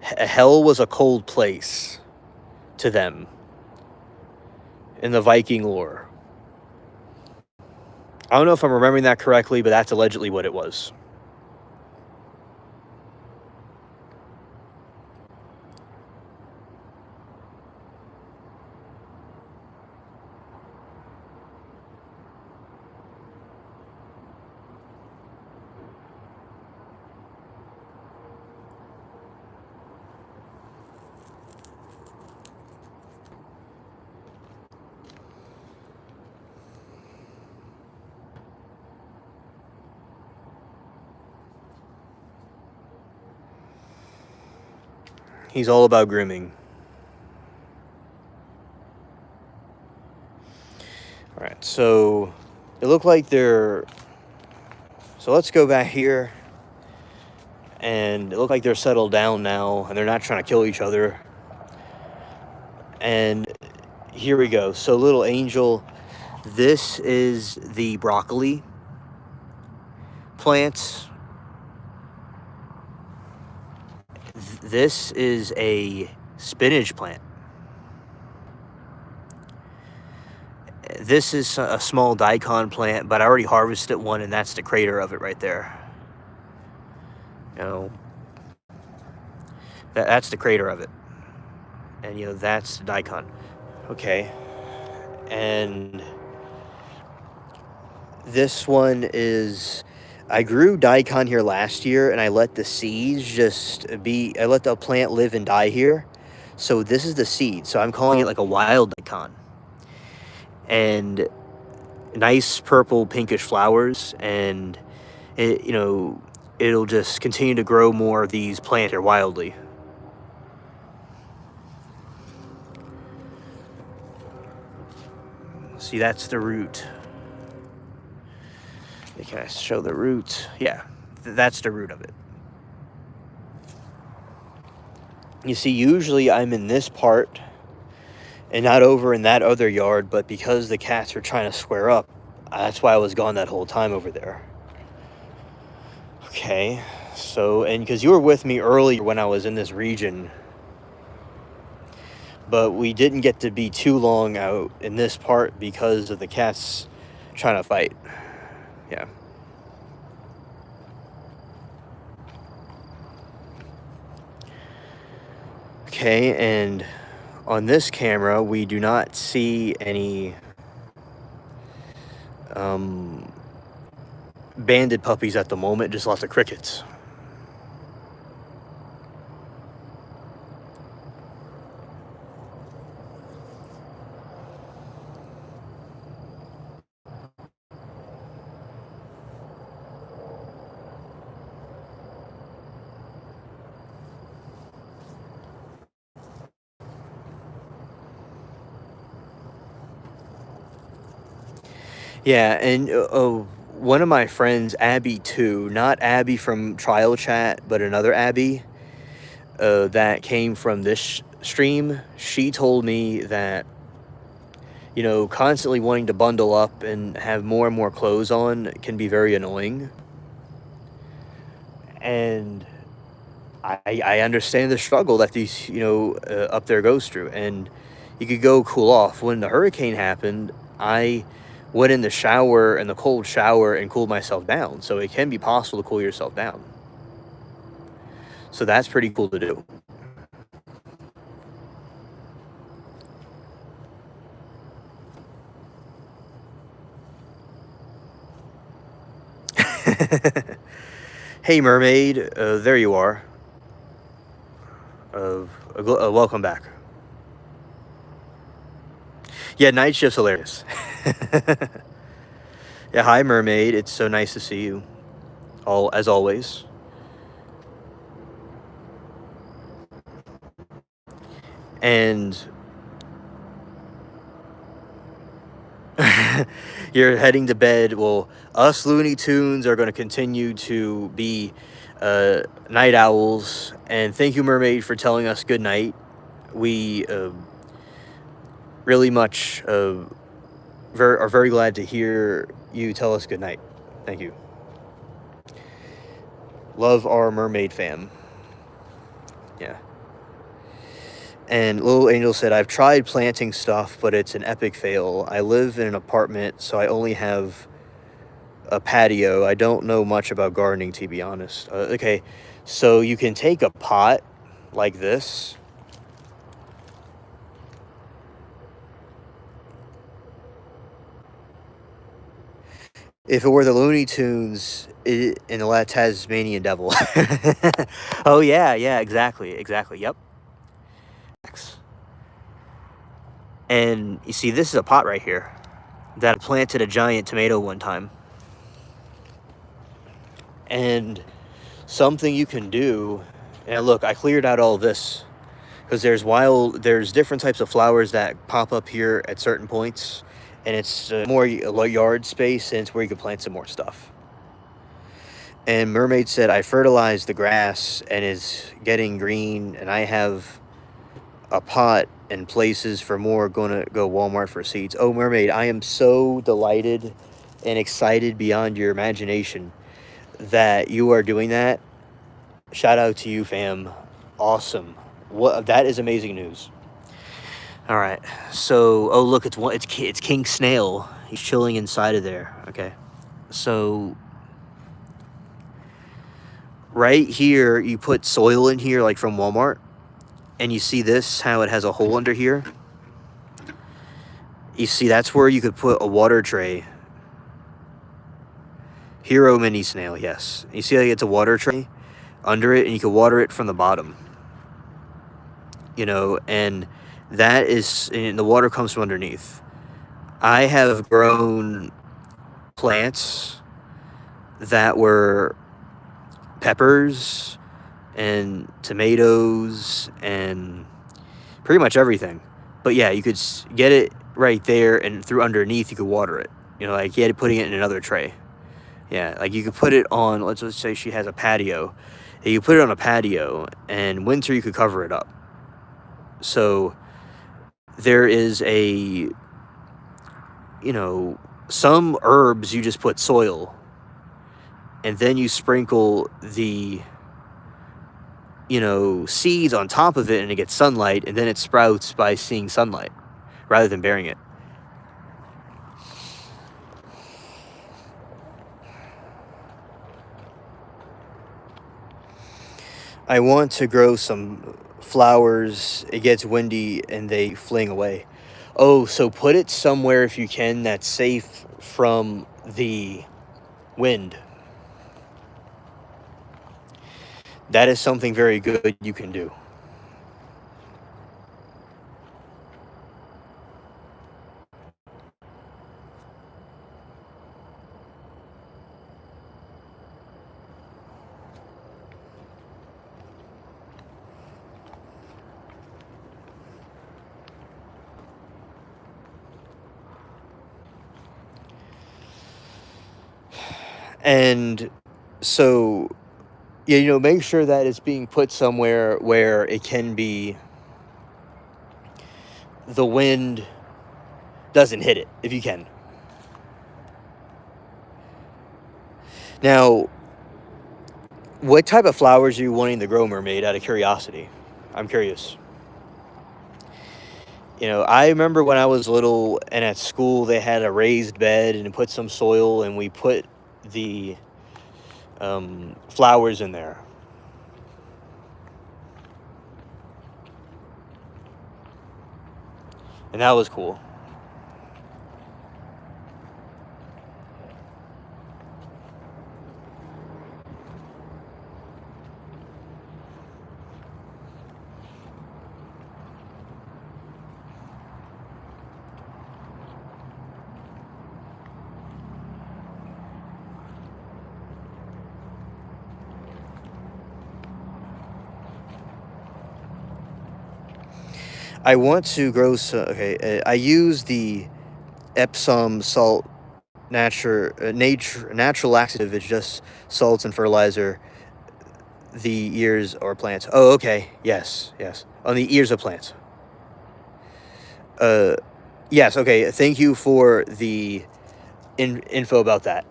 Hell was a cold place to them in the Viking lore. I don't know if I'm remembering that correctly, but that's allegedly what it was. He's all about grooming. All right, so it looked like they're... So let's go back here. And it looked like they're settled down now, and they're not trying to kill each other. And here we go. So little angel, this is the broccoli plant. This is a spinach plant. This is a small daikon plant, but I already harvested one, and that's the crater of it right there. You know, that's the crater of it. And, that's the daikon. Okay. And this one is... I grew daikon here last year, and I let the seeds I let the plant live and die here. So this is the seed. So I'm calling it like a wild daikon. And nice purple pinkish flowers, and it'll just continue to grow more of these plants here wildly. See, that's the root. Can I show the root? Yeah, that's the root of it. You see, usually I'm in this part and not over in that other yard, but because the cats are trying to square up, that's why I was gone that whole time over there. Okay, so, and because you were with me earlier when I was in this region, but we didn't get to be too long out in this part because of the cats trying to fight. Yeah. Okay, and on this camera, we do not see any banded puppies at the moment, just lots of crickets. Yeah, and one of my friends, Abby too, not Abby from Trial Chat, but another Abby that came from this stream, she told me that, constantly wanting to bundle up and have more and more clothes on can be very annoying. And I understand the struggle that these, up there goes through. And you could go cool off. When the hurricane happened, I went in the shower, in the cold shower, and cooled myself down. So it can be possible to cool yourself down. So that's pretty cool to do. Hey, mermaid, there you are. Welcome back. Yeah, night shift's hilarious. Yeah, hi, mermaid. It's so nice to see you, as always. And you're heading to bed. Well, us Looney Tunes are going to continue to be night owls. And thank you, mermaid, for telling us good night. We really much are very glad to hear you tell us good night. Thank you. Love our mermaid fam. Yeah. And Little Angel said, I've tried planting stuff, but it's an epic fail. I live in an apartment, so I only have a patio. I don't know much about gardening, to be honest. Okay, so you can take a pot like this. If it were the Looney Tunes in the Tasmanian Devil. Oh, yeah, exactly, yep. And you see, this is a pot right here that I planted a giant tomato one time. And something you can do, and look, I cleared out all this because there's different types of flowers that pop up here at certain points, and it's more yard space, and it's where you can plant some more stuff. And Mermaid said, I fertilized the grass and it's getting green, and I have a pot and places for more. Going to go Walmart for seeds. Oh, Mermaid, I am so delighted and excited beyond your imagination that you are doing that. Shout out to you, fam. Awesome. That is amazing news. All right. So, oh look, it's King Snail. He's chilling inside of there. Okay. So right here, you put soil in here, like from Walmart, and you see this, how it has a hole under here. You see, that's where you could put a water tray. Hero Mini Snail, yes. You see, like, it's a water tray under it, and you can water it from the bottom. You know, and that is, and the water comes from underneath. I have grown plants that were peppers and tomatoes and pretty much everything. But yeah, you could get it right there, and through underneath you could water it. You know, like you had to putting it in another tray. Yeah, like you could put it on, let's say she has a patio. You put it on a patio, and winter you could cover it up. So there is some herbs you just put soil, and then you sprinkle the seeds on top of it, and it gets sunlight, and then it sprouts by seeing sunlight rather than burying it. I want to grow some flowers. It gets windy and they fling away. Oh, so put it somewhere if you can that's safe from the wind. That is something very good you can do. And so, yeah, make sure that it's being put somewhere where it can be, the wind doesn't hit it, if you can. Now, what type of flowers are you wanting to grow, Mermaid, out of curiosity? I'm curious. You know, I remember when I was little and at school, they had a raised bed and put some soil, and we put the flowers in there. And that was cool. I want to grow some. Okay, I use the Epsom salt natural laxative. It's just salts and fertilizer. The ears or plants. Oh, okay. Yes, yes. On the ears of plants. Uh, yes. Okay. Thank you for the info about that.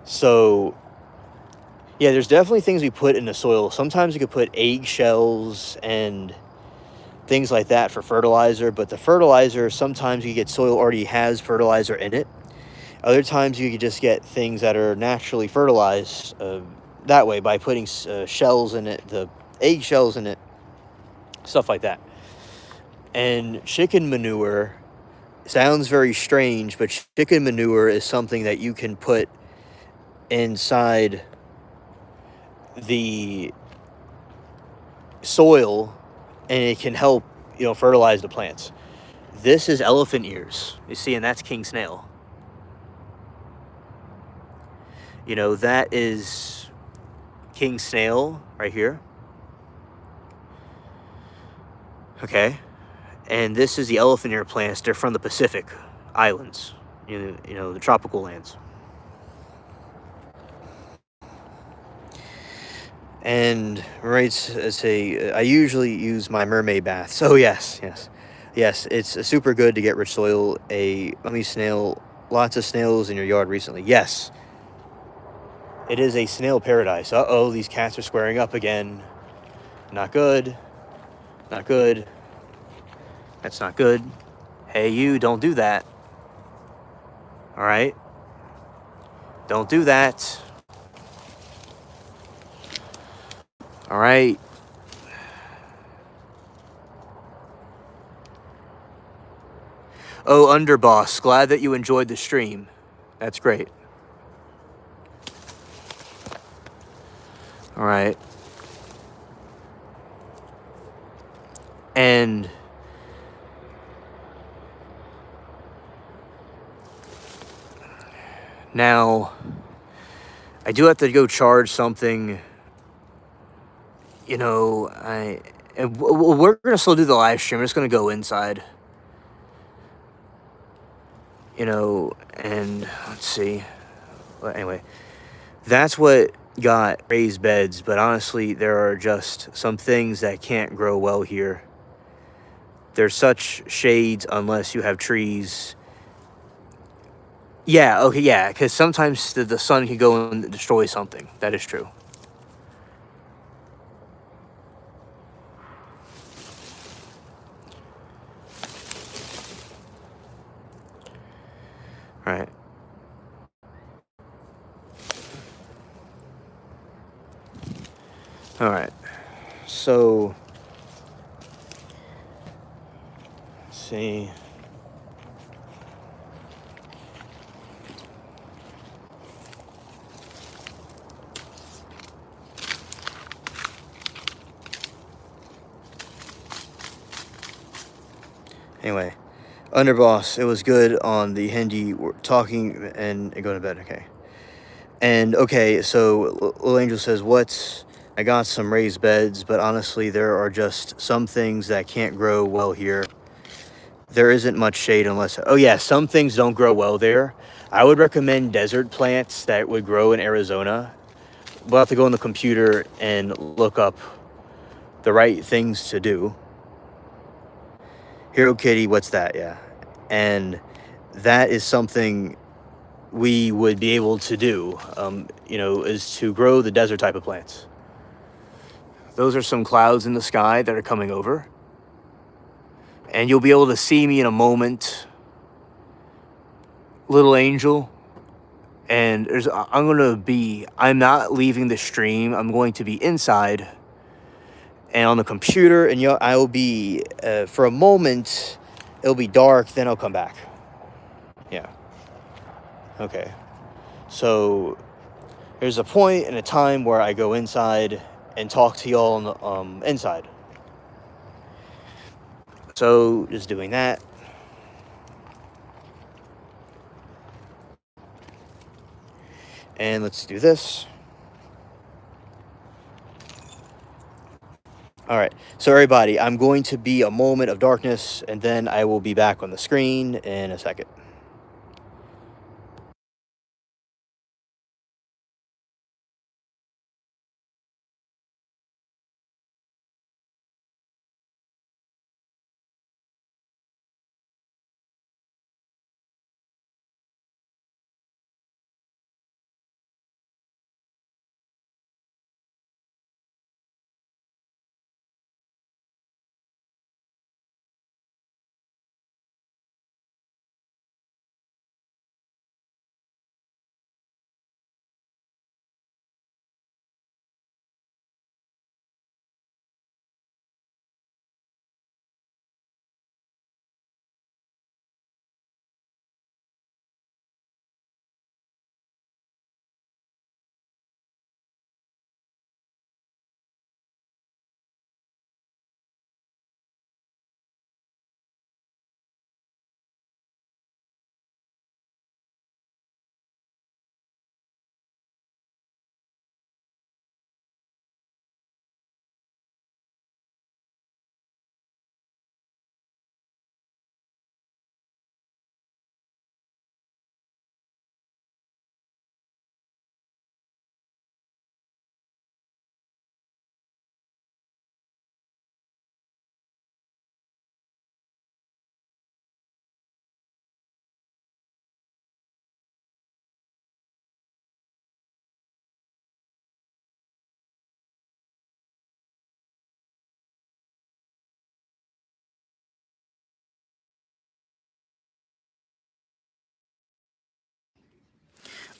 So, yeah, there's definitely things we put in the soil. Sometimes you could put eggshells and things like that for fertilizer, but the fertilizer, sometimes you get soil already has fertilizer in it. Other times you could just get things that are naturally fertilized that way by putting shells in it, the egg shells in it, stuff like that. And chicken manure sounds very strange, but chicken manure is something that you can put inside the soil and it can help, fertilize the plants. This is elephant ears, you see, and that's king snail. That is king snail right here. Okay. And this is the elephant ear plants. They're from the Pacific Islands, the tropical lands. And I usually use my mermaid bath. So yes, it's super good to get rich soil. Lots of snails in your yard recently. Yes, it is a snail paradise. Uh-oh, these cats are squaring up again. Not good. Not good. That's not good. Hey, you, don't do that. All right? Don't do that. All right? Oh, Underboss, glad that you enjoyed the stream. That's great. All right. And now I do have to go charge something. We're gonna still do the live stream. I'm just gonna go inside. And let's see. Well, anyway, that's what got raised beds. But honestly, there are just some things that can't grow well here. There's such shades unless you have trees. Yeah, okay, yeah, because sometimes the sun can go and destroy something. That is true. All right. All right. So, let's see. Anyway, Underboss, it was good on the Hindi talking and going to bed. Okay. And okay, so Little Angel says, I got some raised beds, but honestly, there are just some things that can't grow well here. There isn't much shade unless... Oh, yeah, some things don't grow well there. I would recommend desert plants that would grow in Arizona. We'll have to go on the computer and look up the right things to do. Hero Kitty, what's that? Yeah. And that is something we would be able to do, is to grow the desert type of plants. Those are some clouds in the sky that are coming over. and you'll be able to see me in a moment, little angel. And I'm not leaving the stream. I'm going to be inside and on the computer, and I will be, for a moment, it'll be dark, then I'll come back. Yeah. Okay. So there's a point and a time where I go inside and talk to y'all on the, inside. So just doing that. And let's do this. All right. So everybody, I'm going to be a moment of darkness, and then I will be back on the screen in a second.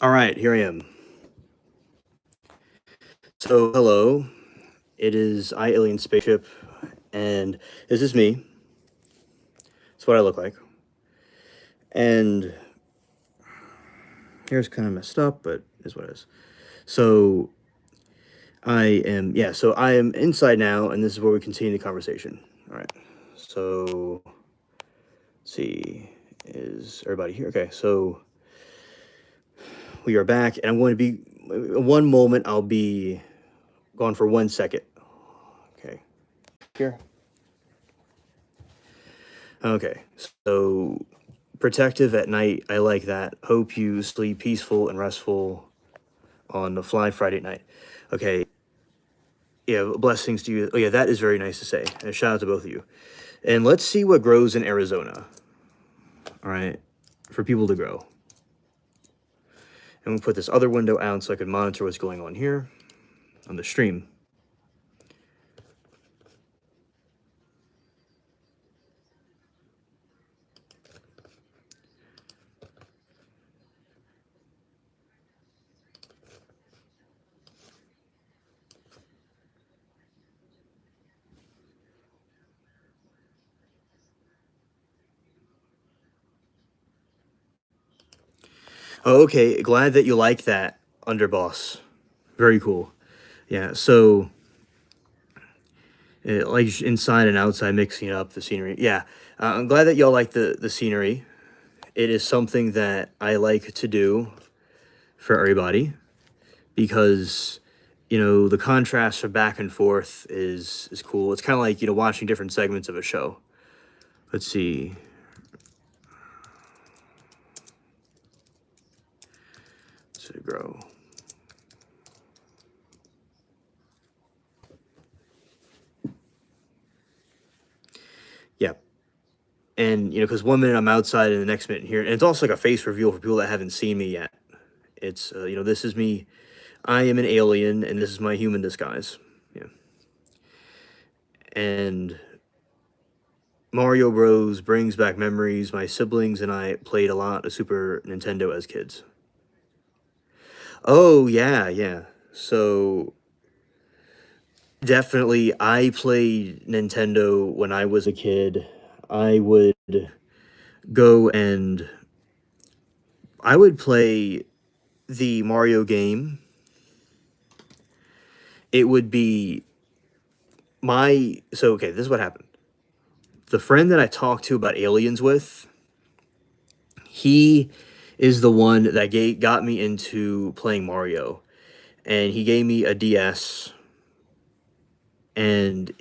All right, here I am. So, hello. It is Alien Spaceship, and this is me. That's what I look like. And here's kind of messed up, but is what it is. So, I am inside now, and this is where we continue the conversation. All right. So, let's see. Is everybody here? Okay, so we are back, and I'm going to be, one moment, I'll be gone for 1 second. Okay. Here. Okay, so protective at night, I like that. Hope you sleep peaceful and restful on the fly Friday night. Okay, yeah, blessings to you. Oh yeah, that is very nice to say. And a shout out to both of you. And let's see what grows in Arizona. All right, for people to grow. And we'll put this other window out so I can monitor what's going on here on the stream. Oh, okay. Glad that you like that, Underboss. Very cool. Yeah, so like inside and outside, mixing up the scenery. Yeah, I'm glad that y'all like the scenery. It is something that I like to do for everybody because the contrast from back and forth is cool. It's kind of like watching different segments of a show. Let's see. Let's see, grow. Yeah. And because 1 minute I'm outside and the next minute here, and it's also like a face reveal for people that haven't seen me yet. It's this is me. I am an alien, and this is my human disguise. Yeah. And Mario Bros. Brings back memories. My siblings and I played a lot of Super Nintendo as kids. Oh, yeah, yeah. So, definitely, I played Nintendo when I was a kid. I would go and I would play the Mario game. It would be okay, this is what happened. The friend that I talked to about aliens with, he is the one that got me into playing Mario. And he gave me a DS, and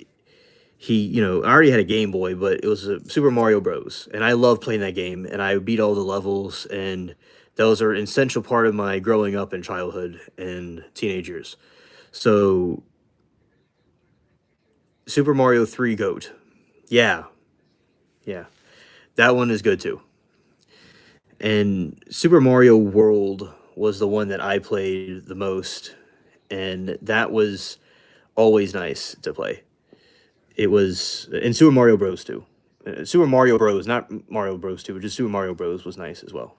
I already had a Game Boy, but it was a Super Mario Bros. And I loved playing that game, and I beat all the levels, and those are an essential part of my growing up in childhood and teenage years. So, Super Mario 3 GOAT. Yeah, yeah. That one is good too. And Super Mario World was the one that I played the most, and that was always nice to play. It was in Super Mario Bros. Too. Super Mario Bros. Not Mario Bros. 2, but just Super Mario Bros. Was nice as well.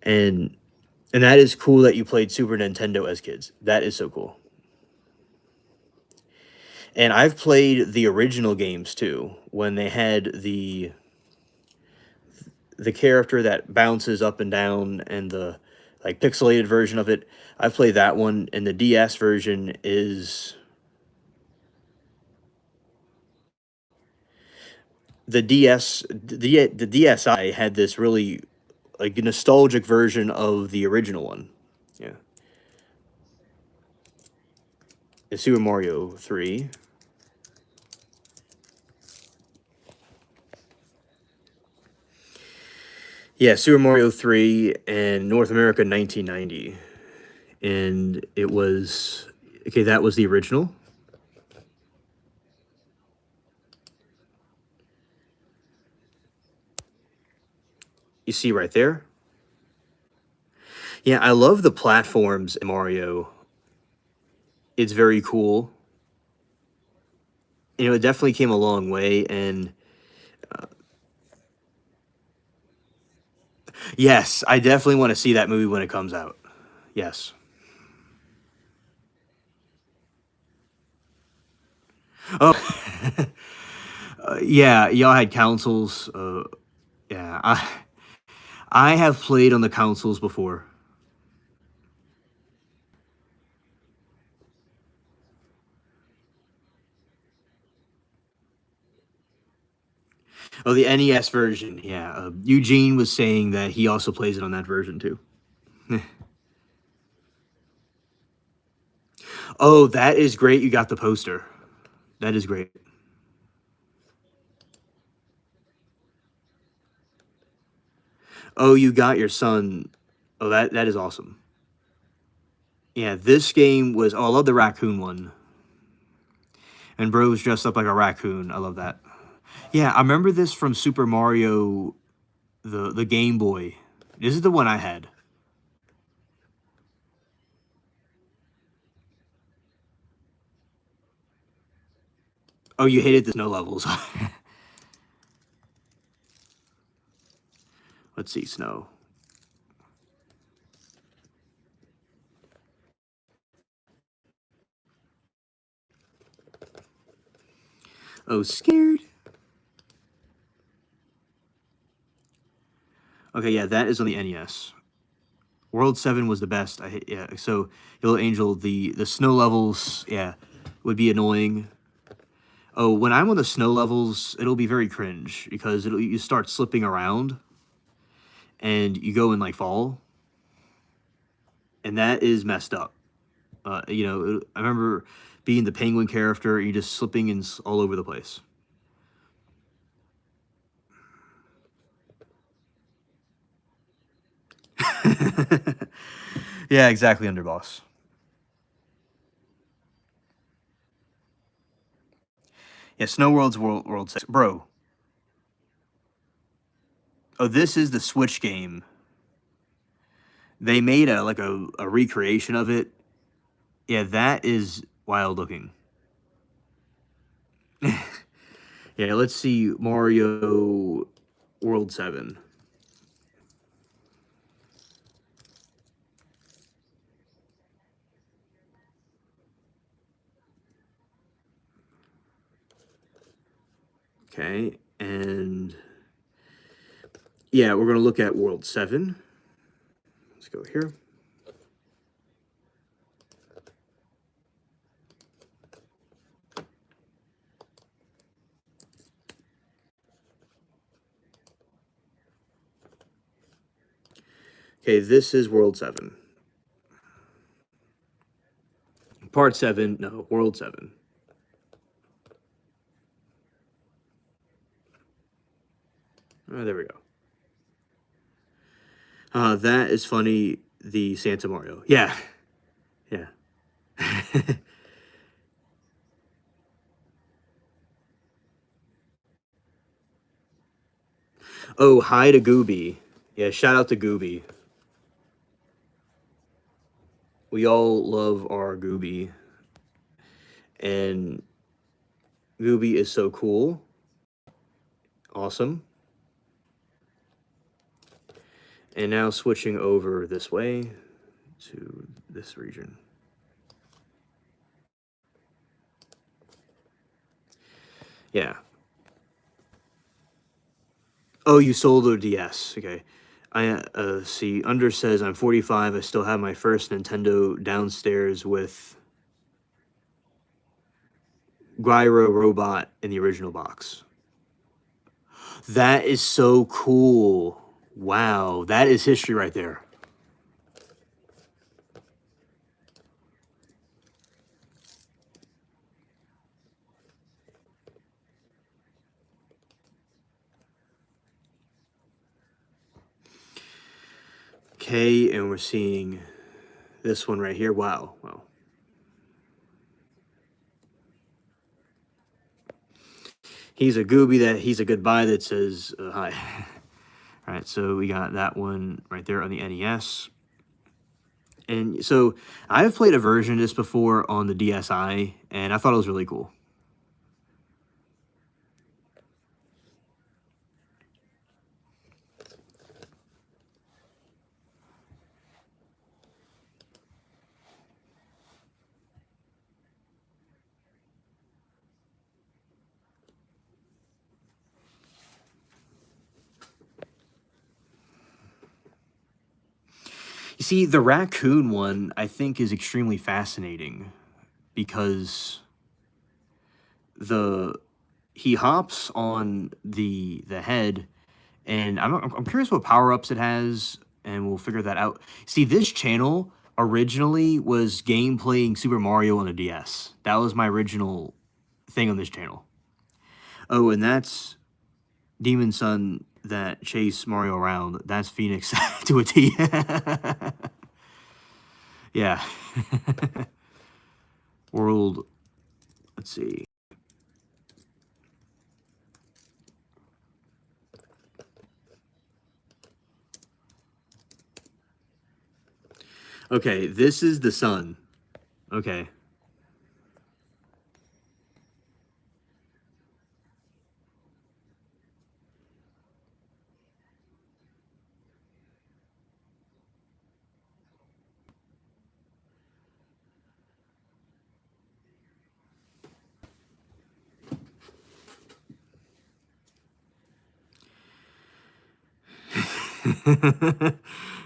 And and that is cool that you played Super Nintendo as kids. That is so cool. And I've played the original games too, when they had the character that bounces up and down and the like pixelated version of it. I've played that one, and the DS version is the DSi had this really like nostalgic version of the original one. Yeah. The Super Mario 3. Yeah, Super Mario 3 and North America 1990. And it was okay, that was the original. You see right there. Yeah, I love the platforms in Mario. It's very cool. It definitely came a long way, and yes, I definitely want to see that movie when it comes out. Yes. Oh, yeah, y'all had consoles. Yeah, I have played on the consoles before. Oh, the NES version. Yeah, Eugene was saying that he also plays it on that version too. Oh, that is great. You got the poster. That is great. Oh, you got your son. Oh, that is awesome. Yeah, this game was. Oh, I love the raccoon one. And bro was dressed up like a raccoon. I love that. Yeah, I remember this from Super Mario, the Game Boy. This is the one I had. Oh, you hated the snow levels. Let's see, snow. Oh, scared. Okay, yeah, that is on the NES. World 7 was the best. Yeah. So Yellow Angel, the snow levels, yeah, would be annoying. Oh, when I'm on the snow levels, it'll be very cringe because you start slipping around and you go and like fall, and that is messed up. I remember being the penguin character, and you just slipping in all over the place. Yeah, exactly, underboss. Yeah, Snow World's World 6. Bro, oh, this is the Switch game. They made a recreation of it. Yeah, that is wild looking. Yeah, let's see Mario World 7. Okay, and yeah, we're going to look at World 7. Let's go here. Okay, this is World 7. Part 7, no, World 7. Oh, there we go. That is funny, the Santa Mario. Yeah, yeah. Oh, hi to Gooby. Yeah, shout out to Gooby. We all love our Gooby. And Gooby is so cool. Awesome. And now switching over this way to this region. Yeah. Oh, you sold a DS. Okay. I see. Under says I'm 45. I still have my first Nintendo downstairs with Gyro Robot in the original box. That is so cool. Wow, that is history right there. Okay, and we're seeing this one right here. Wow, wow. He's a gooby that he's a goodbye that says hi. All right, so we got that one right there on the NES. And so I've played a version of this before on the DSi, and I thought it was really cool. You see, the raccoon one I think is extremely fascinating because the he hops on the head, and I'm curious what power ups it has, and we'll figure that out. See, this channel originally was game playing Super Mario on a DS. That was my original thing on this channel. Oh, and that's Demon Son that chase Mario around. That's Phoenix to a T. Yeah. World. Let's see. Okay, this is the sun. Okay.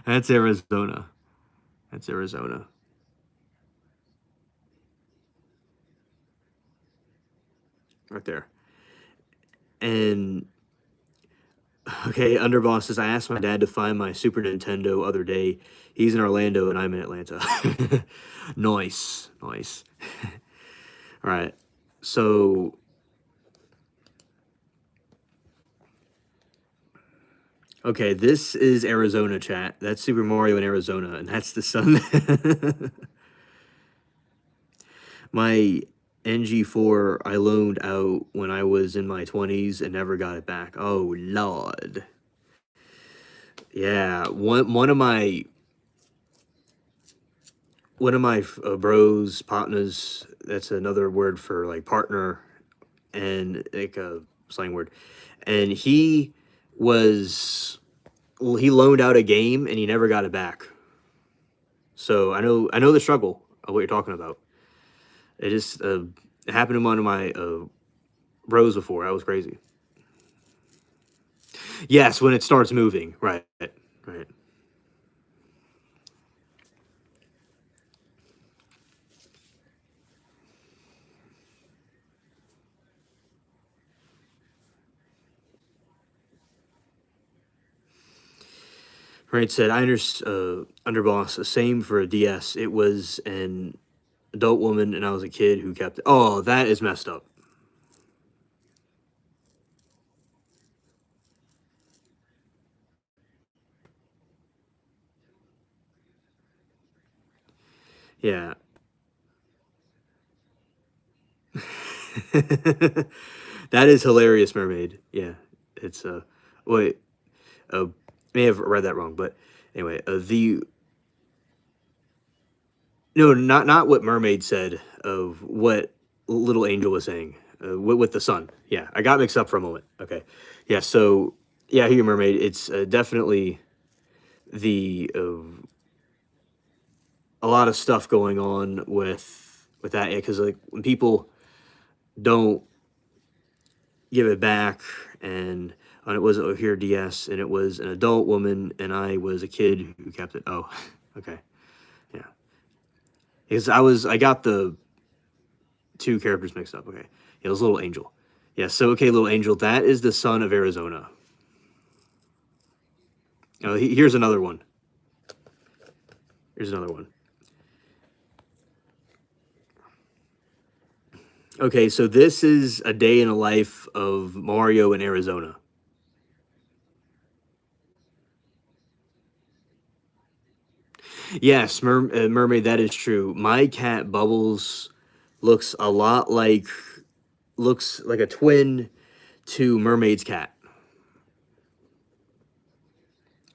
That's Arizona. That's Arizona. Right there. And okay, Underboss says I asked my dad to find my Super Nintendo other day. He's in Orlando and I'm in Atlanta. Nice. Nice. All right. So okay, this is Arizona chat. That's Super Mario in Arizona, and that's the sun. My NG4 I loaned out when I was in my 20s and never got it back. Oh Lord. Yeah, one of my bros, partners, that's another word for like partner, and like slang word, and was he loaned out a game and he never got it back. So I know the struggle of what you're talking about. It just it happened to one of my bros before. That was crazy. Yes, when it starts moving, right, right. Right said, I underboss, the same for a DS. It was an adult woman and I was a kid who kept it. Oh, that is messed up. Yeah. That is hilarious, mermaid. Yeah. It's wait, uh may have read that wrong, but anyway, the no, not what mermaid said of what little angel was saying. With the sun. Yeah, I got mixed up for a moment. Okay. Yeah, so yeah, here mermaid, it's definitely the a lot of stuff going on with that, yeah, cuz like when people don't give it back, and it was here DS, and it was an adult woman and I was a kid who kept it. Oh, okay. Yeah. Because I got the two characters mixed up. Okay. Yeah, it was Little Angel. Yeah, so okay, Little Angel, that is the son of Arizona. Oh, here's another one. Here's another one. Okay, so this is a day in the life of Mario in Arizona. Yes, mermaid, that is true. My cat Bubbles looks a lot like looks like a twin to Mermaid's cat.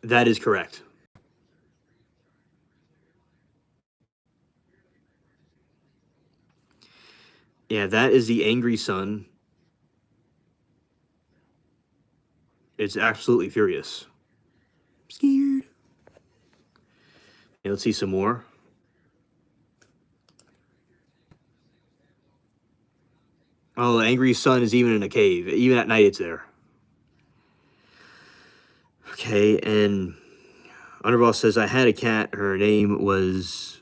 That is correct. Yeah, that is the angry sun. It's absolutely furious. Scared. Yeah, let's see some more. Oh, the angry sun is even in a cave. Even at night, it's there. Okay, and Underboss says, I had a cat. Her name was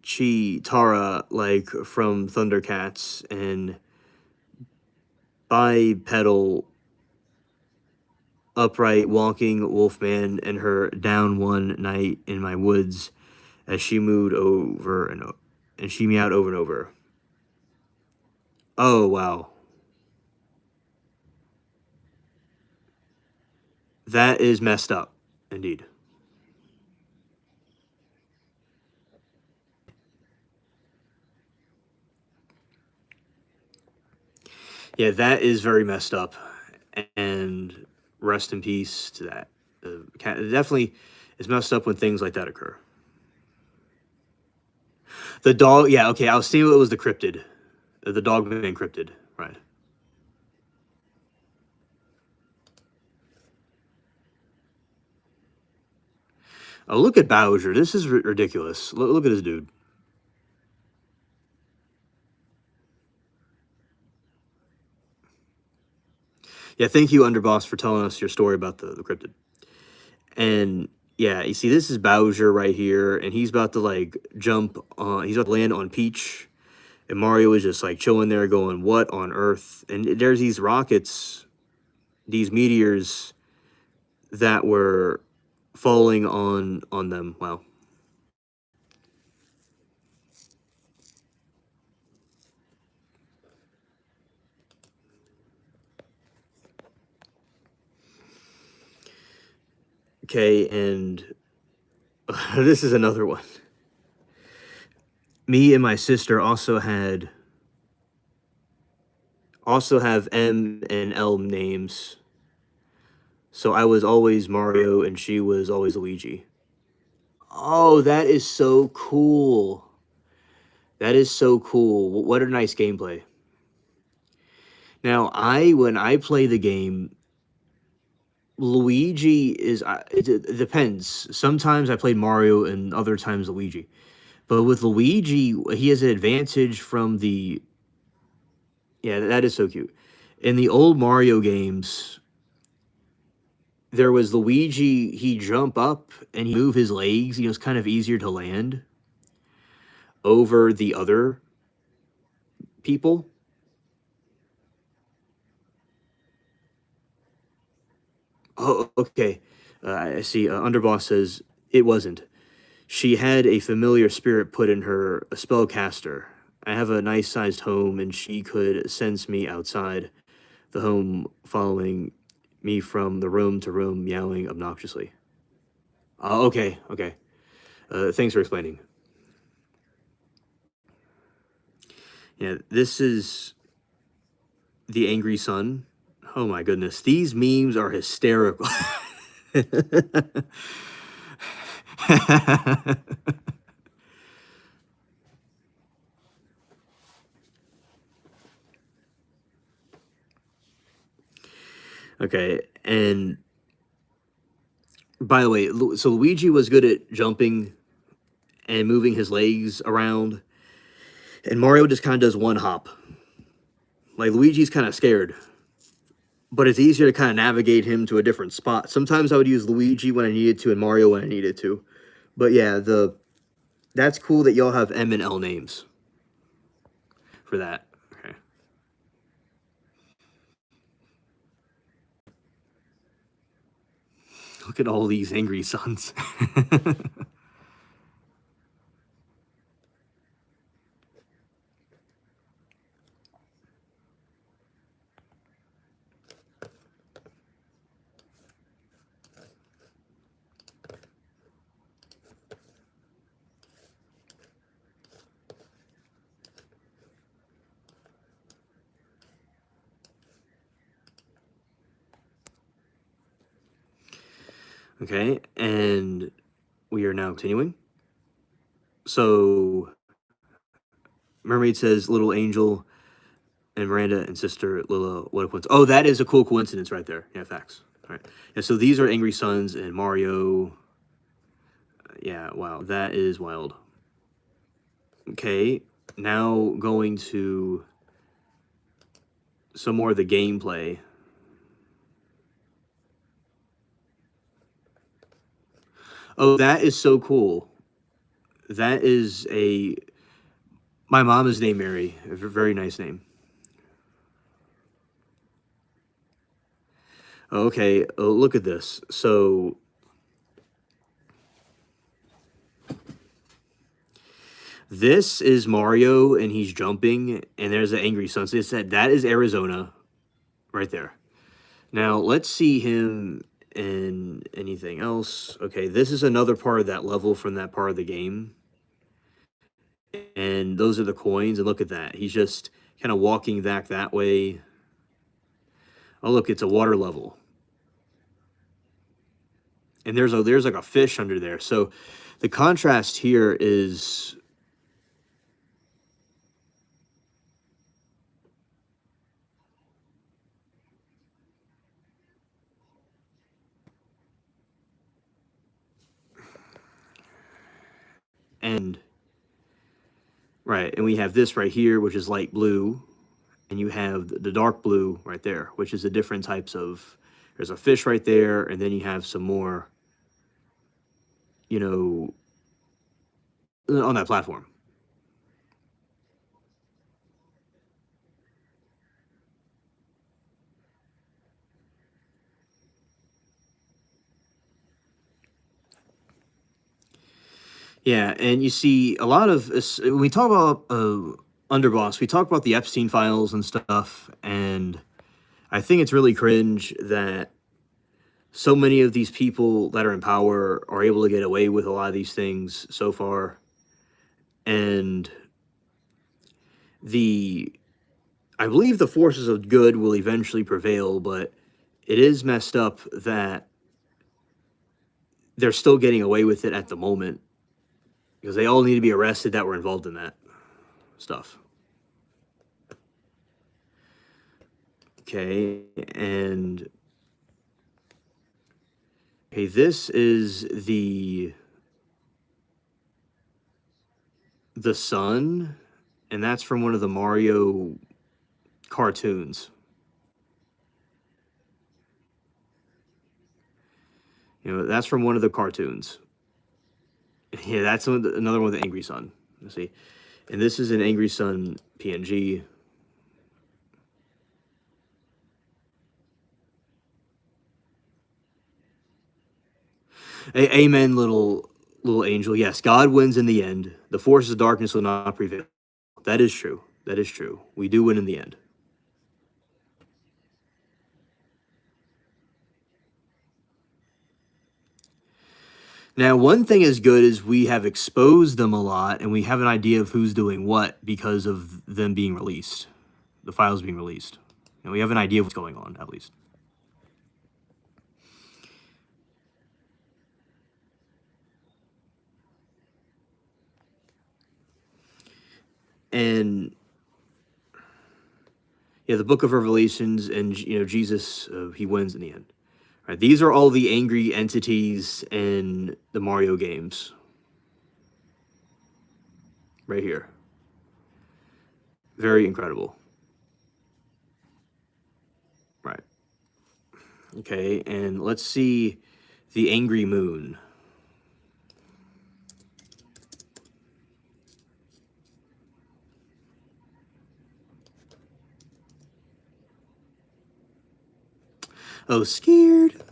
Tara, like from Thundercats, and bipedal, upright, walking Wolfman, and her down one night in my woods as she moved over and she meowed over and over. Oh, wow. That is messed up, indeed. Yeah, that is very messed up, and rest in peace to that. It definitely is messed up when things like that occur. The dog, yeah, okay, I was thinking it was the cryptid. The dog man cryptid, right. Oh, look at Bowser. This is ridiculous. Look at this dude. Yeah, thank you, Underboss, for telling us your story about the cryptid. And yeah, you see, this is Bowser right here, and he's about to like jump on, he's about to land on Peach, and Mario is just like chilling there, going, "What on earth?" And there's these rockets, these meteors that were falling on them. Wow. Okay, and this is another one. Me and my sister also have M and L names. So I was always Mario and she was always Luigi. Oh, that is so cool. That is so cool. What a nice gameplay. Now, when I play the game, Luigi is it depends. Sometimes I play Mario and other times Luigi. But with Luigi, he has an advantage from the yeah, that is so cute. In the old Mario games, there was Luigi, he jump up and he move his legs, it's kind of easier to land over the other people. Oh, okay. I see. Underboss says it wasn't. She had a familiar spirit put in her a spellcaster. I have a nice sized home, and she could sense me outside the home, following me from the room to room, meowing obnoxiously. Okay, okay. Thanks for explaining. Yeah, this is the angry sun. Oh my goodness, these memes are hysterical. Okay, and by the way, so Luigi was good at jumping and moving his legs around, and Mario just kind of does one hop. Like Luigi's kind of scared, but it's easier to kind of navigate him to a different spot. Sometimes I would use Luigi when I needed to, and Mario when I needed to. But yeah, the that's cool that y'all have M and L names for that. Okay. Look at all these angry sons. Okay, and we are now continuing. So Mermaid says little angel and Miranda and sister Lila. What a coincidence! Oh, that is a cool coincidence right there. Yeah, facts. All right. Yeah, so these are angry sons and Mario. Yeah, wow, that is wild. Okay, now going to some more of the gameplay. Oh, that is so cool. That is a my mom is named Mary. A very nice name. Okay, look at this. So this is Mario, and he's jumping, and there's an angry sunset. That is Arizona, right there. Now let's see him in anything else. Okay, this is another part of that level from that part of the game, and those are the coins. And look at that. He's just kind of walking back that way. Oh, look, it's a water level, and there's like a fish under there. So the contrast here is and right, and we have this right here, which is light blue, and you have the dark blue right there, which is the different types of. There's a fish right there, and then you have some more, you know, on that platform. Yeah, and you see a lot of when we talk about Underboss, we talk about the Epstein files and stuff, and I think it's really cringe that so many of these people that are in power are able to get away with a lot of these things so far, and the I believe the forces of good will eventually prevail, but it is messed up that they're still getting away with it at the moment because they all need to be arrested that were involved in that stuff. Okay, and okay, this is the sun, and that's from one of the Mario cartoons. That's from one of the cartoons. Yeah, that's another one with the angry sun. Let's see, and this is an angry sun PNG. Amen, little angel. Yes, God wins in the end. The forces of darkness will not prevail. That is true. That is true. We do win in the end. Now, one thing is good is we have exposed them a lot, and we have an idea of who's doing what because of them being released, the files being released. And we have an idea of what's going on, at least. And yeah, the Book of Revelations, and Jesus, he wins in the end. All right, these are all the angry entities in the Mario games, right here. Very incredible. Right. Okay, and let's see the angry moon. Oh, scared.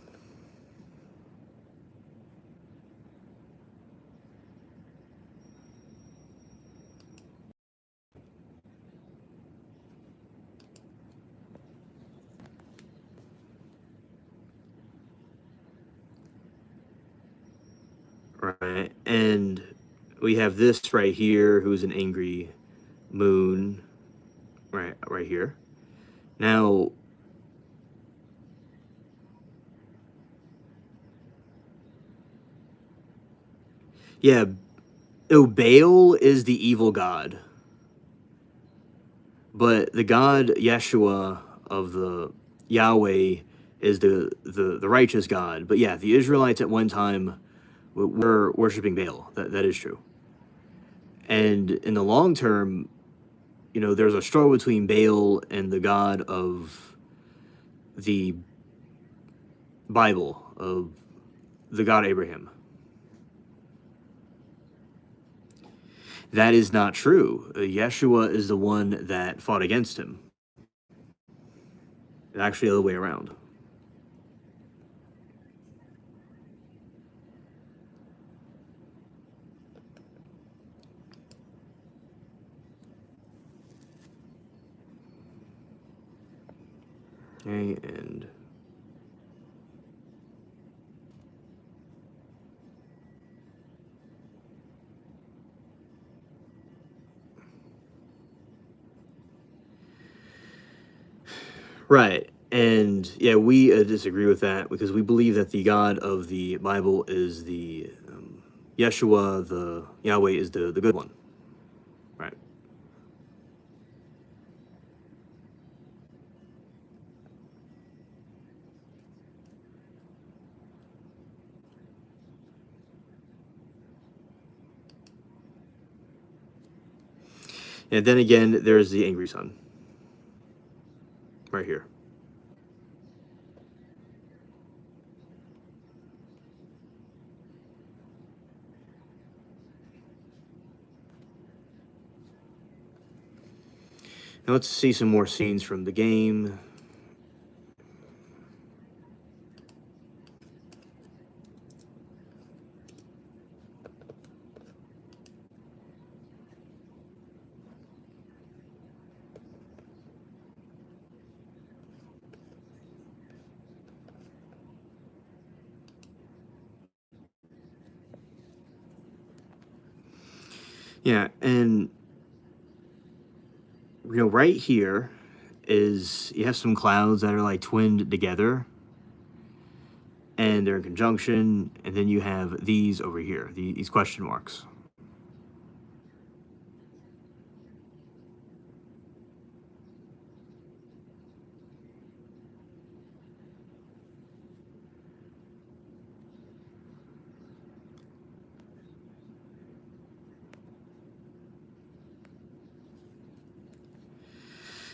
Right, and we have this right here, who's an angry moon, right here. Now, yeah, Baal is the evil god, but the god Yeshua of the Yahweh is the righteous God. But yeah, the Israelites at one time were worshiping Baal. That is true. And in the long term, there's a struggle between Baal and the God of the Bible, of the God Abraham. That is not true. Yeshua is the one that fought against him. It's actually the other way around. Okay, and right. And yeah, we disagree with that because we believe that the God of the Bible is the Yeshua, the Yahweh is the good one. Right. And then again, there's the angry sun. Right here. Now let's see some more scenes from the game. Yeah, and right here is you have some clouds that are like twinned together and they're in conjunction, and then you have these over here, these question marks.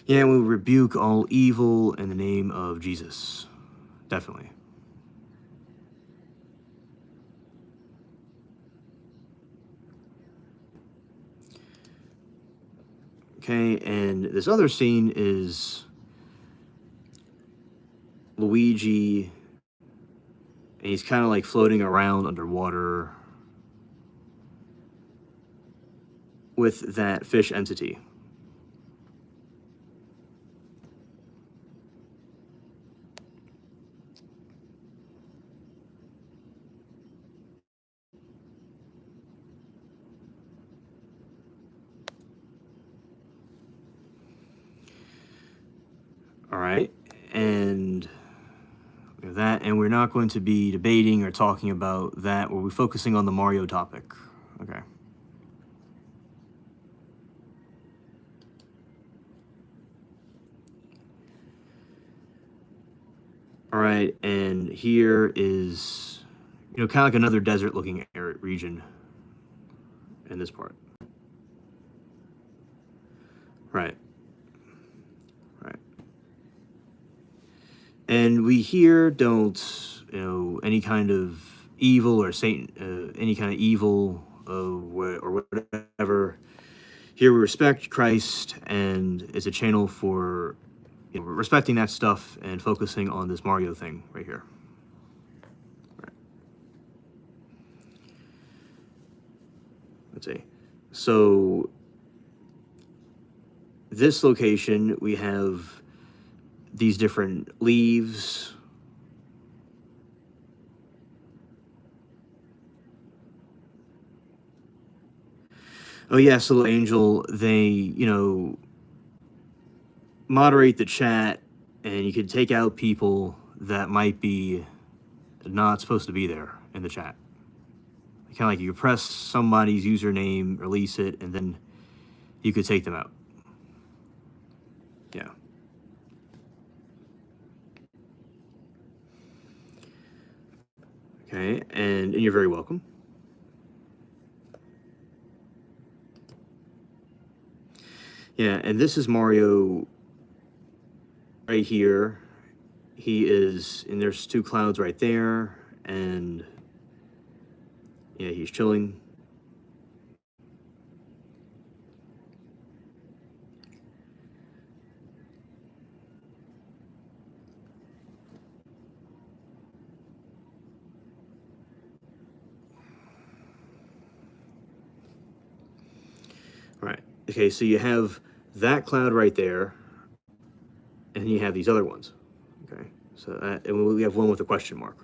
Yeah, we rebuke all evil in the name of Jesus. Definitely. Okay, and this other scene is Luigi, and he's kind of like floating around underwater with that fish entity. All right, and that, and we're not going to be debating or talking about that. We'll be focusing on the Mario topic. Okay. All right, and here is, kind of like another desert-looking region in this part. Right, right. And we here don't, any kind of evil or Satan, any kind of evil or whatever. Here we respect Christ, and it's a channel for, respecting that stuff and focusing on this Mario thing right here. Right. Let's see. So this location, we have these different leaves. Oh yes, little angel. They, moderate the chat, and you can take out people that might be not supposed to be there in the chat. Kind of like you press somebody's username, release it, and then you could take them out. Yeah. Okay, and you're very welcome. Yeah, and this is Mario right here. He is, and there's two clouds right there, and yeah, he's chilling. Right. Okay, so you have that cloud right there, and you have these other ones. Okay, so and we have one with a question mark.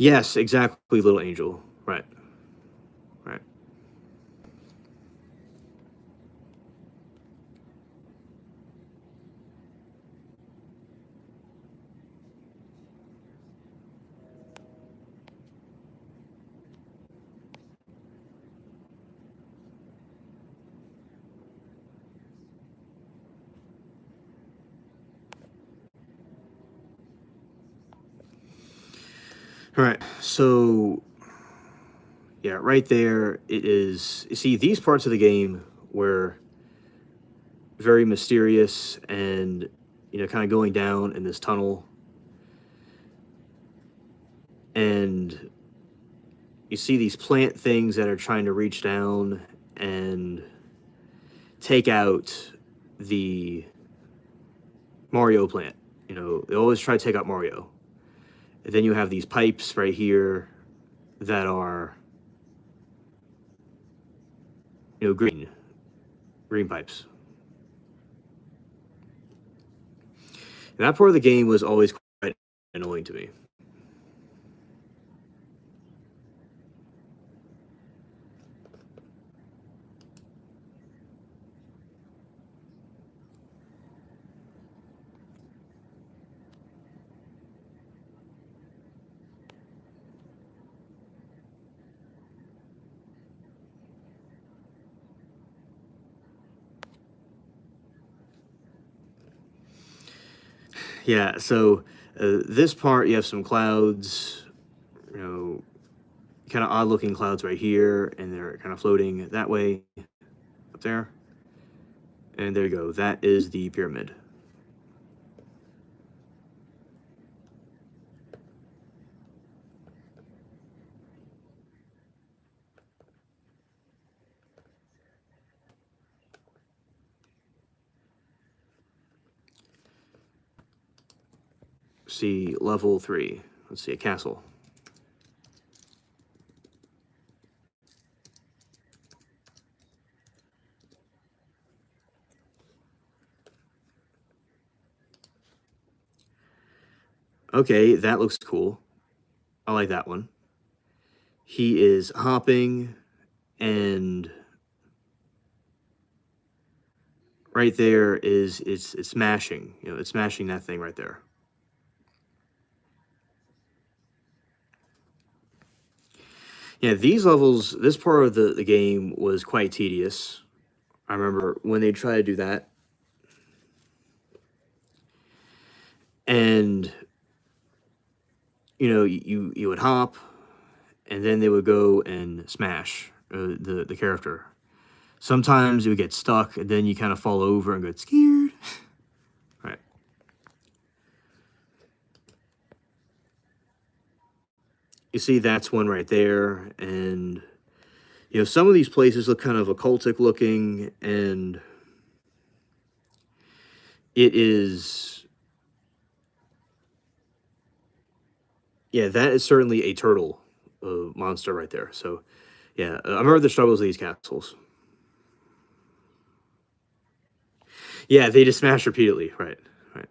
Yes, exactly, little angel. Right, right, all right. So yeah, right there it is. You see, these parts of the game were very mysterious, and kind of going down in this tunnel, and you see these plant things that are trying to reach down and take out the Mario plant. They always try to take out Mario. And then you have these pipes right here that are, green pipes. And that part of the game was always quite annoying to me. Yeah, so this part, you have some clouds, you know, kind of odd looking clouds right here, and they're kind of floating that way up there. And there you go. That is the pyramid. See, level 3. Let's see, a castle. Okay, that looks cool. I like that one. He is hopping, and right there is it's smashing. You know, it's smashing that thing right there. Yeah, these levels, this part of the game was quite tedious. I remember when they tried to do that, and you would hop, and then they would go and smash the character. Sometimes you would get stuck, and then you kind of fall over and get scared. Right. You see, that's one right there, and some of these places look kind of occultic looking, and it is, yeah, that is certainly a turtle monster right there. So, yeah, I remember the struggles of these castles. Yeah, they just smash repeatedly. Right, right.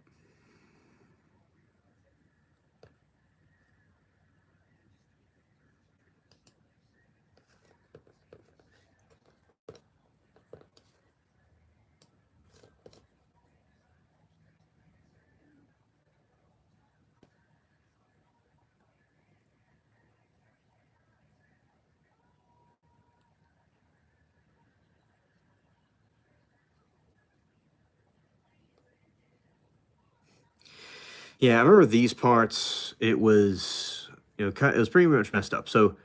Yeah, I remember these parts. It was, it was pretty much messed up. So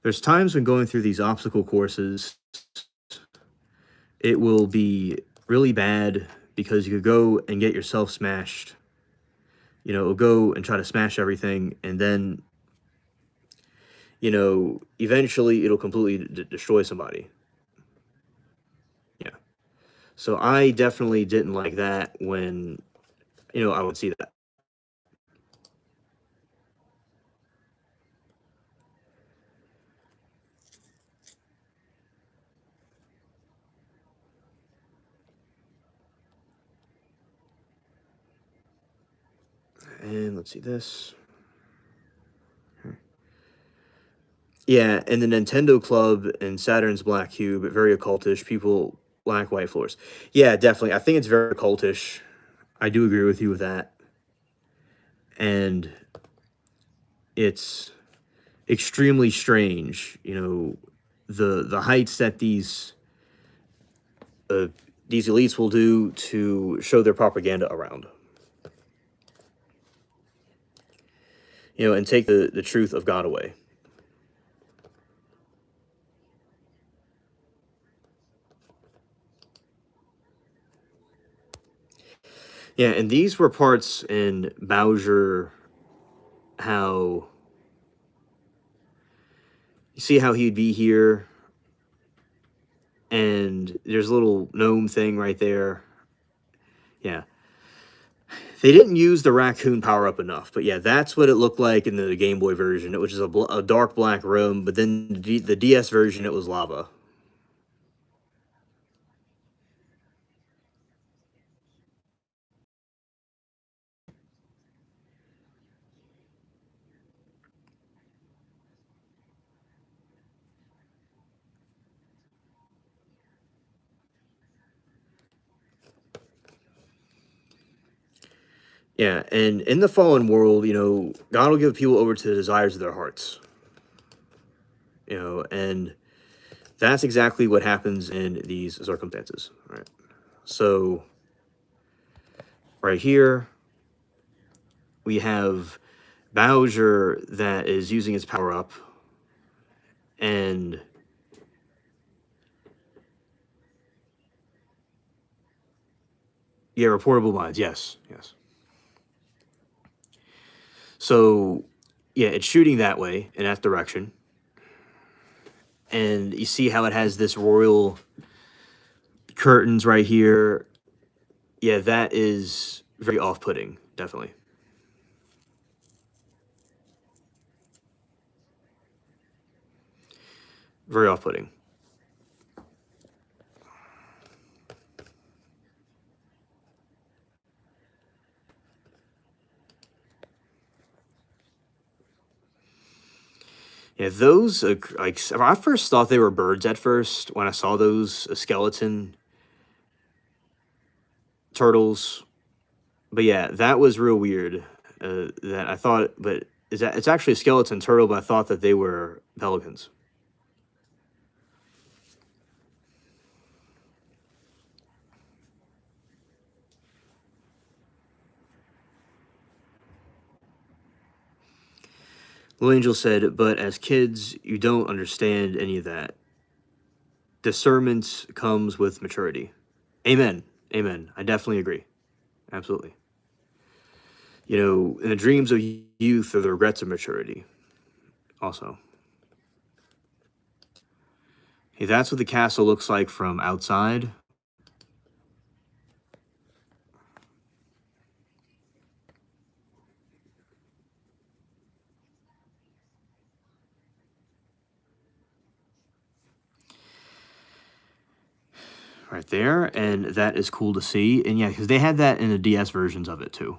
there's times when going through these obstacle courses, it will be really bad because you could go and get yourself smashed. It'll go and try to smash everything, and then, eventually it'll completely destroy somebody. Yeah. So I definitely didn't like that when, I would see that. And let's see this. Yeah, and the Nintendo Club and Saturn's Black Cube, very occultish. People black white floors. Yeah, definitely. I think it's very occultish. I do agree with you with that. And it's extremely strange, the heights that uh, these elites will do to show their propaganda around, and take the truth of God away. Yeah, and these were parts in Bowser, how you see how he'd be here, and there's a little gnome thing right there. Yeah. They didn't use the raccoon power up enough, but yeah, that's what it looked like in the Game Boy version, which is a dark black room, but then the DS version, it was lava. Yeah, and in the fallen world, God will give people over to the desires of their hearts, and that's exactly what happens in these circumstances, right? So, right here, We have Bowser that is using his power up, and yeah, reportable mines. Yes, yes. So yeah, it's shooting that way in that direction, and you see how it has this royal curtains right here. Yeah, that is very off-putting, definitely. Very off-putting. Yeah, those like I first thought they were birds at first when I saw those skeleton turtles. But yeah, that was real weird. That I thought, but is that it's actually a skeleton turtle, but I thought that they were pelicans. Little Angel said, but as kids, you don't understand any of that. Discernment comes with maturity. Amen. Amen. I definitely agree. Absolutely. You know, in the dreams of youth are the regrets of maturity. Also, hey, that's what the castle looks like from outside. Right there, and that is cool to see. And yeah, because they had that in the DS versions of it too.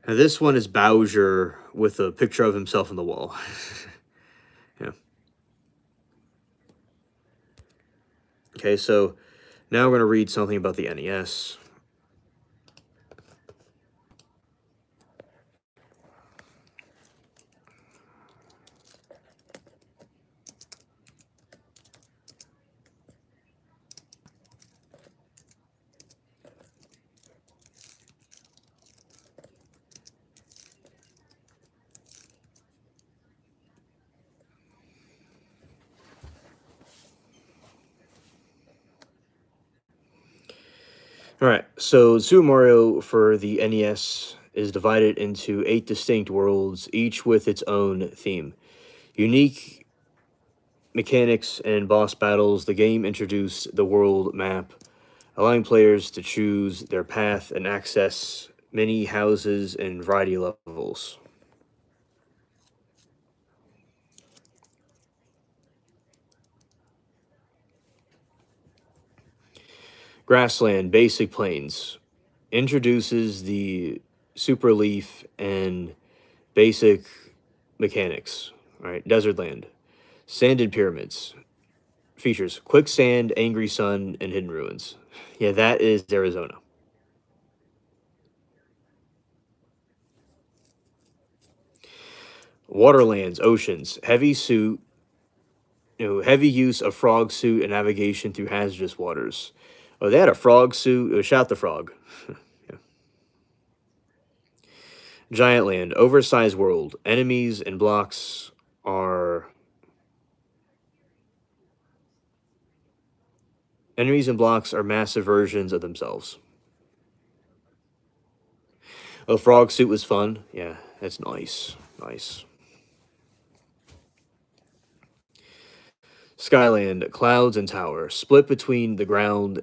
Now, this one is Bowser with a picture of himself on the wall. Yeah. Okay, so now we're going to read something about the NES. All right, so Super Mario for the NES is divided into 8 distinct worlds, each with its own theme. Unique mechanics and boss battles, the game introduced the world map, allowing players to choose their path and access many houses and variety of levels. Grassland, Basic Plains introduces the super leaf and basic mechanics. Right, Desert Land, Sanded Pyramids features quicksand, angry sun, and hidden ruins. Yeah, that is Arizona. Waterlands, oceans, heavy suit, heavy use of frog suit and navigation through hazardous waters. Oh, they had a frog suit. It was Shout the Frog. Yeah. Giant Land, oversized world. Enemies and blocks are massive versions of themselves. Oh, frog suit was fun. Yeah, that's nice. Nice. Skyland, clouds and tower, split between the ground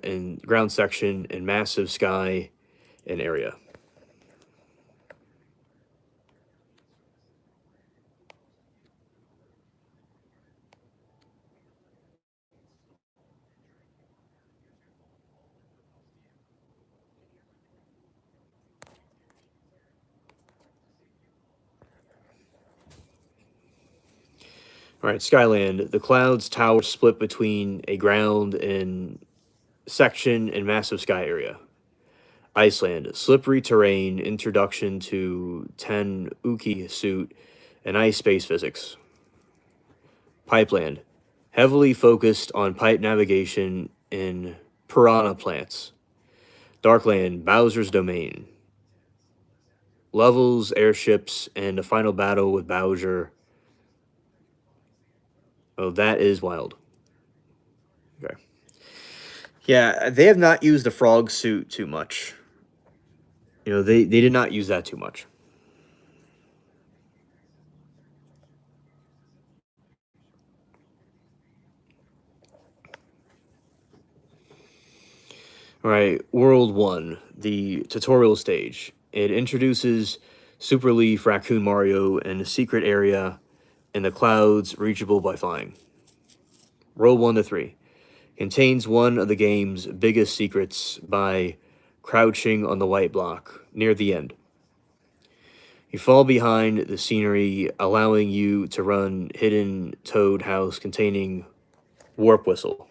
section and massive sky and area. All right, Skyland. The clouds tower split between a ground and section and massive sky area. Iceland. Slippery terrain. Introduction to 10 Uki suit and ice space physics. Pipeland. Heavily focused on pipe navigation in piranha plants. Darkland. Bowser's domain. Levels, airships, and a final battle with Bowser. Oh, that is wild. Okay. Yeah, they have not used the frog suit too much. You know, they did not use that too much. All right, World 1, the tutorial stage. It introduces Super Leaf Raccoon Mario in a secret area in the clouds reachable by flying. World 1 to 3 contains one of the game's biggest secrets by crouching on the white block near the end. You fall behind the scenery, allowing you to run hidden toad house containing warp whistle.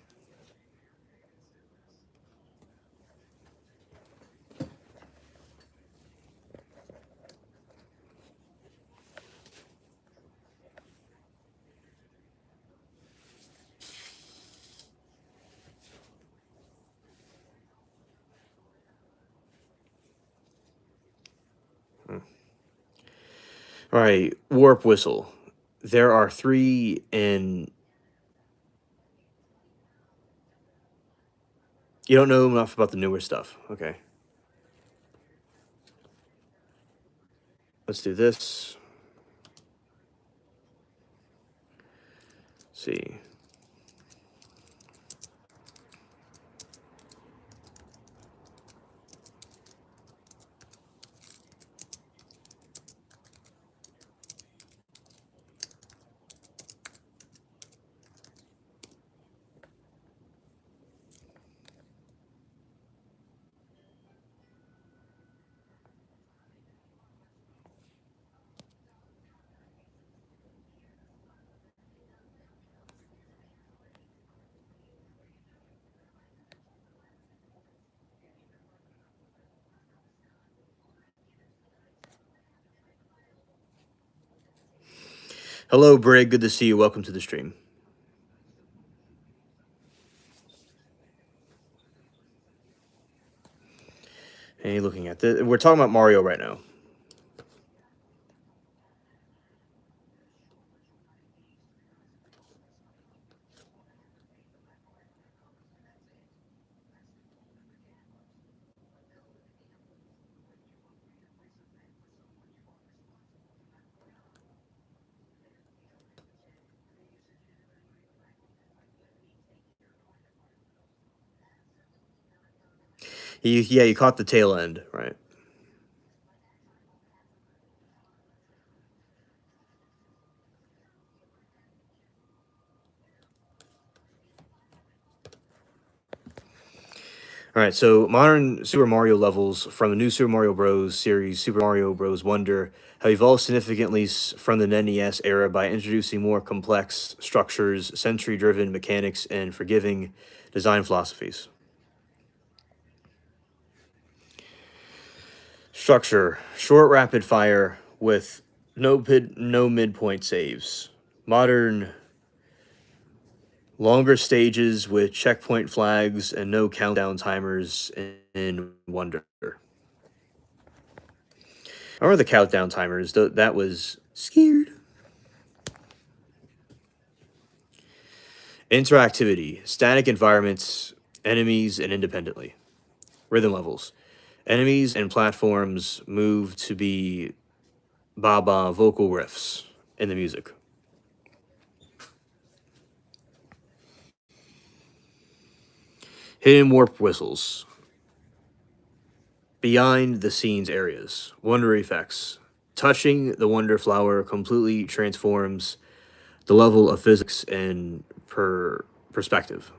All right, warp whistle. There are three, and you don't know enough about the newer stuff. Okay, let's do this. Let's see. Hello, Brig. Good to see you. Welcome to the stream. And you're looking at this. We're talking about Mario right now. You caught the tail end, right? All right, so modern Super Mario levels from the new Super Mario Bros. Series, Super Mario Bros. Wonder, have evolved significantly from the NES era by introducing more complex structures, sensory-driven mechanics, and forgiving design philosophies. Structure: short, rapid fire with no midpoint saves. Modern, longer stages with checkpoint flags and no countdown timers in Wonder. I remember the countdown timers. That was scared. Interactivity, static environments, enemies, and independently. Rhythm levels. Enemies and platforms move to be Baba vocal riffs in the music. Hidden warp whistles. Behind the scenes areas. Wonder effects. Touching the Wonder Flower completely transforms the level of physics and perspective.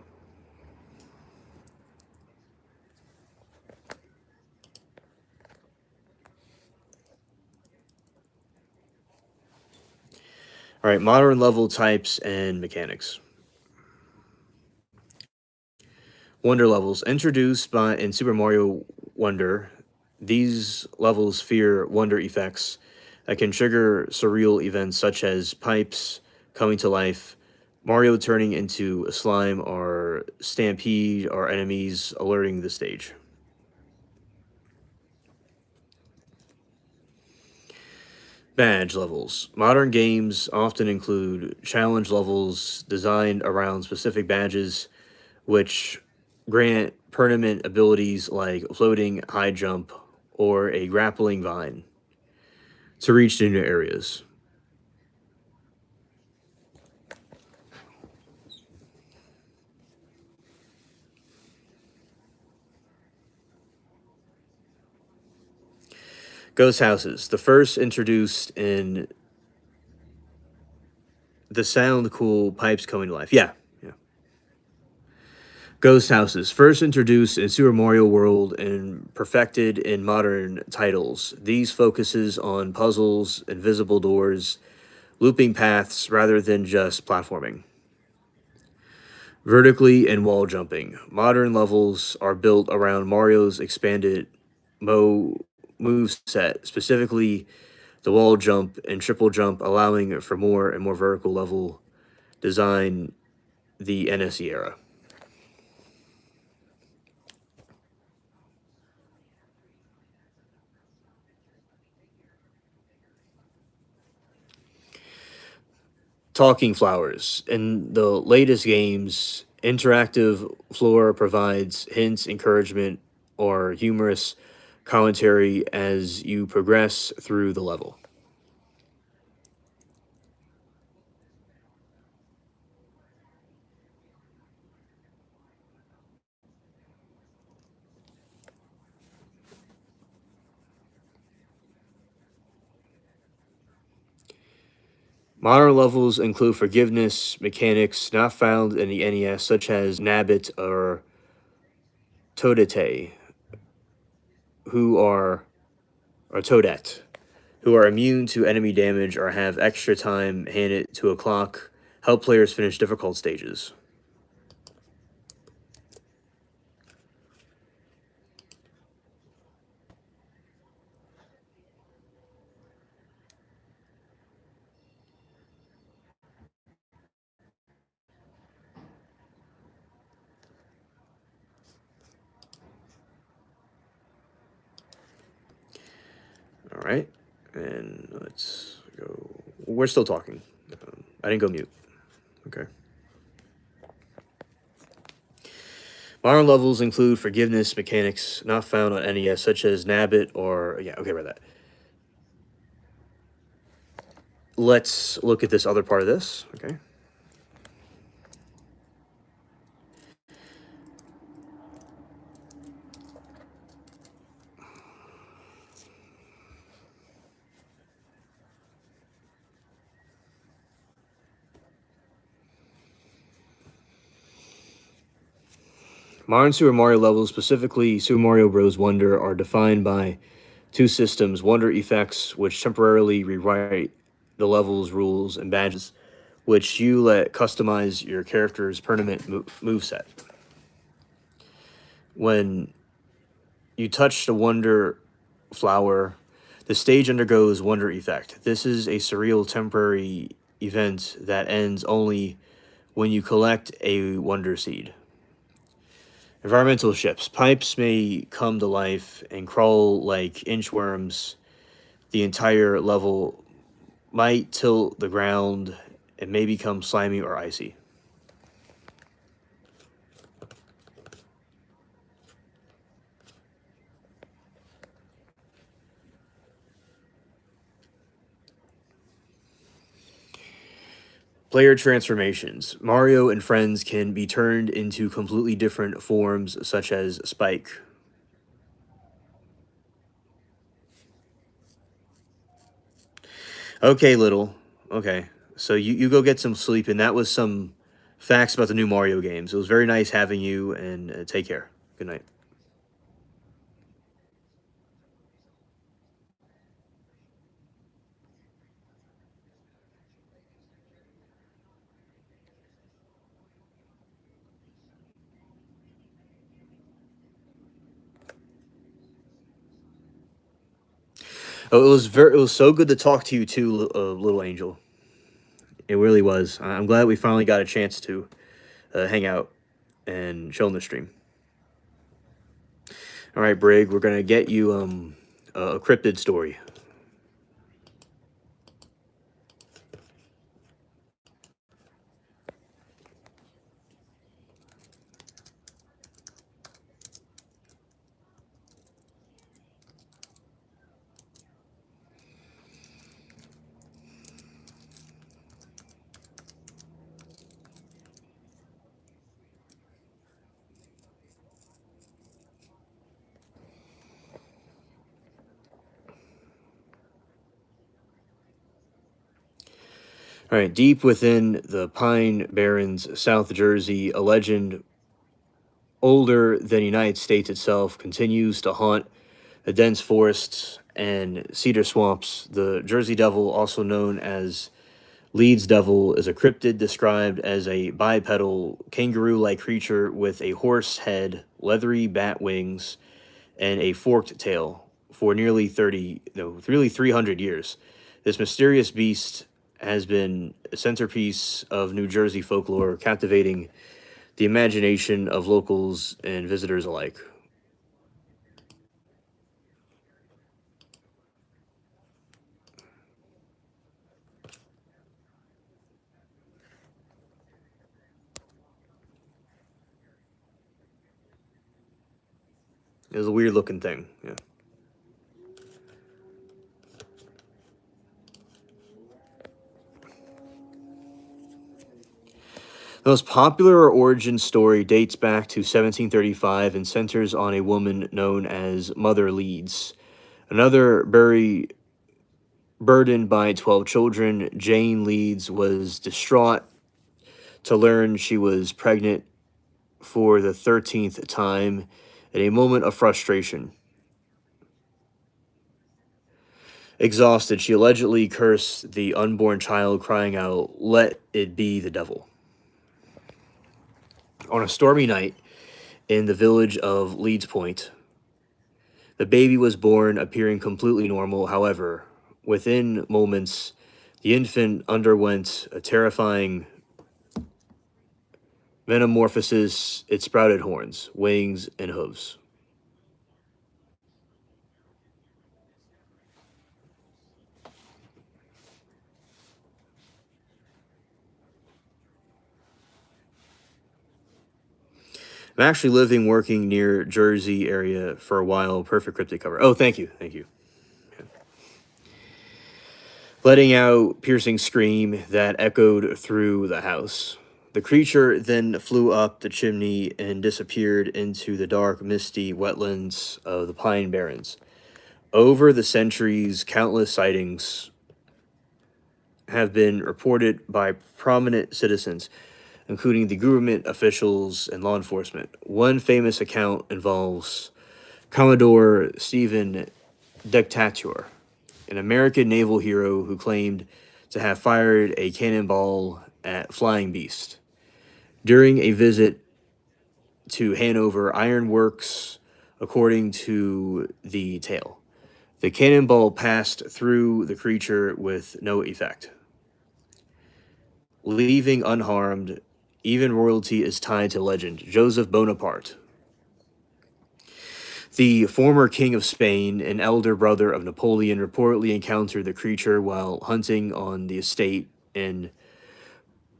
All right, modern level types and mechanics. Wonder levels introduced by in Super Mario Wonder. These levels fear wonder effects that can trigger surreal events such as pipes coming to life, Mario turning into a slime, or stampede or enemies alerting the stage. Badge levels. Modern games often include challenge levels designed around specific badges, which grant permanent abilities like floating, high jump, or a grappling vine to reach new areas. Ghost houses, the first introduced in the sound cool pipes coming to life. Yeah, yeah. Ghost houses, first introduced in Super Mario World and perfected in modern titles. These focuses on puzzles, invisible doors, looping paths rather than just platforming. Vertically and wall jumping. Modern levels are built around Mario's expanded Mo move set, specifically the wall jump and triple jump, allowing for more and more vertical level design the NSE era. Talking flowers. In the latest games, interactive flora provides hints, encouragement, or humorous commentary as you progress through the level. Modern levels include forgiveness mechanics not found in the NES, such as Nabbit or Toadette, who are or Toadette, who are immune to enemy damage or have extra time handed to a clock, help players finish difficult stages. All right, and let's go. We're still talking. I didn't go mute. Okay. Modern levels include forgiveness mechanics not found on NES, such as Nabbit or yeah. Okay, right that. Let's look at this other part of this. Okay. Modern Super Mario levels, specifically Super Mario Bros. Wonder, are defined by two systems: Wonder effects, which temporarily rewrite the level's rules, and badges, which you let customize your character's permanent move set. When you touch the Wonder flower, the stage undergoes Wonder effect. This is a surreal temporary event that ends only when you collect a Wonder seed. Environmental ships. Pipes may come to life and crawl like inchworms. The entire level might tilt the ground and may become slimy or icy. Player transformations. Mario and friends can be turned into completely different forms, such as Spike. Okay, little. Okay. So you go get some sleep, and that was some facts about the new Mario games. It was very nice having you, and take care. Good night. Oh, it was so good to talk to you too, little angel. It really was. I'm glad we finally got a chance to hang out and chill in the stream. All right, Brig, we're gonna get you a cryptid story. All right, deep within the Pine Barrens, South Jersey, a legend older than the United States itself continues to haunt the dense forests and cedar swamps. The Jersey Devil, also known as Leeds Devil, is a cryptid described as a bipedal kangaroo-like creature with a horse head, leathery bat wings, and a forked tail for nearly 300 years. This mysterious beast has been a centerpiece of New Jersey folklore, captivating the imagination of locals and visitors alike. It was a weird looking thing. Yeah. The most popular origin story dates back to 1735 and centers on a woman known as Mother Leeds. Another burdened by 12 children, Jane Leeds was distraught to learn she was pregnant for the 13th time in a moment of frustration. Exhausted, she allegedly cursed the unborn child, crying out, "Let it be the devil." On a stormy night in the village of Leeds Point, the baby was born, appearing completely normal. However, within moments, the infant underwent a terrifying metamorphosis. It sprouted horns, wings, and hooves. I'm actually living, working near Jersey area for a while. Perfect cryptic cover. Oh, thank you, thank you. Letting out piercing scream that echoed through the house. The creature then flew up the chimney and disappeared into the dark, misty wetlands of the Pine Barrens. Over the centuries, countless sightings have been reported by prominent citizens, including the government officials and law enforcement. One famous account involves Commodore Stephen Decatur, an American naval hero who claimed to have fired a cannonball at Flying Beast. During a visit to Hanover Iron Works, according to the tale, the cannonball passed through the creature with no effect, leaving unharmed. Even royalty is tied to legend. Joseph Bonaparte, the former king of Spain and elder brother of Napoleon, reportedly encountered the creature while hunting on the estate in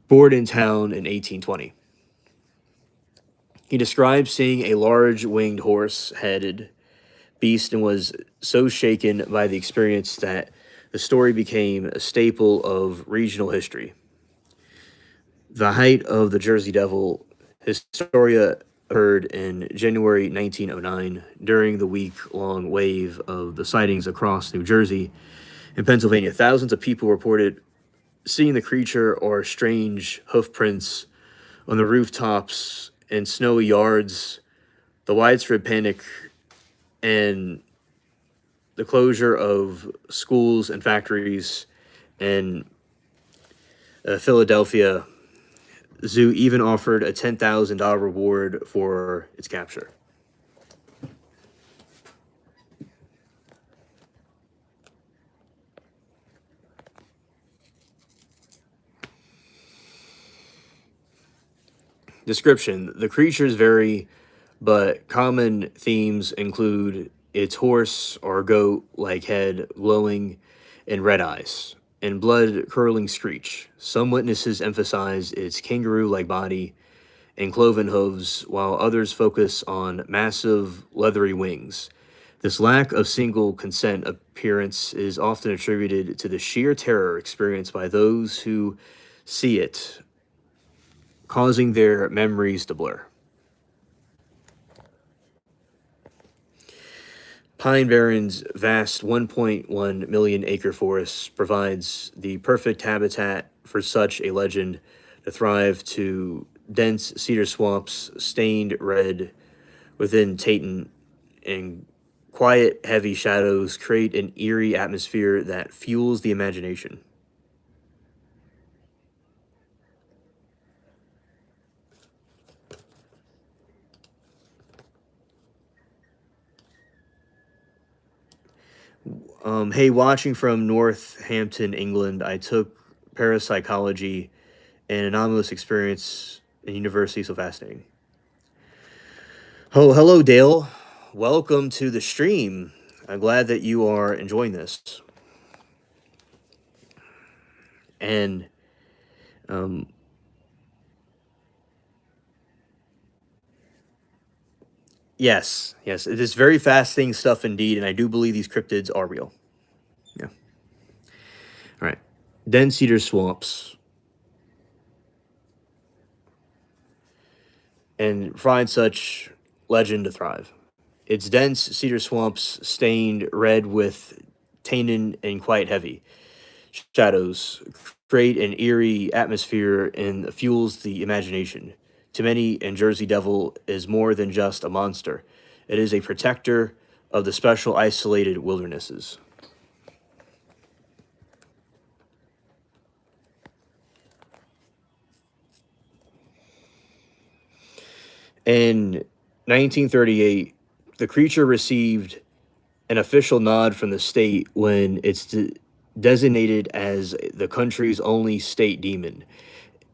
Bordentown in 1820. He described seeing a large winged horse-headed beast and was so shaken by the experience that the story became a staple of regional history. The height of the Jersey Devil Historia occurred in January 1909 during the week-long wave of the sightings across New Jersey and Pennsylvania. Thousands of people reported seeing the creature or strange hoof prints on the rooftops and snowy yards. The widespread panic and the closure of schools and factories in Philadelphia Zoo even offered a $10,000 reward for its capture. Description: the creatures vary, but common themes include its horse or goat like head, glowing, and red eyes, and blood curdling screech. Some witnesses emphasize its kangaroo like body and cloven hooves, while others focus on massive leathery wings. This lack of single consent appearance is often attributed to the sheer terror experienced by those who see it, causing their memories to blur. Pine Barrens' vast 1.1 million acre forest provides the perfect habitat for such a legend to thrive to dense cedar swamps stained red within Taton and quiet, heavy shadows create an eerie atmosphere that fuels the imagination. Hey, watching from Northampton, England, I took parapsychology, an anomalous experience in university, so fascinating. Oh, hello, Dale. Welcome to the stream. I'm glad that you are enjoying this. And um, yes, yes, it is very fascinating stuff indeed, and I do believe these cryptids are real. Yeah. All right. Dense cedar swamps and find such legend to thrive. Its dense cedar swamps stained red with tannin and quite heavy shadows create an eerie atmosphere and fuels the imagination. To many, and Jersey Devil is more than just a monster. It is a protector of the special isolated wildernesses. In 1938, the creature received an official nod from the state when it's designated as the country's only state demon.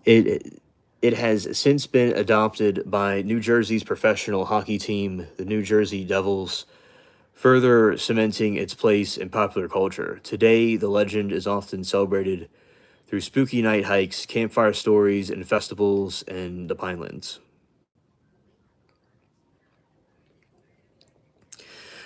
It it has since been adopted by New Jersey's professional hockey team, the New Jersey Devils, further cementing its place in popular culture. Today, the legend is often celebrated through spooky night hikes, campfire stories, and festivals in the Pinelands.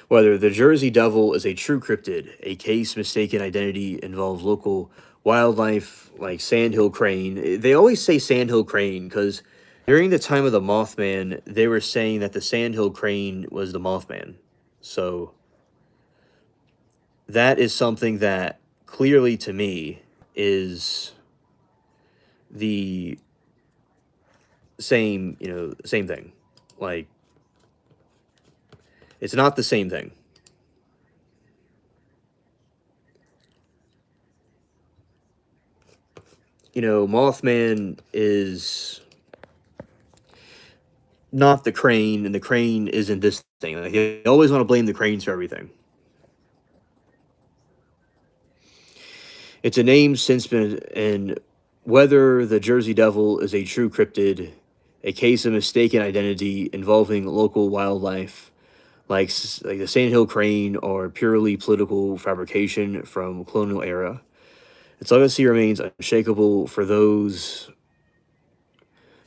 Whether the Jersey Devil is a true cryptid, a case mistaken identity involves local wildlife like sandhill crane. They always say sandhill crane because during the time of the Mothman, they were saying that the sandhill crane was the Mothman. So that is something that clearly to me is the same, same thing. Like, it's not the same thing. Mothman is not the crane, and the crane isn't this thing. Like, they always want to blame the cranes for everything. It's a name since been, and whether the Jersey Devil is a true cryptid, a case of mistaken identity involving local wildlife, like the Sandhill crane, or purely political fabrication from colonial era, its legacy remains unshakable for those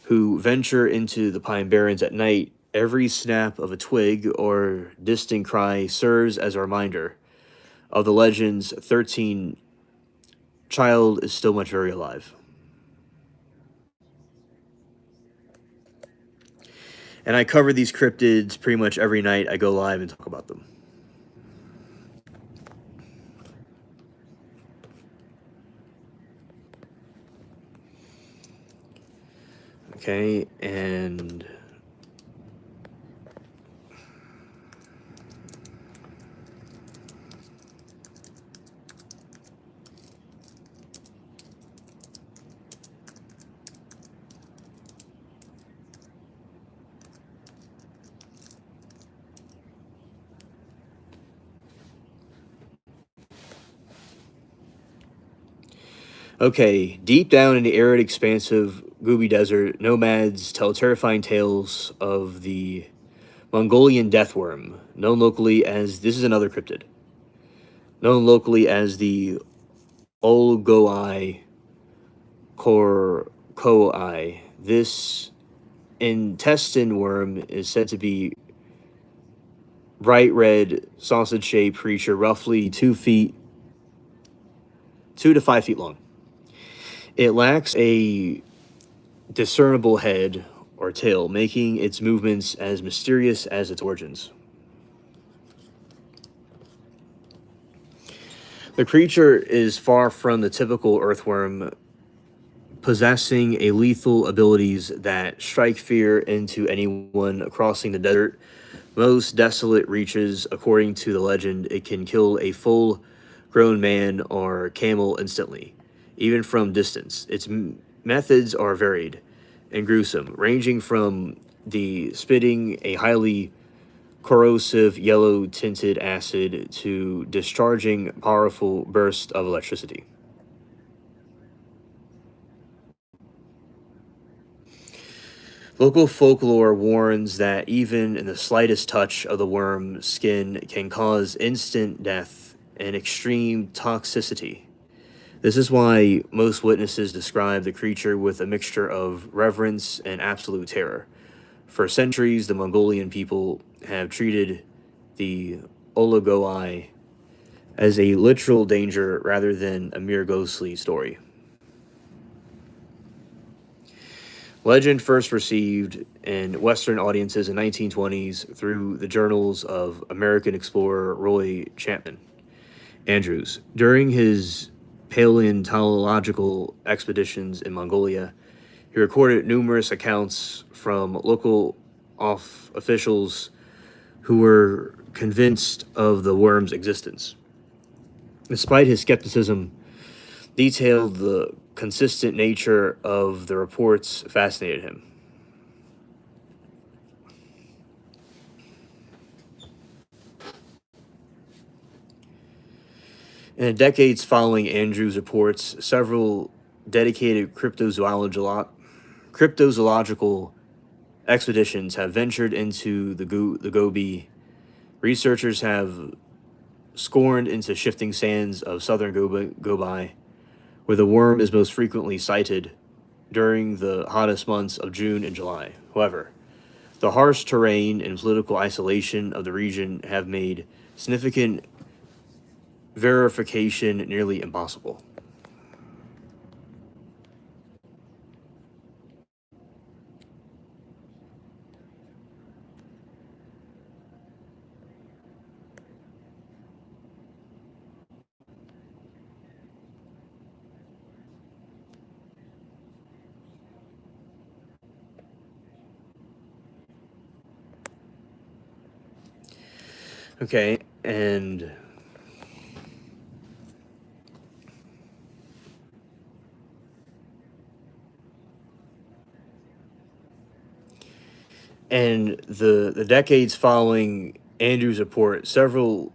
who venture into the Pine Barrens at night. Every snap of a twig or distant cry serves as a reminder of the legend's 13 child is still much very alive. And I cover these cryptids pretty much every night. I go live and talk about them. Okay, and okay, deep down in the arid, expansive Gobi Desert, nomads tell terrifying tales of the Mongolian deathworm, known locally as this is another cryptid, known locally as the Olgoi Korkoi. This intestine worm is said to be bright red, sausage-shaped creature, roughly 2 to 5 feet long. It lacks a discernible head or tail, making its movements as mysterious as its origins. The creature is far from the typical earthworm, possessing a lethal abilities that strike fear into anyone crossing the desert most desolate reaches. According to the legend, it can kill a full grown man or camel instantly, even from distance. Its methods are varied and gruesome, ranging from the spitting a highly corrosive yellow tinted acid to discharging powerful bursts of electricity. Local folklore warns that even in the slightest touch of the worm's skin can cause instant death and extreme toxicity. This is why most witnesses describe the creature with a mixture of reverence and absolute terror. For centuries, the Mongolian people have treated the Ologoi as a literal danger rather than a mere ghostly story. Legend first received in Western audiences in 1920s through the journals of American explorer Roy Chapman Andrews. During his paleontological expeditions in Mongolia, he recorded numerous accounts from local officials who were convinced of the worm's existence. Despite his skepticism, detailed the consistent nature of the reports fascinated him. In the decades following Andrews' reports, several dedicated cryptozoological expeditions have ventured into the Gobi. Researchers have scorned into shifting sands of southern Gobi, where the worm is most frequently sighted during the hottest months of June and July. However, the harsh terrain and political isolation of the region have made significant verification nearly impossible. Okay, and the decades following Andrews' report, several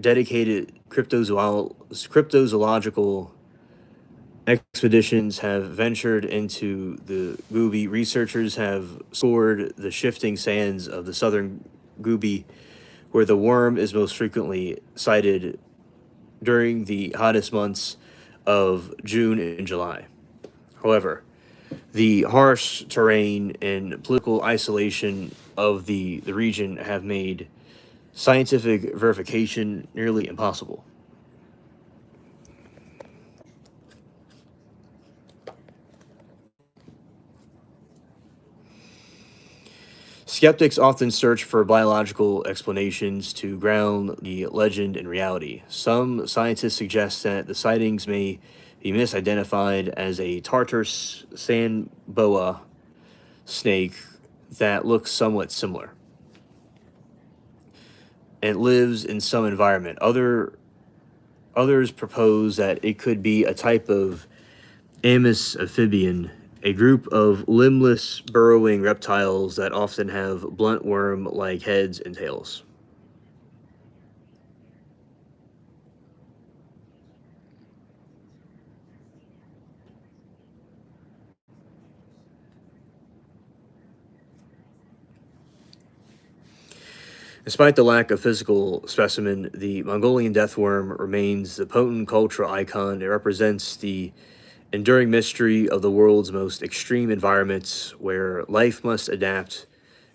dedicated cryptozoological expeditions have ventured into the Gobi. Researchers have scored the shifting sands of the southern Gobi, where the worm is most frequently sighted during the hottest months of June and July. However, the harsh terrain and political isolation of the region have made scientific verification nearly impossible. Skeptics often search for biological explanations to ground the legend in reality. Some scientists suggest that the sightings may be misidentified as a Tartar sand boa snake that looks somewhat similar and lives in some environment. Others propose that it could be a type of Amys amphibian, a group of limbless burrowing reptiles that often have blunt worm-like heads and tails. Despite the lack of physical specimen, the Mongolian deathworm remains the potent cultural icon. It represents the enduring mystery of the world's most extreme environments where life must adapt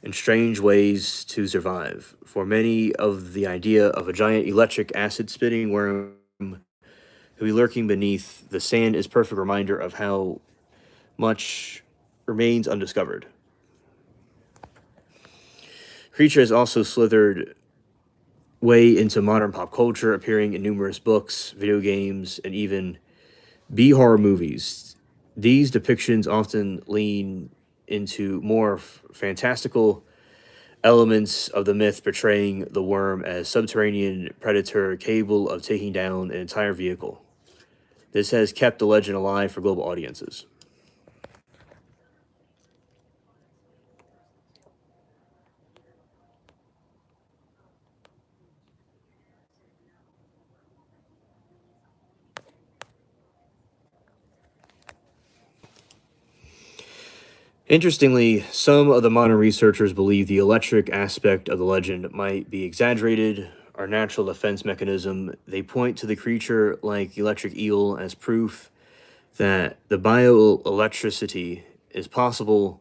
in strange ways to survive. For many of the idea of a giant electric acid spitting worm who be lurking beneath the sand is perfect reminder of how much remains undiscovered. Creature has also slithered way into modern pop culture, appearing in numerous books, video games, and even B horror movies. These depictions often lean into more fantastical elements of the myth, portraying the worm as subterranean predator capable of taking down an entire vehicle. This has kept the legend alive for global audiences. Interestingly, some of the modern researchers believe the electric aspect of the legend might be exaggerated or natural defense mechanism. They point to the creature like electric eel as proof that the bioelectricity is possible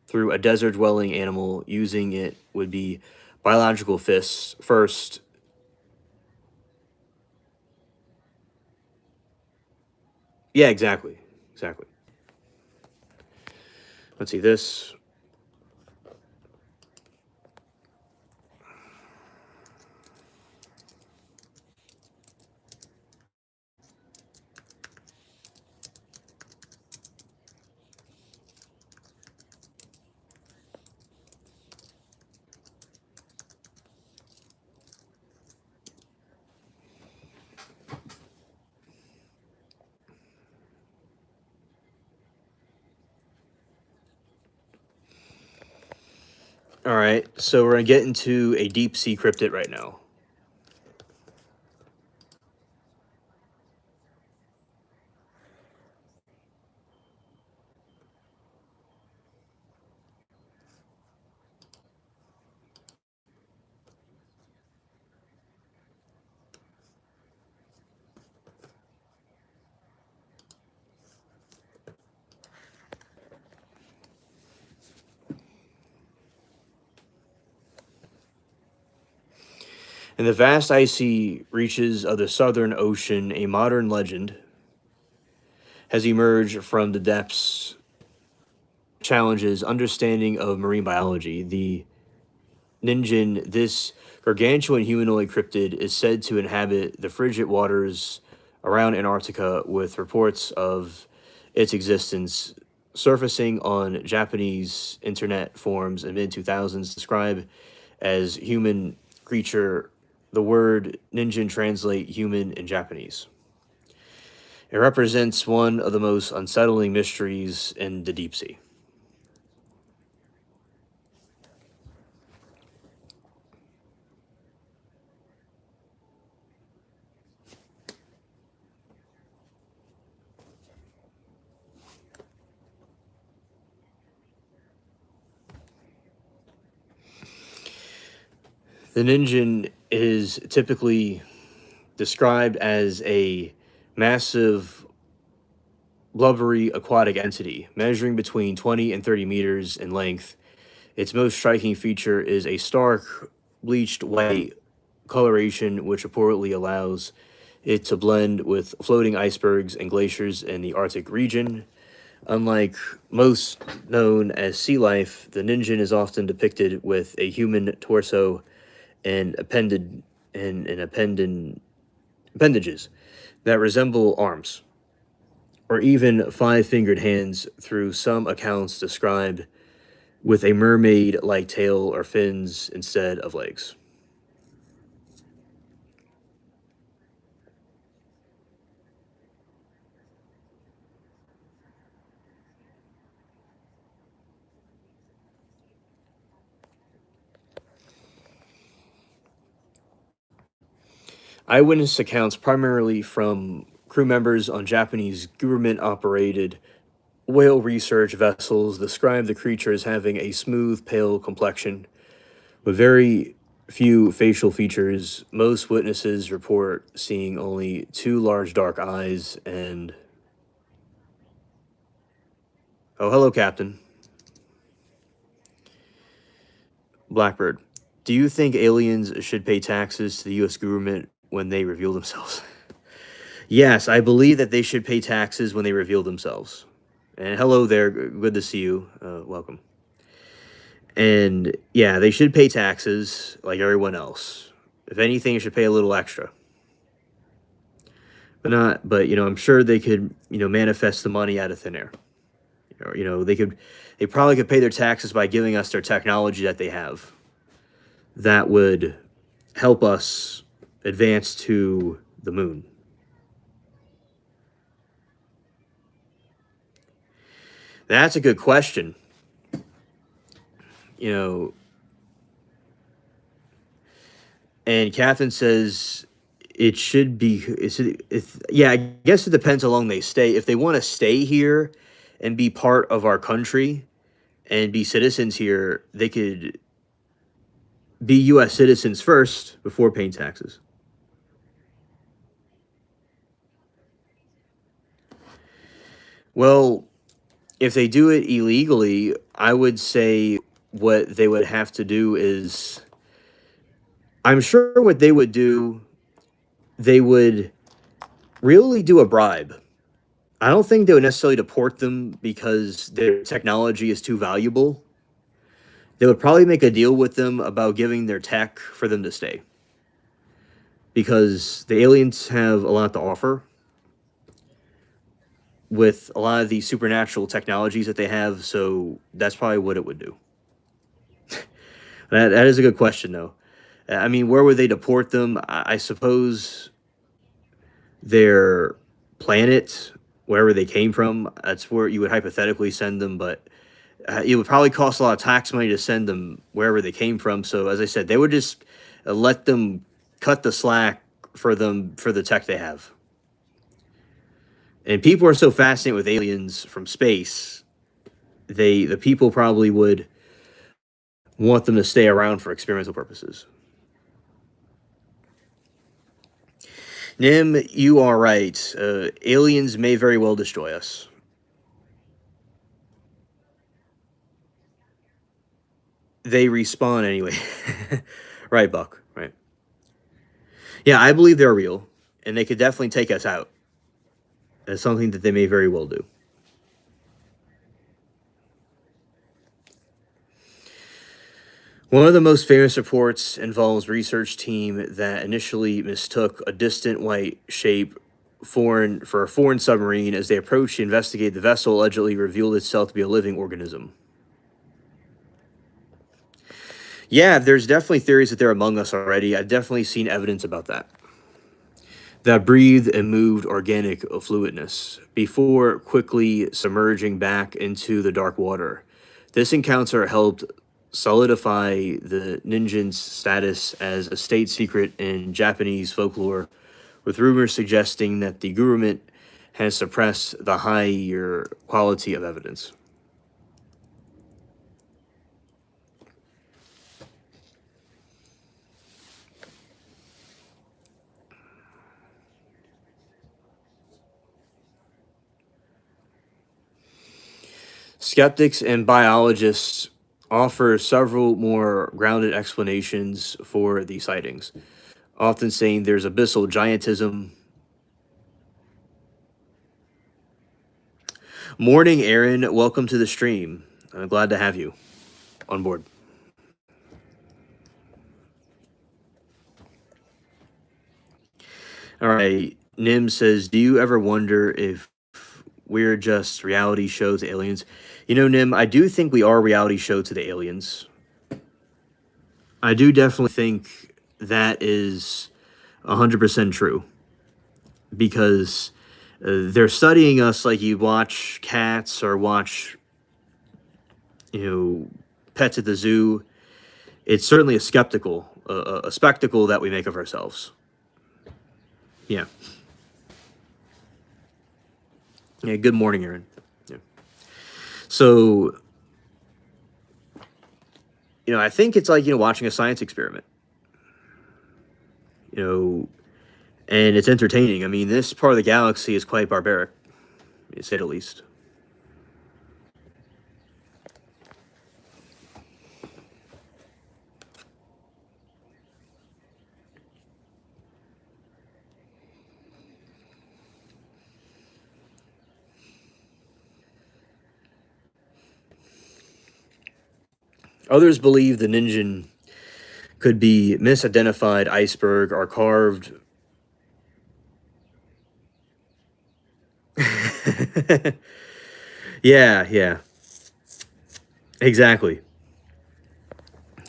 through a desert dwelling animal. Using it would be biological fists first. Yeah, exactly. Exactly. Let's see this. All right, so we're gonna get into a deep sea cryptid right now. In the vast icy reaches of the Southern Ocean, a modern legend has emerged from the depths, challenges understanding of marine biology. The Ninjin, this gargantuan humanoid cryptid, is said to inhabit the frigid waters around Antarctica, with reports of its existence surfacing on Japanese internet forums in mid 2000s describe as human creature. The word ninjin translate human in Japanese. It represents one of the most unsettling mysteries in the deep sea. The ninjin is typically described as a massive, blubbery aquatic entity measuring between 20 and 30 meters in length. Its most striking feature is a stark, bleached white coloration, which reportedly allows it to blend with floating icebergs and glaciers in the Arctic region. Unlike most known as sea life, the ninjin is often depicted with a human torso and appendages that resemble arms, or even five-fingered hands, through some accounts described with a mermaid-like tail or fins instead of legs. Eyewitness accounts, primarily from crew members on Japanese government-operated whale research vessels, describe the creature as having a smooth, pale complexion with very few facial features. Most witnesses report seeing only two large dark eyes and. Oh, hello, Captain. Blackbird. Do you think aliens should pay taxes to the U.S. government when they reveal themselves? Yes, I believe that they should pay taxes when they reveal themselves. And hello there, good to see you. Welcome. And yeah, they should pay taxes like everyone else. If anything, you should pay a little extra. But not, but I'm sure they could, manifest the money out of thin air. Or, they probably could pay their taxes by giving us their technology that they have. That would help us advance to the moon. That's a good question. You know, and Catherine says it should be. Yeah, I guess it depends how long they stay. If they want to stay here and be part of our country and be citizens here, they could be U.S. citizens first before paying taxes. Well, if they do it illegally, I would say what they would have to do is, I'm sure what they would do, they would really do a bribe. I don't think they would necessarily deport them because their technology is too valuable. They would probably make a deal with them about giving their tech for them to stay. Because the aliens have a lot to offer with a lot of the supernatural technologies that they have, so that's probably what it would do. That is a good question, though. I mean, where would they deport them? I suppose their planet, wherever they came from, that's where you would hypothetically send them, but it would probably cost a lot of tax money to send them wherever they came from. So, as I said, they would just let them cut the slack for the tech they have. And people are so fascinated with aliens from space, the people probably would want them to stay around for experimental purposes. Nim, you are right. Aliens may very well destroy us. They respawn anyway. Right, Buck. Right. Yeah, I believe they're real, and they could definitely take us out. That's something that they may very well do. One of the most famous reports involves research team that initially mistook a distant white shape for a foreign submarine. As they approached to investigate, the vessel allegedly revealed itself to be a living organism. Yeah, there's definitely theories that they're among us already. I've definitely seen evidence about that. That breathed and moved organic fluidness before quickly submerging back into the dark water. This encounter helped solidify the ninjin's status as a state secret in Japanese folklore, with rumors suggesting that the government has suppressed the higher quality of evidence. Skeptics and biologists offer several more grounded explanations for the sightings, often saying there's abyssal giantism. Morning, Aaron. Welcome to the stream. I'm glad to have you on board. All right. Nim says, do you ever wonder if we're just reality show to aliens? Nim, I do think we are a reality show to the aliens. I do definitely think that is 100% true because they're studying us like you watch cats or watch, pets at the zoo. It's certainly a spectacle that we make of ourselves. Yeah. Yeah. Good morning, Aaron. Yeah. So, I think it's like, watching a science experiment. you know, and it's entertaining. I mean, this part of the galaxy is quite barbaric, to say the least. Others believe the Ninjan could be misidentified iceberg or carved. Yeah, yeah, exactly.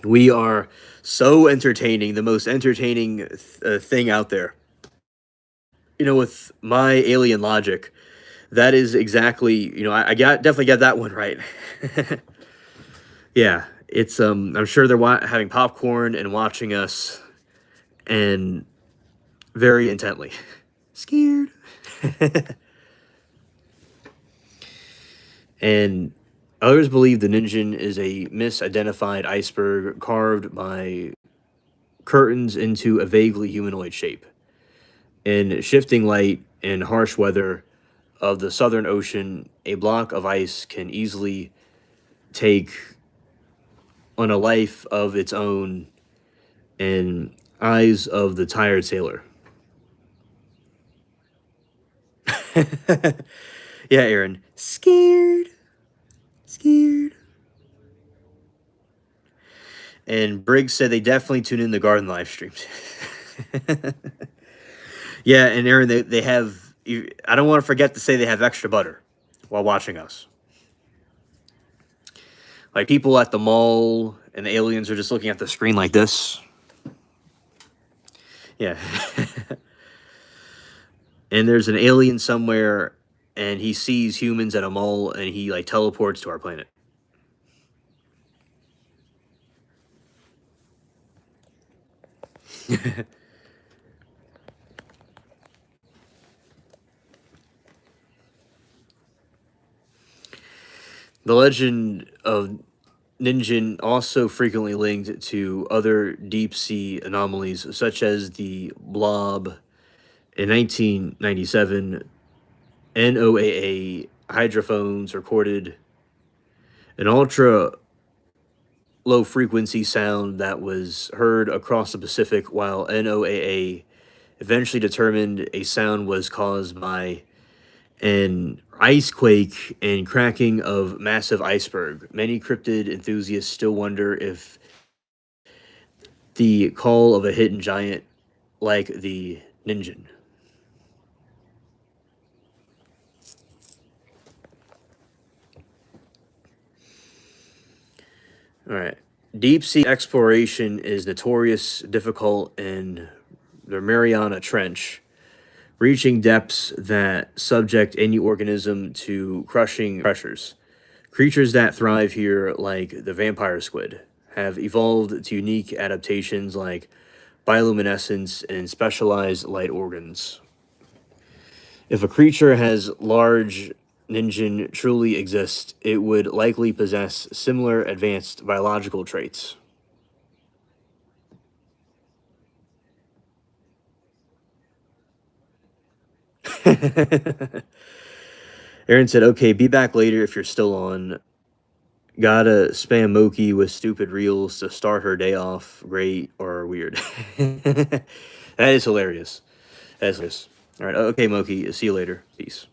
We are so entertaining, the most entertaining thing out there. With my alien logic, that is exactly, I got definitely got that one right. Yeah, it's I'm sure they're having popcorn and watching us and very intently. Scared. And others believe the Ninjan is a misidentified iceberg carved by curtains into a vaguely humanoid shape. In shifting light and harsh weather of the Southern Ocean, a block of ice can easily take on a life of its own and eyes of the tired sailor. Yeah, Aaron. Scared. Scared. And Briggs said they definitely tune in the garden live streams. Yeah, and Aaron, they have. I don't want to forget to say they have extra butter while watching us. Like people at the mall and the aliens are just looking at the screen like this. Yeah. And there's an alien somewhere and he sees humans at a mall and he like teleports to our planet. The legend of Ninjin also frequently linked to other deep sea anomalies, such as the blob in 1997. NOAA hydrophones recorded an ultra low frequency sound that was heard across the Pacific, while NOAA eventually determined a sound was caused by an ice quake and cracking of massive iceberg. Many cryptid enthusiasts still wonder if the call of a hidden giant like the Ninjan. All right. Deep sea exploration is notorious difficult in the Mariana Trench, reaching depths that subject any organism to crushing pressures. Creatures that thrive here, like the vampire squid, have evolved to unique adaptations like bioluminescence and specialized light organs. If a creature has large Ninjin truly exist, it would likely possess similar advanced biological traits. Aaron said, okay, be back later if you're still on. Gotta spam Moki with stupid reels to start her day off great or weird. That is hilarious. That is hilarious. All right. Okay, Moki. See you later. Peace.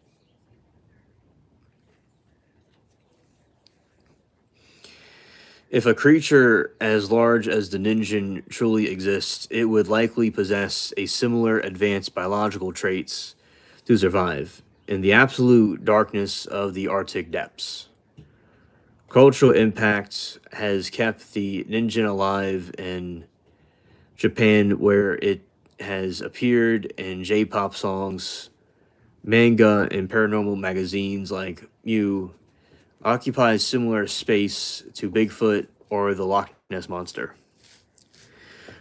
If a creature as large as the Ninjin truly exists, it would likely possess a similar advanced biological traits to survive in the absolute darkness of the Arctic depths. Cultural impact has kept the Ninjin alive in Japan, where it has appeared in J-pop songs, manga, and paranormal magazines like You occupies similar space to Bigfoot or the Loch Ness Monster,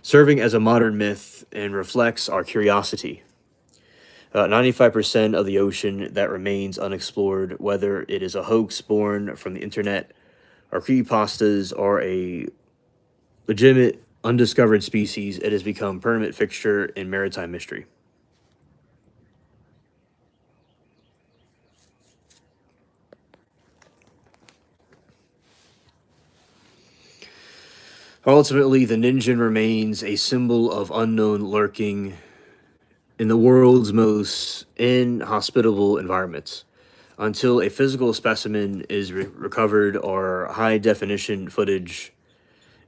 serving as a modern myth and reflects our curiosity. 95% of the ocean that remains unexplored, whether it is a hoax born from the internet or creepypastas, or a legitimate undiscovered species, it has become permanent fixture in maritime mystery. Ultimately, the ninja remains a symbol of unknown lurking in the world's most inhospitable environments. Until a physical specimen is recovered or high definition footage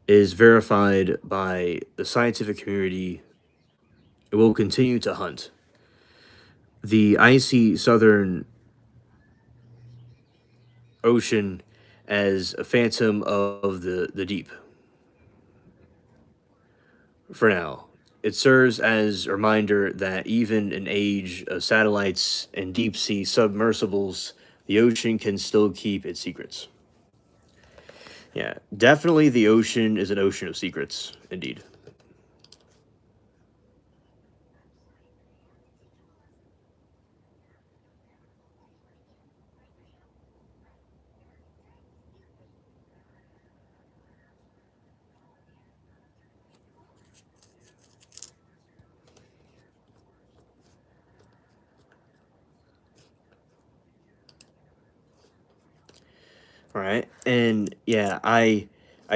is verified by the scientific community, it will continue to hunt. The icy southern ocean as a phantom of the deep. For now, it serves as a reminder that even in age of satellites and deep sea submersibles, the ocean can still keep its secrets. Yeah, definitely the ocean is an ocean of secrets, indeed. All right. And yeah, I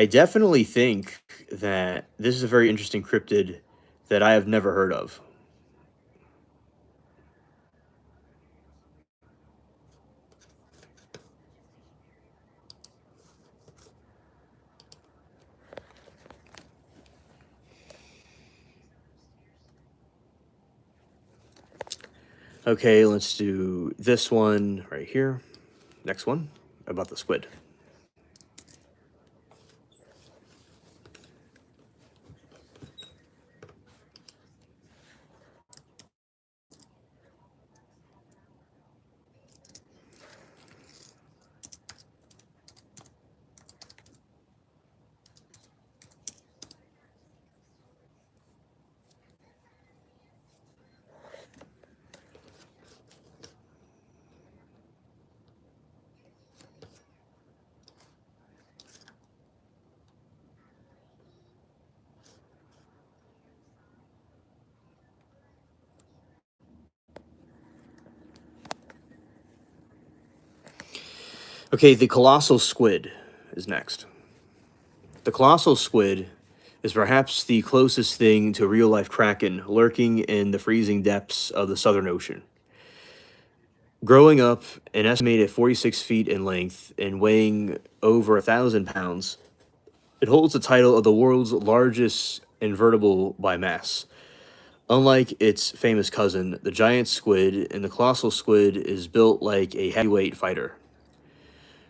definitely think that this is a very interesting cryptid that I have never heard of. Okay, let's do this one right here. Next one about the squid. Okay, the colossal squid is next. The colossal squid is perhaps the closest thing to a real life kraken lurking in the freezing depths of the Southern Ocean. Growing up an estimated 46 feet in length and weighing over 1,000 pounds, it holds the title of the world's largest invertebrate by mass. Unlike its famous cousin, the giant squid, and the colossal squid is built like a heavyweight fighter.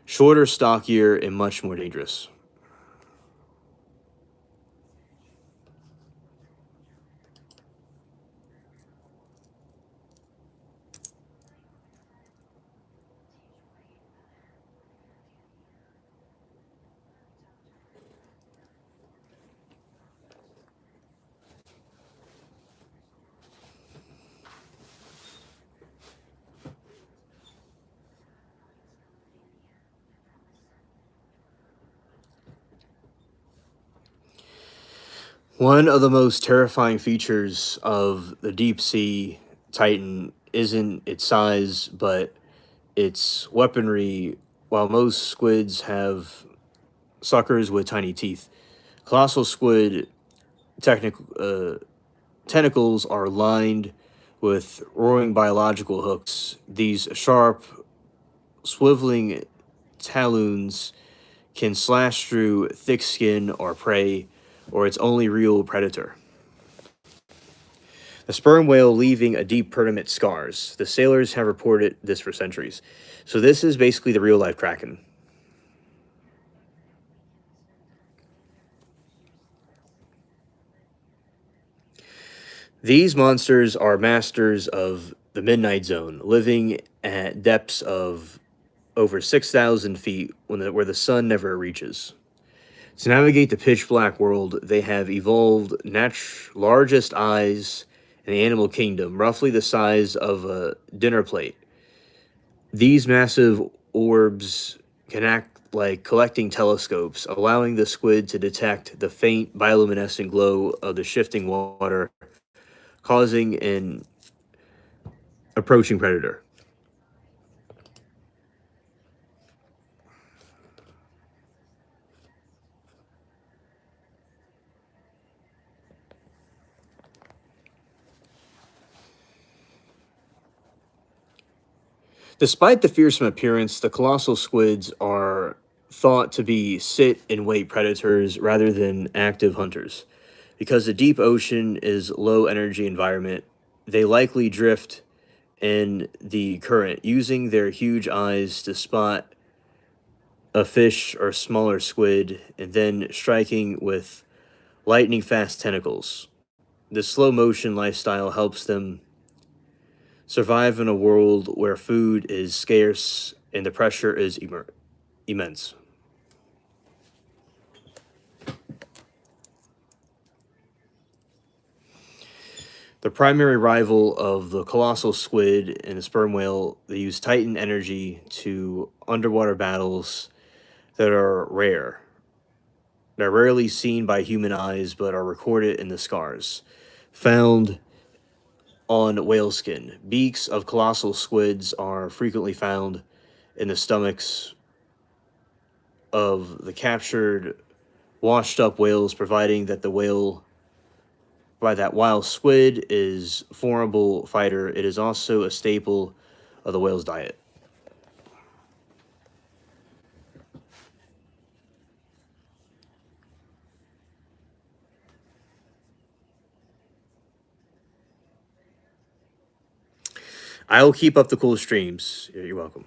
Shorter, stockier, and much more dangerous. One of the most terrifying features of the deep sea titan isn't its size, but its weaponry. While most squids have suckers with tiny teeth, colossal squid tentacles are lined with roaring biological hooks. These sharp, swiveling talons can slash through thick skin or prey, or its only real predator. The sperm whale leaving a deep permanent scars. The sailors have reported this for centuries. So this is basically the real life kraken. These monsters are masters of the midnight zone, living at depths of over 6,000 feet where the sun never reaches. To navigate the pitch black world, they have evolved largest eyes in the animal kingdom, roughly the size of a dinner plate. These massive orbs can act like collecting telescopes, allowing the squid to detect the faint bioluminescent glow of the shifting water, causing an approaching predator. Despite the fearsome appearance, the colossal squids are thought to be sit and wait predators rather than active hunters. Because the deep ocean is low energy environment, they likely drift in the current, using their huge eyes to spot a fish or smaller squid and then striking with lightning fast tentacles. This slow motion lifestyle helps them survive in a world where food is scarce and the pressure is immense. The primary rival of the colossal squid and the sperm whale, they use titan energy to underwater battles that are rare. They're rarely seen by human eyes but are recorded in the scars found on whale skin. Beaks of colossal squids are frequently found in the stomachs of the captured, washed up whales, providing that the whale by that while squid is formidable fighter, it is also a staple of the whale's diet. I'll keep up the cool streams. You're welcome.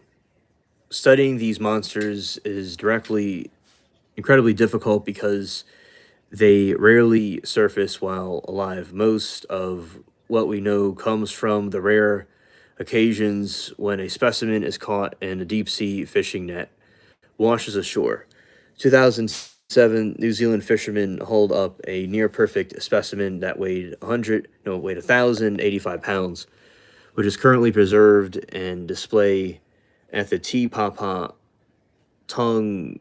Studying these monsters is directly incredibly difficult because they rarely surface while alive. Most of what we know comes from the rare occasions when a specimen is caught in a deep sea fishing net, washes ashore. 2007, New Zealand fishermen hauled up a near perfect specimen that weighed 1,085 pounds, which is currently preserved and display at the Te Papa Tongarewa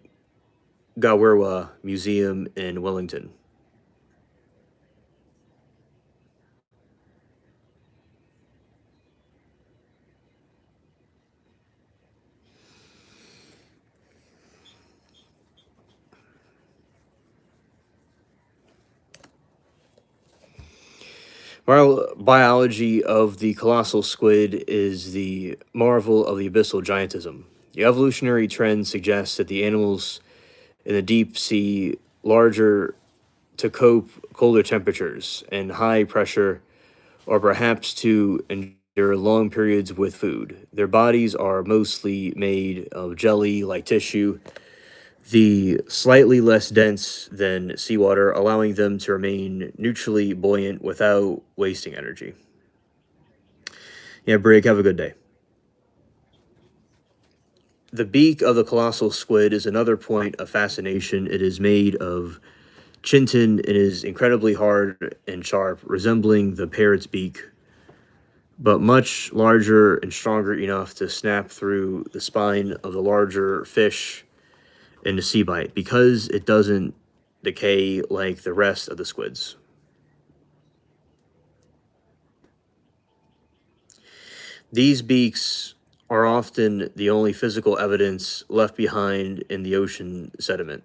Museum in Wellington. While biology of the colossal squid is the marvel of the abyssal giantism, the evolutionary trend suggests that the animals in the deep sea larger to cope colder temperatures and high pressure, or perhaps to endure long periods with food. Their bodies are mostly made of jelly like tissue, the slightly less dense than seawater, allowing them to remain neutrally buoyant without wasting energy. Yeah, Brig, have a good day. The beak of the colossal squid is another point of fascination. It is made of chitin. It is incredibly hard and sharp, resembling the parrot's beak, but much larger and stronger enough to snap through the spine of the larger fish in the sea bite because it doesn't decay like the rest of the squids. These beaks are often the only physical evidence left behind in the ocean sediment.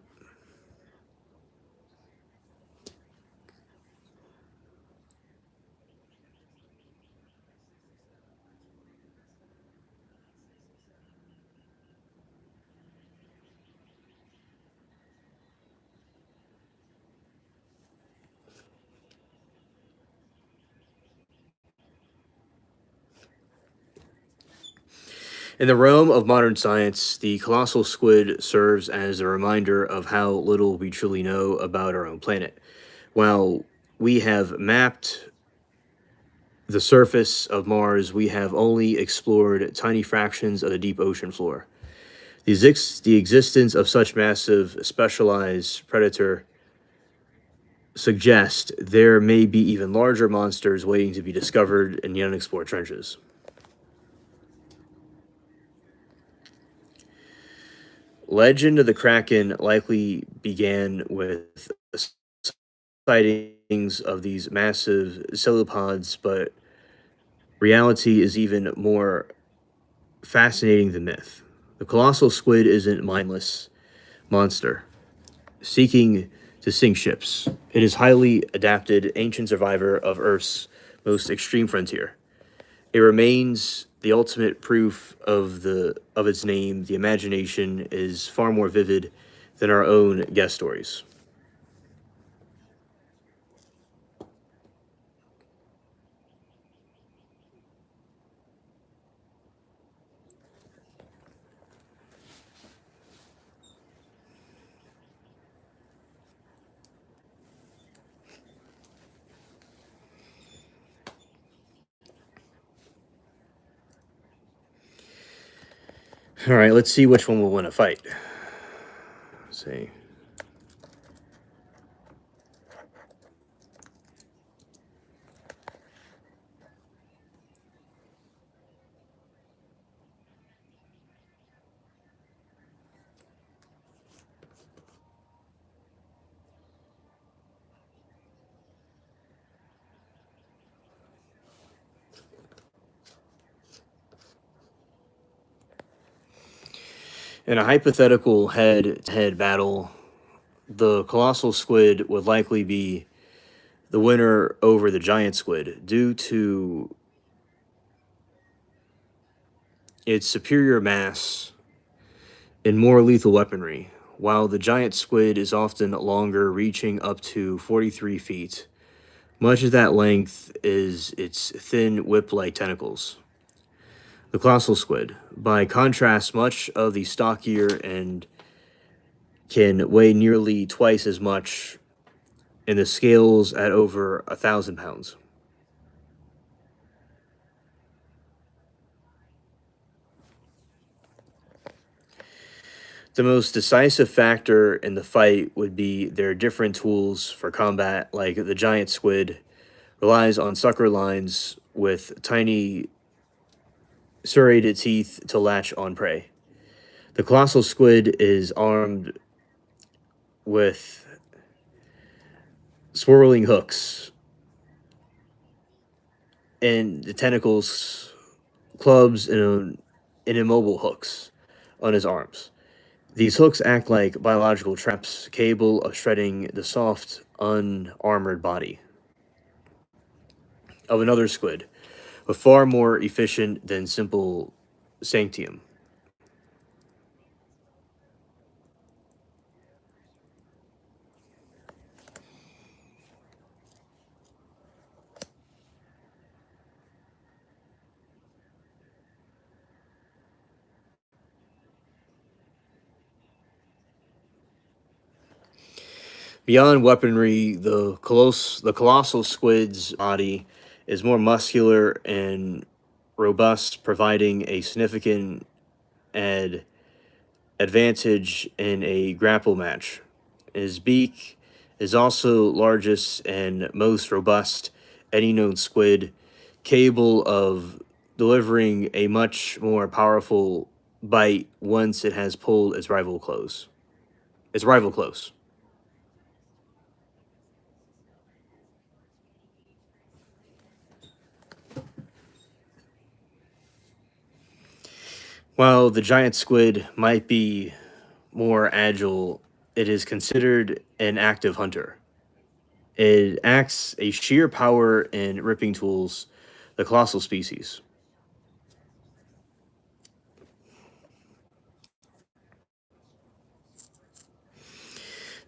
In the realm of modern science, the colossal squid serves as a reminder of how little we truly know about our own planet. While we have mapped the surface of Mars, we have only explored tiny fractions of the deep ocean floor. The existence of such massive, specialized predator suggests there may be even larger monsters waiting to be discovered in the unexplored trenches. Legend of the Kraken likely began with sightings of these massive cephalopods, but reality is even more fascinating than myth. The colossal squid isn't mindless monster seeking to sink ships. It is highly adapted, ancient survivor of Earth's most extreme frontier. It remains the ultimate proof of its name. The imagination is far more vivid than our own guest stories. All right, let's see which one will win a fight. Let's see. In a hypothetical head-to-head battle, the colossal squid would likely be the winner over the giant squid due to its superior mass and more lethal weaponry, while the giant squid is often longer, reaching up to 43 feet. Much of that length is its thin whip-like tentacles. The colossal squid, by contrast, much of the stockier and can weigh nearly twice as much in the scales at over 1,000 pounds. The most decisive factor in the fight would be their different tools for combat, like the giant squid relies on sucker lines with tiny serrated teeth to latch on prey. The colossal squid is armed with swirling hooks and the tentacles, clubs, and immobile hooks on his arms. These hooks act like biological traps, capable of shredding the soft, unarmored body of another squid, but far more efficient than simple sanctium. Beyond weaponry, the colossal squid's body is more muscular and robust, providing a significant ad- advantage in a grapple match. His beak is also largest and most robust any known squid, capable of delivering a much more powerful bite once it has pulled its rival close. Its rival close. While the giant squid might be more agile, it is considered an active hunter. It acts a sheer power in ripping tools, the colossal species.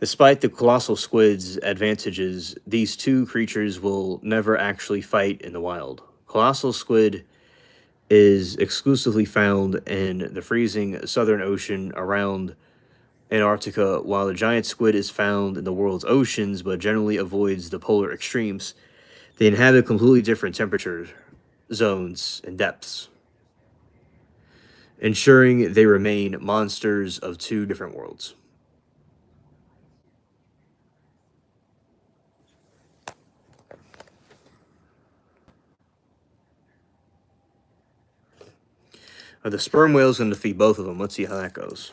Despite the colossal squid's advantages, these two creatures will never actually fight in the wild. Colossal squid is exclusively found in the freezing southern ocean around Antarctica, while the giant squid is found in the world's oceans but generally avoids the polar extremes. They inhabit completely different temperature zones and depths, ensuring they remain monsters of two different worlds. The sperm whale's going to defeat both of them. Let's see how that goes.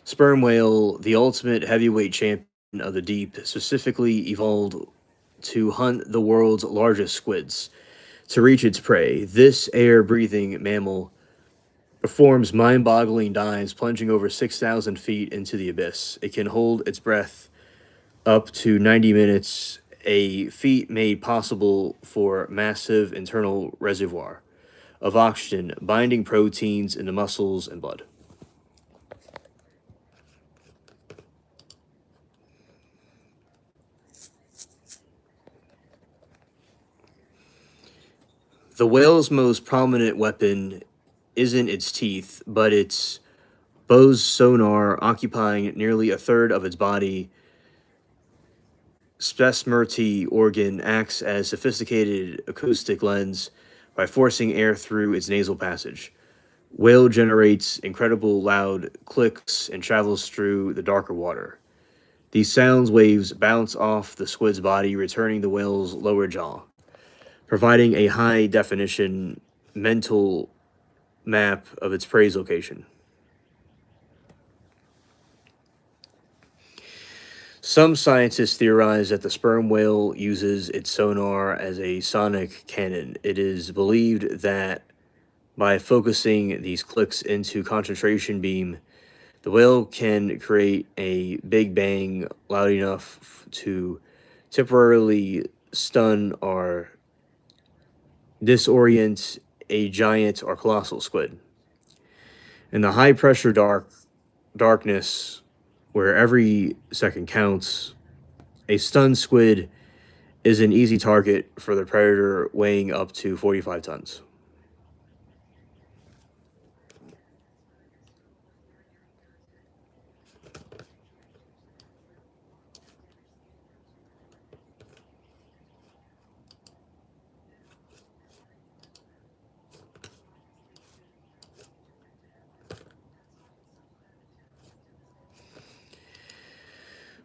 Sperm whale, the ultimate heavyweight champion of the deep, specifically evolved to hunt the world's largest squids. To reach its prey, this air breathing mammal performs mind boggling dives, plunging over 6,000 feet into the abyss. It can hold its breath up to 90 minutes, a feat made possible for massive internal reservoir of oxygen binding proteins in the muscles and blood. The whale's most prominent weapon isn't its teeth, but its Bose sonar, occupying nearly a third of its body. Spesmerty organ acts as sophisticated acoustic lens by forcing air through its nasal passage. Whale generates incredible loud clicks and travels through the darker water. These sound waves bounce off the squid's body, returning the whale's lower jaw, providing a high definition mental map of its prey's location. Some scientists theorize that the sperm whale uses its sonar as a sonic cannon. It is believed that by focusing these clicks into concentration beam, the whale can create a big bang loud enough to temporarily stun or disorient a giant or colossal squid. In the high pressure darkness where every second counts, a stunned squid is an easy target for the predator weighing up to 45 tons.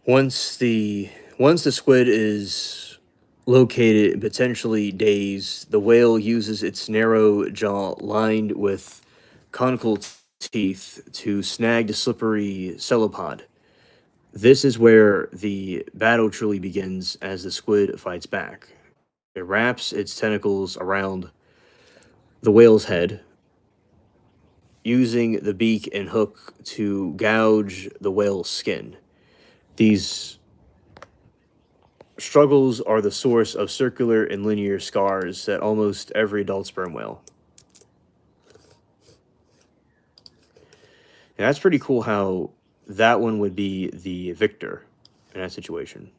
Once the once the squid is located and potentially dazed, the whale uses its narrow jaw lined with conical teeth to snag the slippery cephalopod. This is where the battle truly begins as the squid fights back. It wraps its tentacles around the whale's head, using the beak and hook to gouge the whale's skin. These struggles are the source of circular and linear scars that almost every adult sperm whale. And that's pretty cool how that one would be the victor in that situation.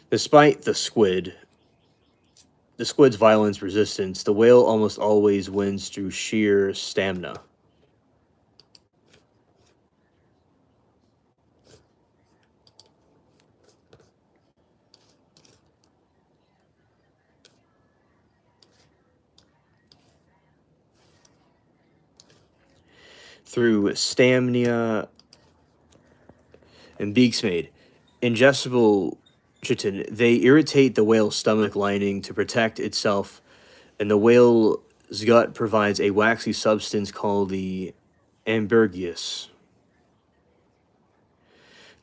Despite the squid's violence resistance, the whale almost always wins through sheer stamina. Through stamina and beaks made. Ingestible chitin, they irritate the whale's stomach lining to protect itself, and the whale's gut provides a waxy substance called the ambergris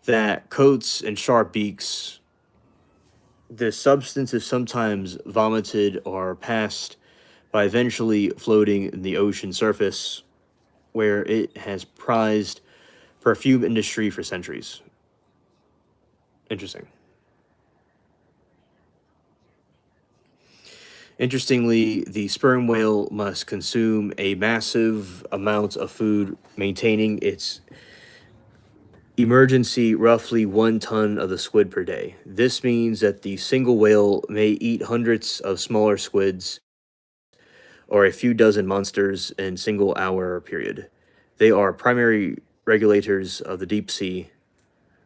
that coats and sharp beaks. This substance is sometimes vomited or passed by eventually floating in the ocean surface, where it has prized perfume industry for centuries. Interesting. Interestingly, the sperm whale must consume a massive amount of food, maintaining its emergency roughly 1 ton of the squid per day. This means that the single whale may eat hundreds of smaller squids or a few dozen monsters in single hour period. They are primary regulators of the deep sea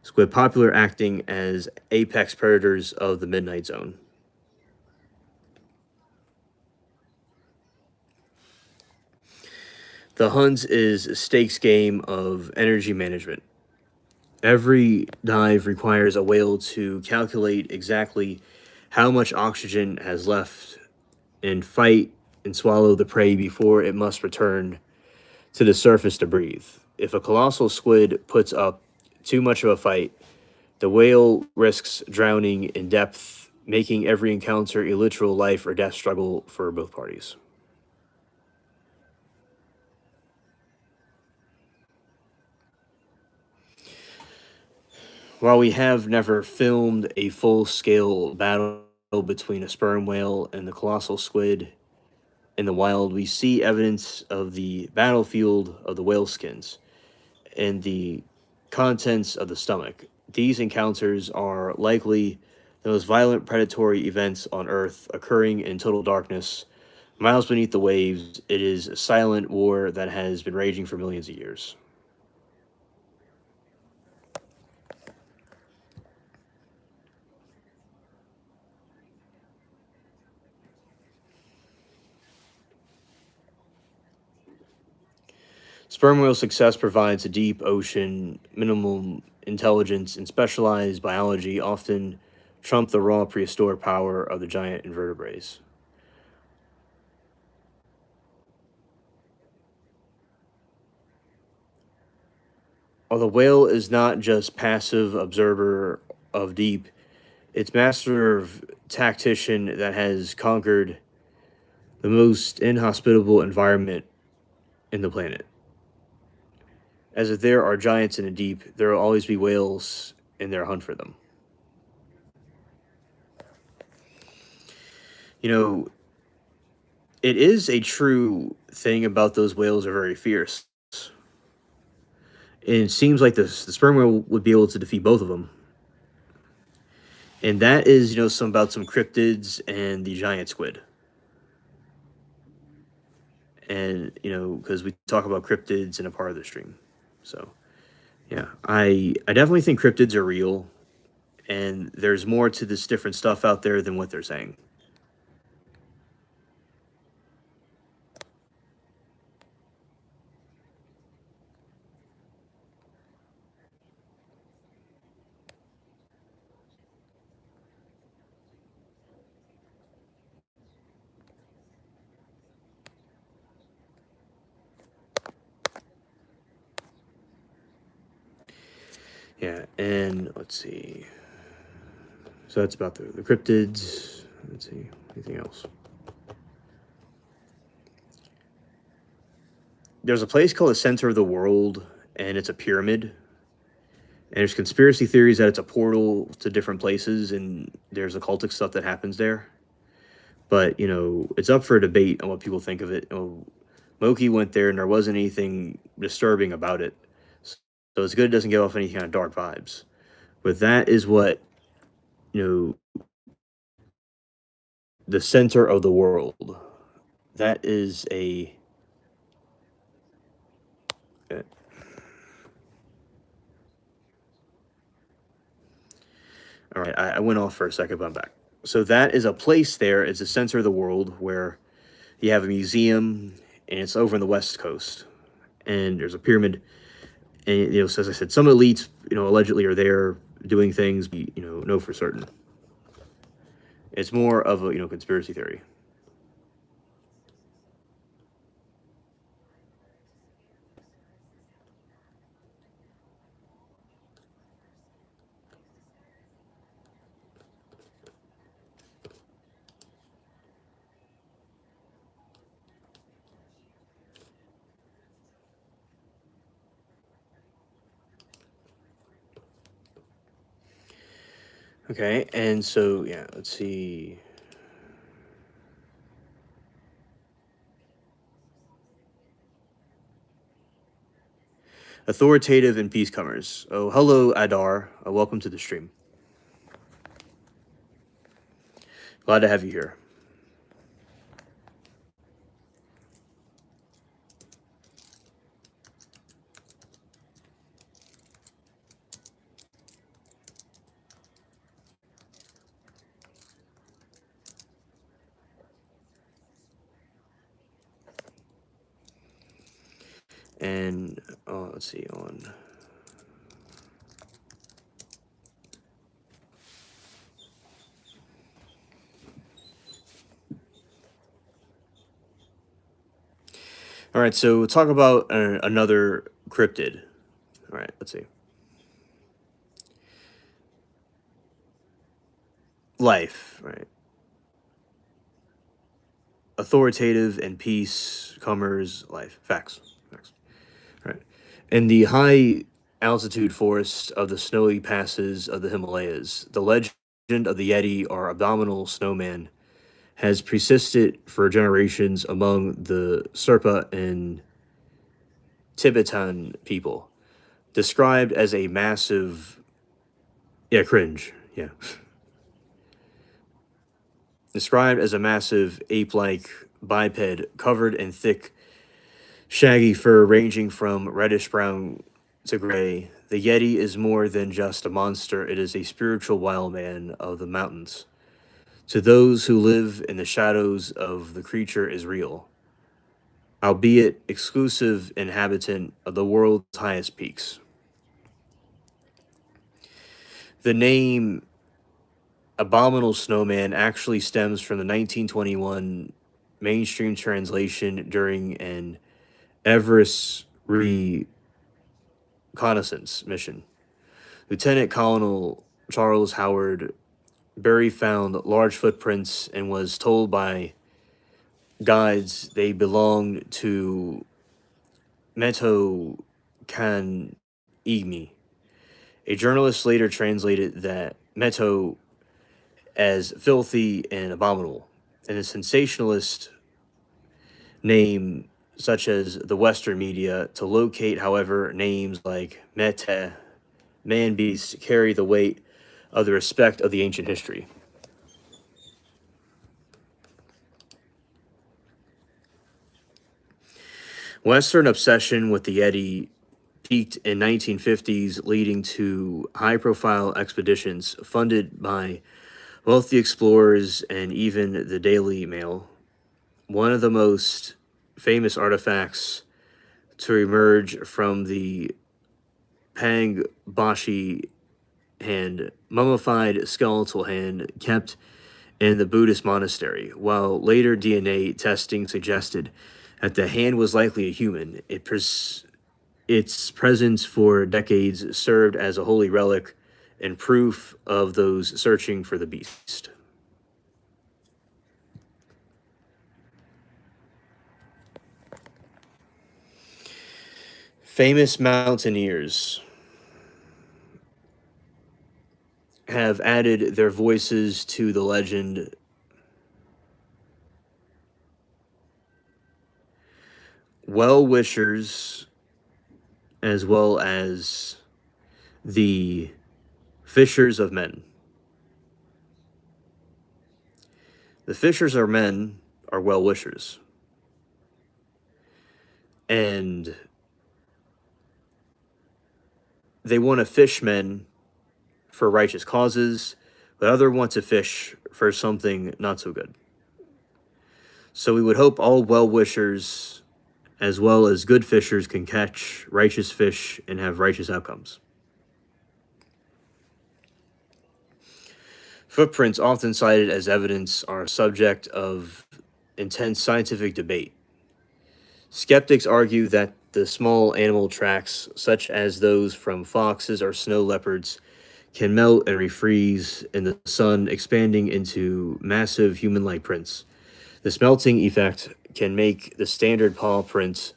squid, popular acting as apex predators of the midnight zone. The hunt is a stakes game of energy management. Every dive requires a whale to calculate exactly how much oxygen has left and fight and swallow the prey before it must return to the surface to breathe. If a colossal squid puts up too much of a fight, the whale risks drowning in depth, making every encounter a literal life or death struggle for both parties. While we have never filmed a full scale battle between a sperm whale and the colossal squid in the wild, we see evidence of the battlefield of the whale skins and the contents of the stomach. These encounters are likely the most violent predatory events on Earth, occurring in total darkness, miles beneath the waves. It is a silent war that has been raging for millions of years. Sperm whale success provides a deep ocean, minimal intelligence, and specialized biology often trump the raw prehistoric power of the giant invertebrates. While the whale is not just passive observer of deep, it's master of tactician that has conquered the most inhospitable environment in the planet. As if there are giants in the deep, there will always be whales in their hunt for them. You know, it is a true thing about those whales are very fierce. And it seems like the sperm whale would be able to defeat both of them. And that is, some about some cryptids and the giant squid. And, because we talk about cryptids in a part of the stream. So, yeah, I definitely think cryptids are real. And there's more to this different stuff out there than what they're saying. Yeah, and let's see. So that's about the cryptids. Let's see. Anything else? There's a place called the center of the world, and it's a pyramid. And there's conspiracy theories that it's a portal to different places, and there's occultic stuff that happens there. But, it's up for debate on what people think of it. Moki went there, and there wasn't anything disturbing about it. So it's good it doesn't give off any kind of dark vibes. But that is what, you the center of the world. That is a. uh, All right, I went off for a second, but I'm back. So that is a place there. It's the center of the world where you have a museum, and it's over on the west coast. And there's a pyramid, and so as I said, some elites, allegedly are there doing things we, know for certain. It's more of a conspiracy theory. Okay, and so yeah, let's see. Authoritative and peacecomers. Oh, hello, Adar. Welcome to the stream. Glad to have you here. And let's see on. All right, so we'll talk about another cryptid. All right, let's see. Life, right? Authoritative and peace, comers, life, facts, facts. Right. In the high altitude forests of the snowy passes of the Himalayas, the legend of the Yeti or abominable snowman has persisted for generations among the Serpa and Tibetan people. Described as a massive, yeah, cringe, yeah. Described as a massive ape like biped covered in thick, shaggy fur ranging from reddish brown to gray, the Yeti is more than just a monster, it is a spiritual wild man of the mountains. To those who live in the shadows of the creature is real, albeit exclusive inhabitant of the world's highest peaks. The name Abominable Snowman actually stems from the 1921 mainstream translation during an Everest reconnaissance mission. Lieutenant Colonel Charles Howard Berry found large footprints and was told by guides they belonged to Meto Kan Igmi. A journalist later translated that Meto as filthy and abominable, and a sensationalist name such as the Western media to locate, however, names like Mete, man beast carry the weight of the respect of the ancient history. Western obsession with the Yeti peaked in 1950s, leading to high-profile expeditions funded by wealthy explorers and even the Daily Mail. One of the most famous artifacts to emerge from the Pangbashi hand, mummified skeletal hand kept in the Buddhist monastery. While later DNA testing suggested that the hand was likely a human, its presence for decades served as a holy relic and proof of those searching for the beast. Famous mountaineers have added their voices to the legend. Well wishers, as well as the fishers of men. The fishers of men are well wishers, and they want to fish men for righteous causes, but other want to fish for something not so good. So we would hope all well wishers, as well as good fishers, can catch righteous fish and have righteous outcomes. Footprints, often cited as evidence, are a subject of intense scientific debate. Skeptics argue that the small animal tracks, such as those from foxes or snow leopards, can melt and refreeze in the sun, expanding into massive human like prints. This melting effect can make the standard paw print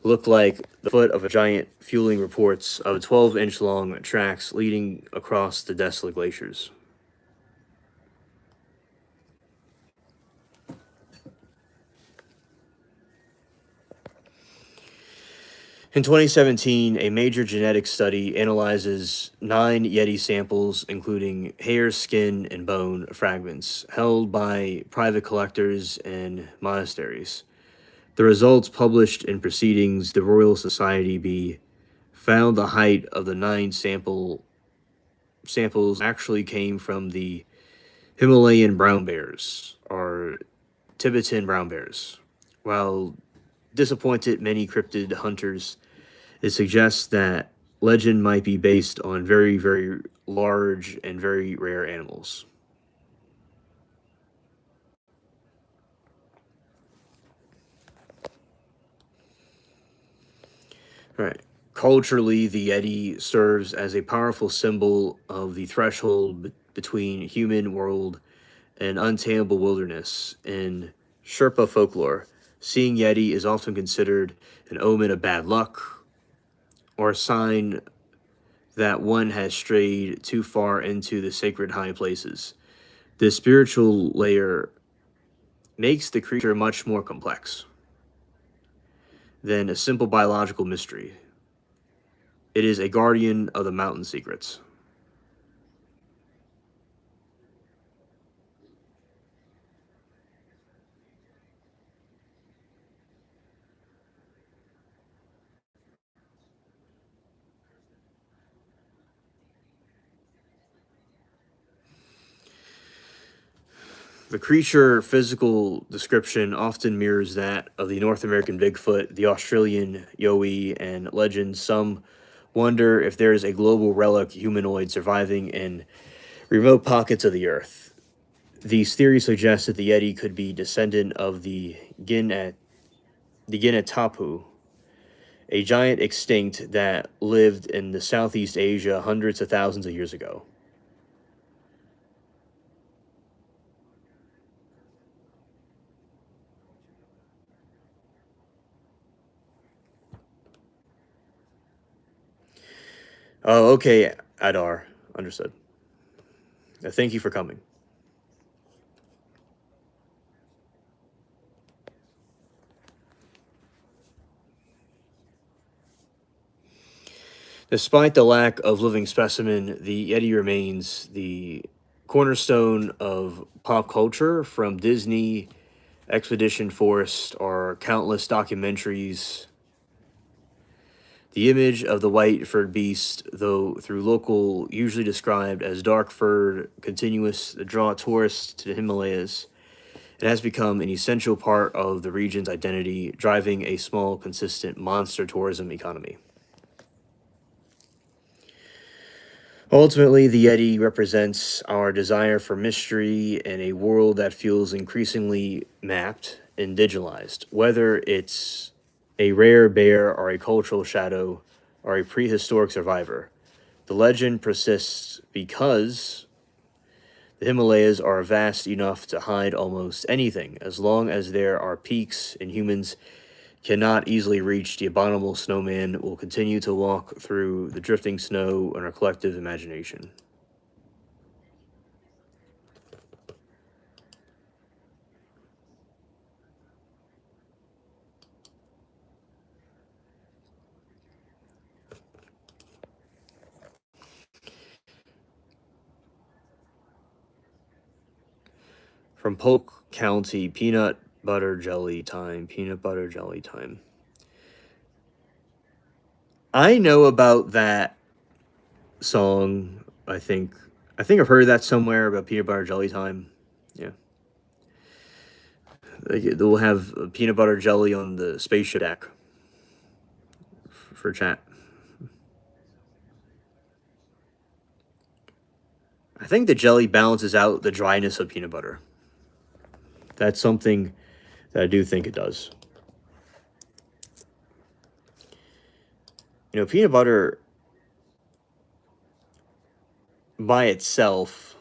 look like the foot of a giant, fueling reports of 12-inch long tracks leading across the desolate glaciers. In 2017, a major genetic study analyzes 9 Yeti samples, including hair, skin, and bone fragments, held by private collectors and monasteries. The results, published in Proceedings, the Royal Society B, found the height of the 9 samples actually came from the Himalayan brown bears, or Tibetan brown bears. While disappointed many cryptid hunters, it suggests that legend might be based on very, very large and very rare animals. Right. Culturally, the Yeti serves as a powerful symbol of the threshold between human world and untamable wilderness. In Sherpa folklore, seeing Yeti is often considered an omen of bad luck or a sign that one has strayed too far into the sacred high places. The spiritual layer makes the creature much more complex than a simple biological mystery. It is a guardian of the mountain secrets. The creature physical description often mirrors that of the North American Bigfoot, the Australian Yowie, and legends. Some wonder if there is a global relic humanoid surviving in remote pockets of the earth. These theories suggest that the Yeti could be descendant of the Ginatapu, a giant extinct that lived in the Southeast Asia hundreds of thousands of years ago. Oh, okay, Adar. Understood. Thank you for coming. Despite the lack of living specimen, the Yeti remains the cornerstone of pop culture, from Disney Expedition Forest or countless documentaries. The image of the white furred beast, though through local usually described as dark furred, continuous to draw tourists to the Himalayas, it has become an essential part of the region's identity, driving a small, consistent monster tourism economy. Ultimately, the Yeti represents our desire for mystery in a world that feels increasingly mapped and digitalized. Whether it's a rare bear or a cultural shadow or a prehistoric survivor, the legend persists because the Himalayas are vast enough to hide almost anything. As long as there are peaks and humans cannot easily reach, the abominable snowman will continue to walk through the drifting snow in our collective imagination. From Polk County, peanut butter jelly time, peanut butter jelly time. I know about that song. I think I've heard that somewhere about peanut butter jelly time. Yeah, they'll have peanut butter jelly on the spaceship deck for chat. I think the jelly balances out the dryness of peanut butter. That's something that I do think it does. Peanut butter by itself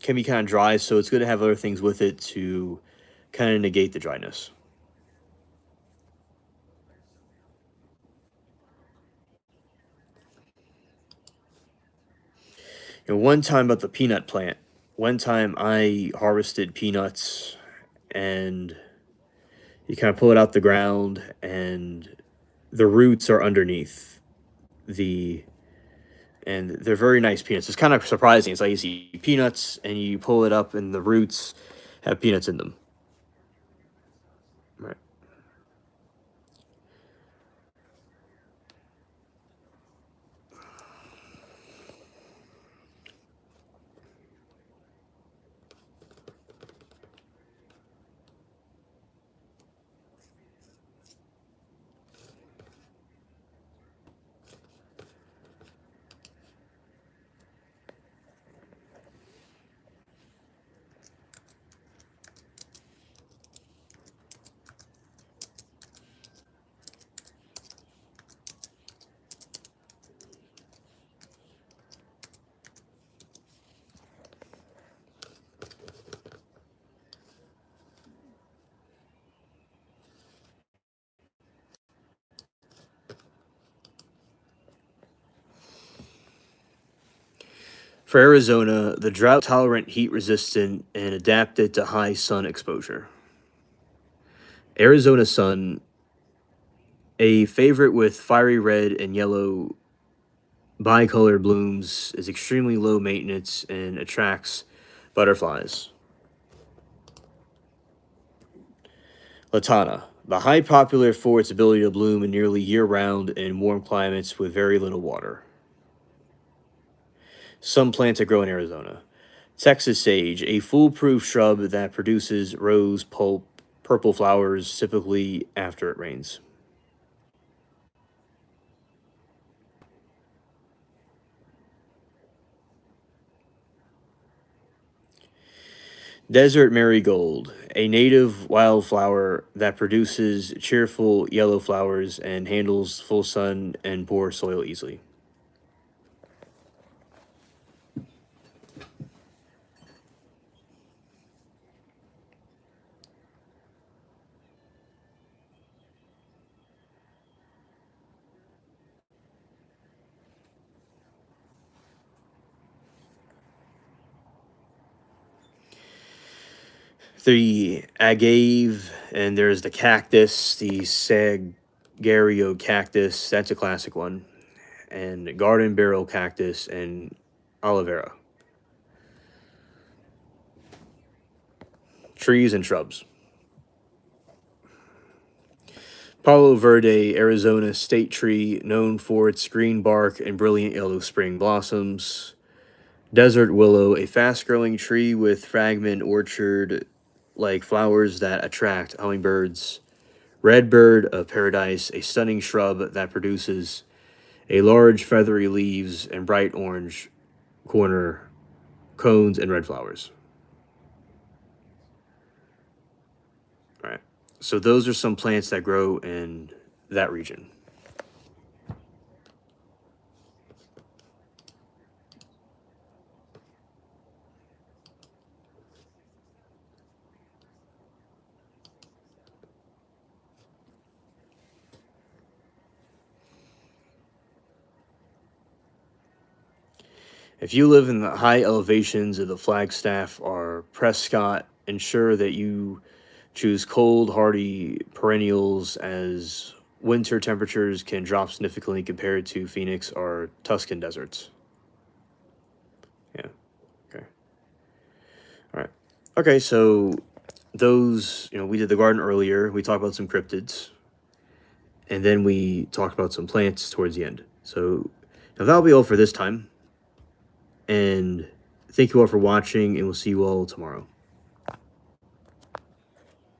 can be kind of dry, so it's good to have other things with it to kind of negate the dryness. One time about the peanut plant. One time I harvested peanuts and you kind of pull it out the ground and the roots are underneath the and they're very nice peanuts. It's kind of surprising. It's like you see peanuts and you pull it up and the roots have peanuts in them. Right. For Arizona, the drought tolerant, heat resistant, and adapted to high sun exposure. Arizona sun, a favorite with fiery red and yellow bicolor blooms, is extremely low maintenance and attracts butterflies. Latana, the high popular for its ability to bloom in nearly year-round in warm climates with very little water. Some plants that grow in Arizona. Texas sage, a foolproof shrub that produces rose pulp, purple flowers typically after it rains. Desert marigold, a native wildflower that produces cheerful yellow flowers and handles full sun and poor soil easily. The agave, and there's the cactus, the sagario cactus. That's a classic one. And garden barrel cactus and aloe vera. Trees and shrubs. Palo Verde, Arizona state tree known for its green bark and brilliant yellow spring blossoms. Desert willow, a fast growing tree with fragment orchard like flowers that attract hummingbirds. Redbird of paradise, a stunning shrub that produces a large feathery leaves and bright orange corner cones and red flowers. All right. So those are some plants that grow in that region. If you live in the high elevations of the Flagstaff or Prescott, ensure that you choose cold, hardy perennials as winter temperatures can drop significantly compared to Phoenix or Tuscan deserts. Yeah. Okay. All right. Okay. So those, we did the garden earlier. We talked about some cryptids, and then we talked about some plants towards the end. So now that'll be all for this time. And thank you all for watching, and we'll see you all tomorrow.